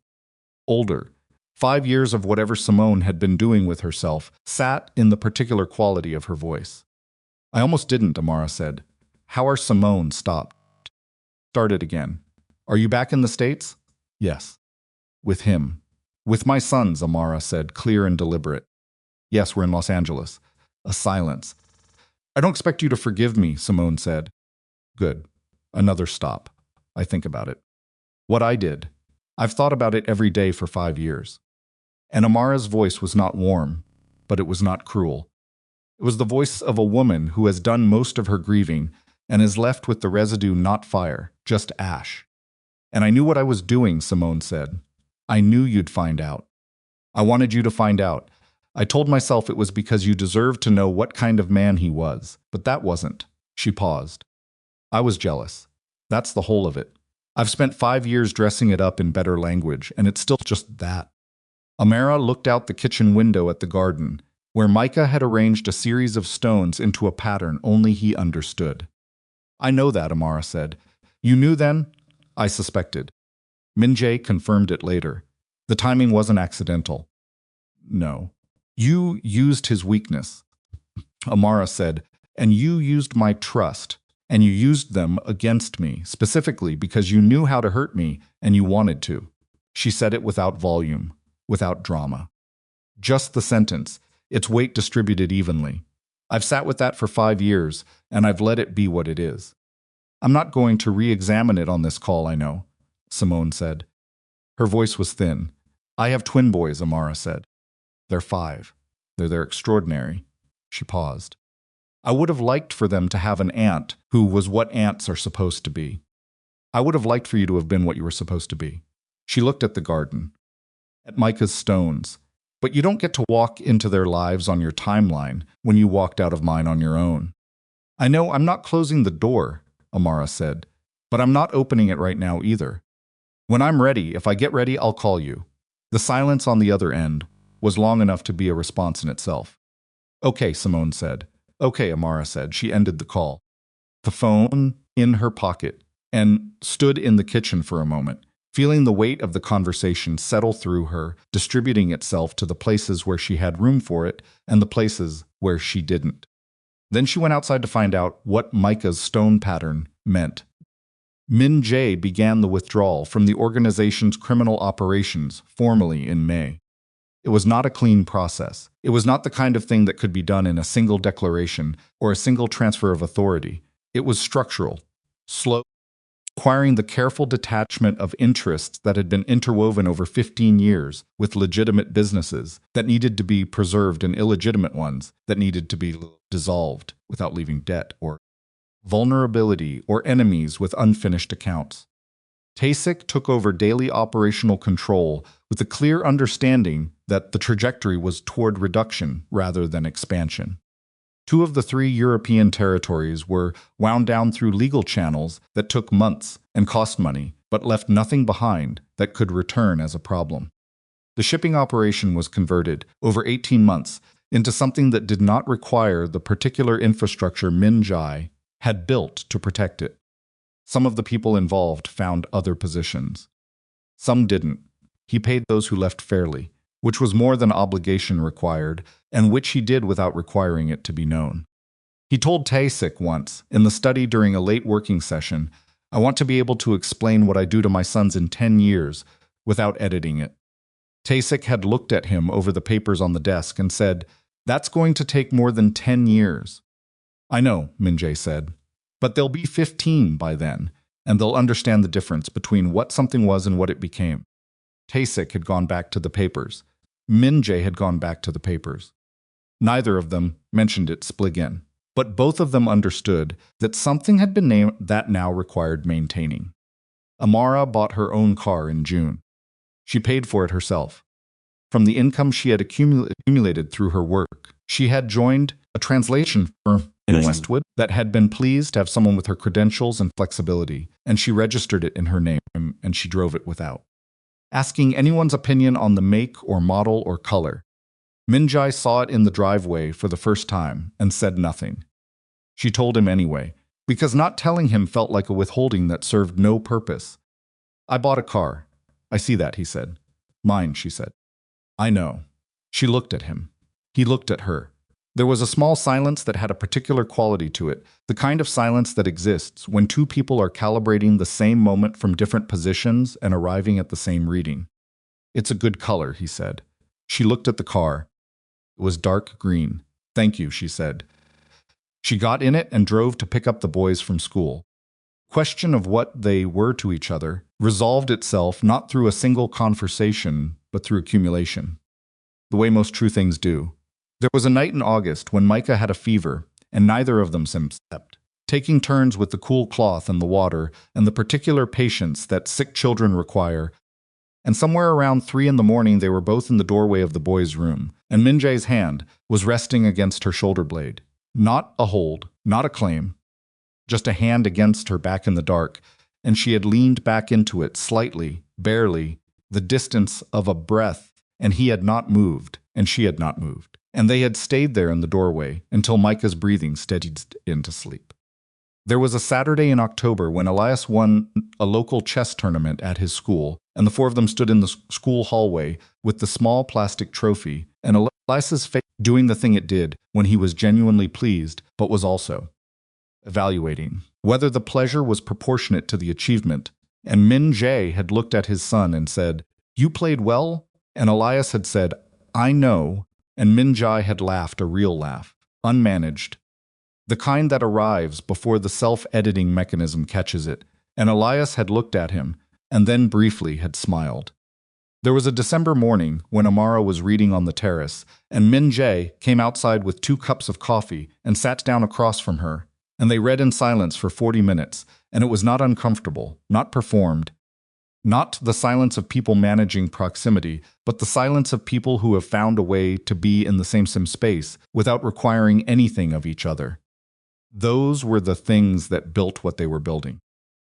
S1: Older. 5 years of whatever Simone had been doing with herself sat in the particular quality of her voice. "I almost didn't," Amara said. "How are Simone?" Stopped. Started again. "Are you back in the States?" "Yes." "With him?" "With my sons," Amara said, clear and deliberate. "Yes, we're in Los Angeles." A silence. "I don't expect you to forgive me," Simone said. "Good." Another stop. "I think about it. What I did. I've thought about it every day for 5 years." And Amara's voice was not warm, but it was not cruel. It was the voice of a woman who has done most of her grieving and is left with the residue, not fire, just ash. "And I knew what I was doing," Simone said. "I knew you'd find out. I wanted you to find out. I told myself it was because you deserved to know what kind of man he was, but that wasn't." She paused. "I was jealous. That's the whole of it. I've spent 5 years dressing it up in better language, and it's still just that." Amara looked out the kitchen window at the garden, where Micah had arranged a series of stones into a pattern only he understood. "I know that," Amara said. "You knew then?" "I suspected." Min-jae confirmed it later. "The timing wasn't accidental." "No." You used his weakness, Amara said, and you used my trust, and you used them against me, specifically because you knew how to hurt me and you wanted to. She said it without volume, without drama. Just the sentence, its weight distributed evenly. I've sat with that for 5 years, and I've let it be what it is. I'm not going to re-examine it on this call, I know, Simone said. Her voice was thin. I have twin boys, Amara said. They're 5. They're extraordinary. She paused. I would have liked for them to have an aunt who was what aunts are supposed to be. I would have liked for you to have been what you were supposed to be. She looked at the garden, at Micah's stones. But you don't get to walk into their lives on your timeline when you walked out of mine on your own. I know I'm not closing the door, Amara said, but I'm not opening it right now either. When I'm ready, if I get ready, I'll call you. The silence on the other end was long enough to be a response in itself. Okay, Simone said. Okay, Amara said. She ended the call. The phone in her pocket and stood in the kitchen for a moment, feeling the weight of the conversation settle through her, distributing itself to the places where she had room for it and the places where she didn't. Then she went outside to find out what Micah's stone pattern meant. Min-jae began the withdrawal from the organization's criminal operations formally in May. It was not a clean process. It was not the kind of thing that could be done in a single declaration or a single transfer of authority. It was structural, slow, requiring the careful detachment of interests that had been interwoven over 15 years with legitimate businesses that needed to be preserved and illegitimate ones that needed to be dissolved without leaving debt or vulnerability or enemies with unfinished accounts. Taesik took over daily operational control with a clear understanding that the trajectory was toward reduction rather than expansion. 2 of the 3 European territories were wound down through legal channels that took months and cost money, but left nothing behind that could return as a problem. The shipping operation was converted, over 18 months, into something that did not require the particular infrastructure Min-jae had built to protect it. Some of the people involved found other positions. Some didn't. He paid those who left fairly, which was more than obligation required, and which he did without requiring it to be known. He told Taesik once, in the study during a late working session, I want to be able to explain what I do to my sons in 10 years without editing it. Taesik had looked at him over the papers on the desk and said, that's going to take more than 10 years. I know, Min-jae said, but they'll be 15 by then, and they'll understand the difference between what something was and what it became. Taesik had gone back to the papers. Min-jae had gone back to the papers. Neither of them mentioned it Spligin, but both of them understood that something had been named that now required maintaining. Amara bought her own car in June. She paid for it herself. From the income she had accumulated through her work, she had joined a translation firm in Westwood that had been pleased to have someone with her credentials and flexibility, and she registered it in her name, and she drove it without asking anyone's opinion on the make or model or color. Min-jae saw it in the driveway for the first time and said nothing. She told him anyway, because not telling him felt like a withholding that served no purpose. I bought a car. I see that, he said. Mine, she said. I know. She looked at him. He looked at her. There was a small silence that had a particular quality to it, the kind of silence that exists when 2 people are calibrating the same moment from different positions and arriving at the same reading. It's a good color, he said. She looked at the car. It was dark green. Thank you, she said. She got in it and drove to pick up the boys from school. Question of what they were to each other resolved itself not through a single conversation, but through accumulation. The way most true things do. There was a night in August when Micah had a fever, and neither of them slept, taking turns with the cool cloth and the water and the particular patience that sick children require. And somewhere around 3 in the morning they were both in the doorway of the boys' room, and Min-jae's hand was resting against her shoulder blade. Not a hold, not a claim, just a hand against her back in the dark, and she had leaned back into it slightly, barely, the distance of a breath, and he had not moved, and she had not moved. And they had stayed there in the doorway until Micah's breathing steadied into sleep. There was a Saturday in October when Elias won a local chess tournament at his school, and the 4 of them stood in the school hallway with the small plastic trophy and Elias's face doing the thing it did when he was genuinely pleased, but was also evaluating whether the pleasure was proportionate to the achievement. And Min-jae had looked at his son and said, "You played well?" And Elias had said, "I know." And Min-jae had laughed a real laugh, unmanaged, the kind that arrives before the self-editing mechanism catches it. And Elias had looked at him, and then briefly had smiled. There was a December morning when Amara was reading on the terrace, and Min-jae came outside with 2 cups of coffee and sat down across from her, and they read in silence for 40 minutes, and it was not uncomfortable, not performed, not the silence of people managing proximity, but the silence of people who have found a way to be in the same space without requiring anything of each other. Those were the things that built what they were building.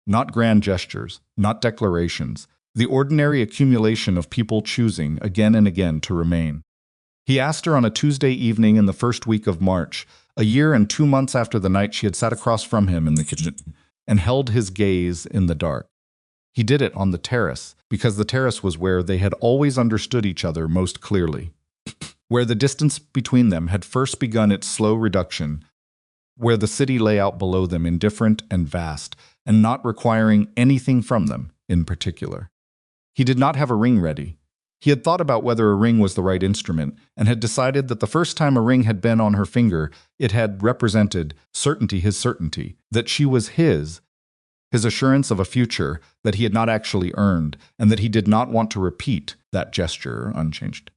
S1: Not grand gestures, not declarations, the ordinary accumulation of people choosing again and again to remain. He asked her on a Tuesday evening in the first week of March, a year and 2 months after the night she had sat across from him in the kitchen and held his gaze in the dark. He did it on the terrace, because the terrace was where they had always understood each other most clearly, where the distance between them had first begun its slow reduction, where the city lay out below them indifferent and vast, and not requiring anything from them in particular. He did not have a ring ready. He had thought about whether a ring was the right instrument, and had decided that the first time a ring had been on her finger, it had represented his certainty, that she was his assurance of a future that he had not actually earned, and that he did not want to repeat that gesture unchanged.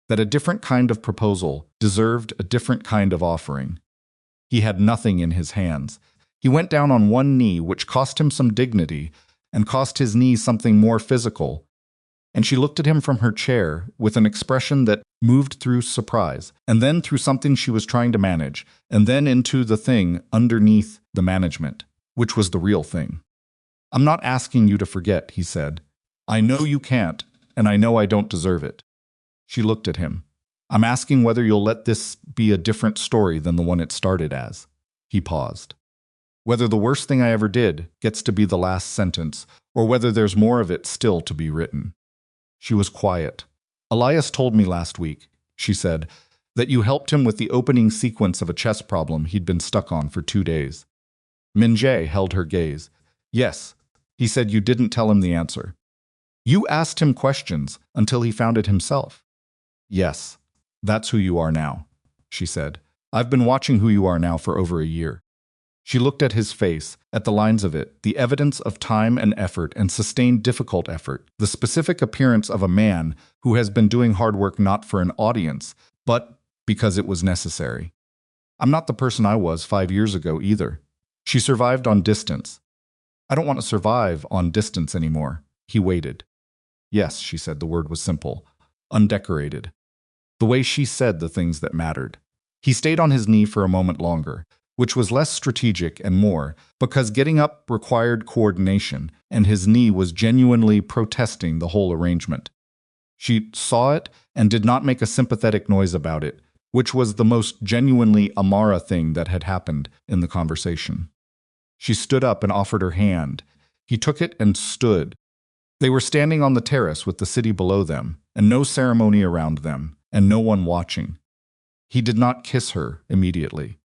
S1: That a different kind of proposal deserved a different kind of offering. He had nothing in his hands. He went down on one knee, which cost him some dignity, and cost his knee something more physical. And she looked at him from her chair with an expression that moved through surprise, and then through something she was trying to manage, and then into the thing underneath the management, which was the real thing. "I'm not asking you to forget," he said. "I know you can't, and I know I don't deserve it." She looked at him. "I'm asking whether you'll let this be a different story than the one it started as." He paused. "Whether the worst thing I ever did gets to be the last sentence, or whether there's more of it still to be written." She was quiet. "Elias told me last week," she said, "that you helped him with the opening sequence of a chess problem he'd been stuck on for 2 days. Min-jae held her gaze. "Yes," he said. "You didn't tell him the answer. You asked him questions until he found it himself." "Yes, that's who you are now," she said. "I've been watching who you are now for over a year." She looked at his face, at the lines of it, the evidence of time and effort and sustained difficult effort, the specific appearance of a man who has been doing hard work not for an audience, but because it was necessary. "I'm not the person I was 5 years ago either." She survived on distance. "I don't want to survive on distance anymore." He waited. "Yes," she said. The word was simple, undecorated. The way she said the things that mattered. He stayed on his knee for a moment longer, which was less strategic and more, because getting up required coordination, and his knee was genuinely protesting the whole arrangement. She saw it and did not make a sympathetic noise about it, which was the most genuinely Amara thing that had happened in the conversation. She stood up and offered her hand. He took it and stood. They were standing on the terrace with the city below them, and no ceremony around them, and no one watching. He did not kiss her immediately.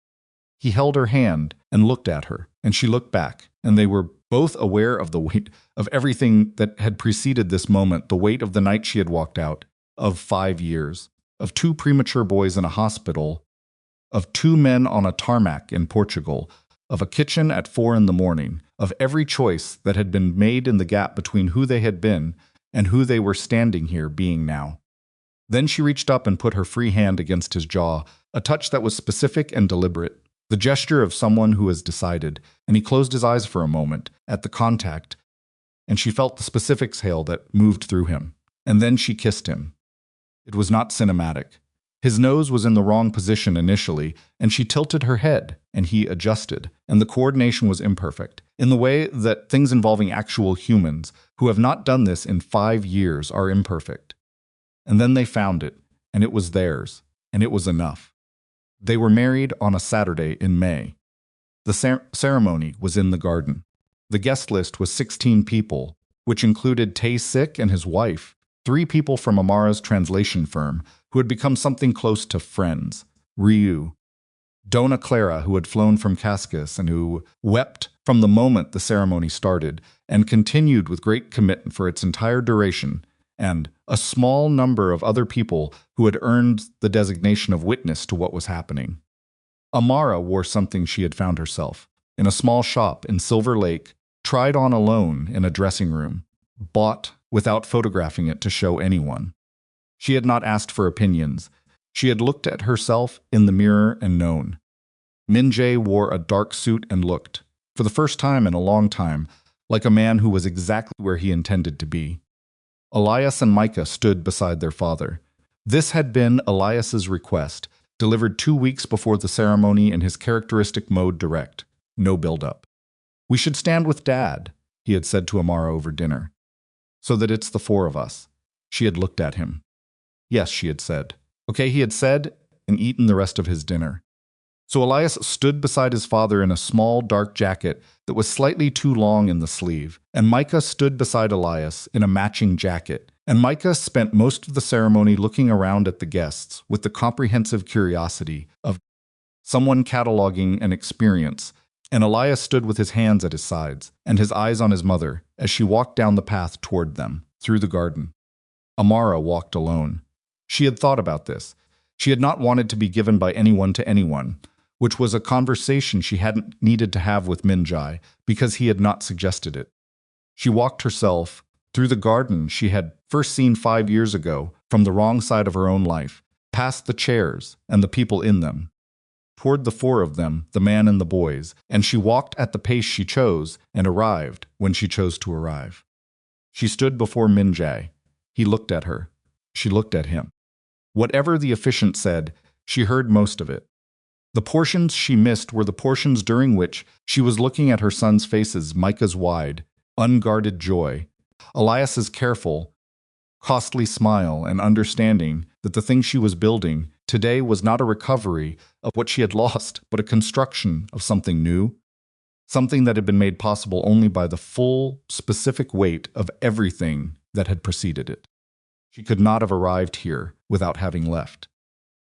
S1: He held her hand and looked at her, and she looked back, and they were both aware of the weight of everything that had preceded this moment, the weight of the night she had walked out, of 5 years, of 2 premature boys in a hospital, of 2 men on a tarmac in Portugal, of a kitchen at 4 in the morning, of every choice that had been made in the gap between who they had been and who they were standing here being now. Then she reached up and put her free hand against his jaw, a touch that was specific and deliberate, the gesture of someone who has decided, and he closed his eyes for a moment at the contact, and she felt the specific exhale that moved through him, and then she kissed him. It was not cinematic. His nose was in the wrong position initially, and she tilted her head, and he adjusted, and the coordination was imperfect, in the way that things involving actual humans who have not done this in 5 years are imperfect. And then they found it, and it was theirs, and it was enough. They were married on a Saturday in May. The ceremony was in the garden. The guest list was 16 people, which included Tae-sik and his wife, 3 people from Amara's translation firm, who had become something close to friends, Ryu, Dona Clara, who had flown from Cascas and who wept from the moment the ceremony started and continued with great commitment for its entire duration, and a small number of other people who had earned the designation of witness to what was happening. Amara wore something she had found herself, in a small shop in Silver Lake, tried on alone in a dressing room, bought without photographing it to show anyone. She had not asked for opinions. She had looked at herself in the mirror and known. Min-jae wore a dark suit and looked, for the first time in a long time, like a man who was exactly where he intended to be. Elias and Micah stood beside their father. This had been Elias's request, delivered 2 weeks before the ceremony in his characteristic mode direct, no build-up. "We should stand with Dad," he had said to Amara over dinner. "So that it's the four of us." She had looked at him. "Yes," she had said. "Okay," he had said, and eaten the rest of his dinner. So Elias stood beside his father in a small, dark jacket that was slightly too long in the sleeve, and Micah stood beside Elias in a matching jacket, and Micah spent most of the ceremony looking around at the guests with the comprehensive curiosity of someone cataloging an experience, and Elias stood with his hands at his sides and his eyes on his mother as she walked down the path toward them, through the garden. Amara walked alone. She had thought about this. She had not wanted to be given by anyone to anyone, which was a conversation she hadn't needed to have with Min-jae because he had not suggested it. She walked herself through the garden she had first seen 5 years ago from the wrong side of her own life, past the chairs and the people in them, toward the four of them, the man and the boys, and she walked at the pace she chose and arrived when she chose to arrive. She stood before Min-jae. He looked at her. She looked at him. Whatever the officiant said, she heard most of it. The portions she missed were the portions during which she was looking at her son's faces, Micah's wide, unguarded joy, Elias's careful, costly smile, and understanding that the thing she was building today was not a recovery of what she had lost, but a construction of something new, something that had been made possible only by the full, specific weight of everything that had preceded it. She could not have arrived here without having left.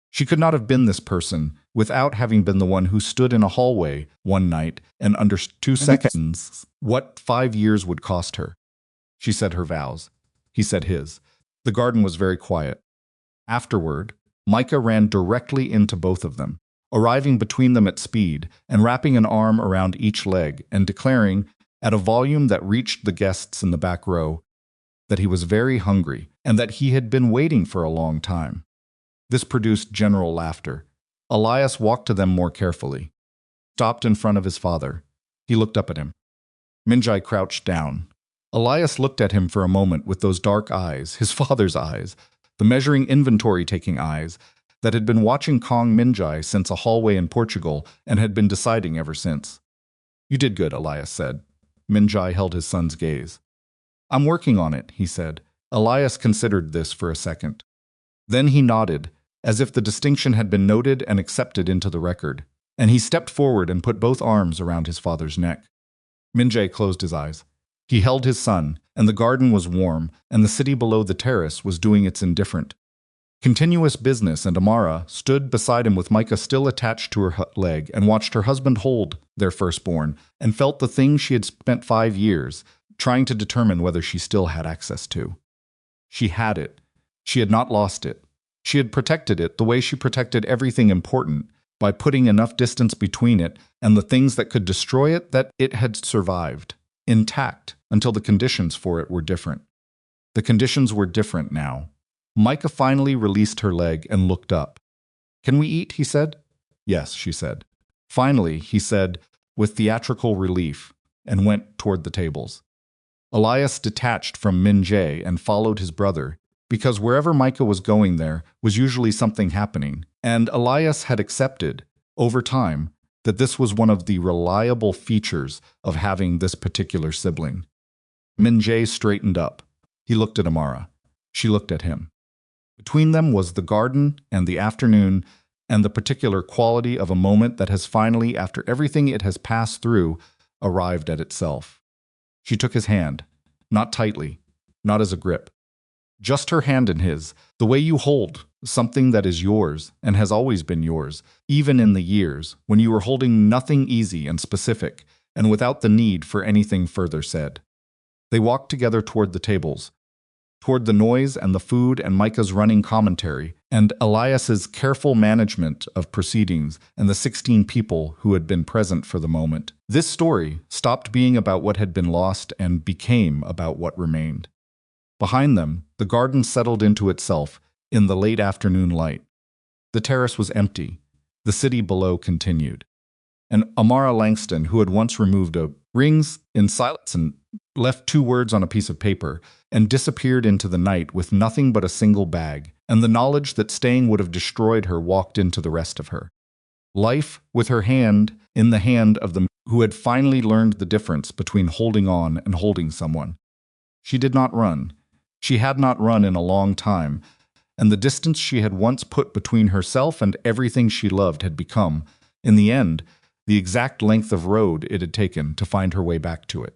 S1: She could not have been this person without having been the one who stood in a hallway one night and under 2 seconds what 5 years would cost her. She said her vows. He said his. The garden was very quiet. Afterward, Micah ran directly into both of them, arriving between them at speed and wrapping an arm around each leg and declaring, at a volume that reached the guests in the back row, that he was very hungry and that he had been waiting for a long time. This produced general laughter. Elias walked to them more carefully, stopped in front of his father. He looked up at him. Min-jae crouched down. Elias looked at him for a moment with those dark eyes, his father's eyes, the measuring inventory-taking eyes that had been watching Kang Min-jae since a hallway in Portugal and had been deciding ever since. "You did good," Elias said. Min-jae held his son's gaze. "I'm working on it," he said. Elias considered this for a second. Then he nodded, as if the distinction had been noted and accepted into the record, and he stepped forward and put both arms around his father's neck. Min-jae closed his eyes. He held his son, and the garden was warm, and the city below the terrace was doing its indifferent, continuous business, and Amara stood beside him with Micah still attached to her leg and watched her husband hold their firstborn and felt the thing she had spent 5 years trying to determine whether she still had access to. She had it. She had not lost it. She had protected it the way she protected everything important, by putting enough distance between it and the things that could destroy it that it had survived, intact, until the conditions for it were different. The conditions were different now. Micah finally released her leg and looked up. "Can we eat?" he said. "Yes," she said. "Finally," he said, with theatrical relief, and went toward the tables. Elias detached from Min-jae and followed his brother, because wherever Micah was going there was usually something happening, and Elias had accepted, over time, that this was one of the reliable features of having this particular sibling. Min-jae straightened up. He looked at Amara. She looked at him. Between them was the garden and the afternoon and the particular quality of a moment that has finally, after everything it has passed through, arrived at itself. She took his hand, not tightly, not as a grip. Just her hand in his, the way you hold something that is yours and has always been yours, even in the years when you were holding nothing easy and specific and without the need for anything further said. They walked together toward the tables, toward the noise and the food and Micah's running commentary, and Elias's careful management of proceedings and the 16 people who had been present for the moment. This story stopped being about what had been lost and became about what remained. Behind them, the garden settled into itself in the late afternoon light. The terrace was empty. The city below continued. And Amara Langston, who had once removed rings in silence and left 2 words on a piece of paper and disappeared into the night with nothing but a single bag, and the knowledge that staying would have destroyed her walked into the rest of her. Life with her hand in the hand of the man who had finally learned the difference between holding on and holding someone. She did not run. She had not run in a long time, and the distance she had once put between herself and everything she loved had become, in the end, the exact length of road it had taken to find her way back to it.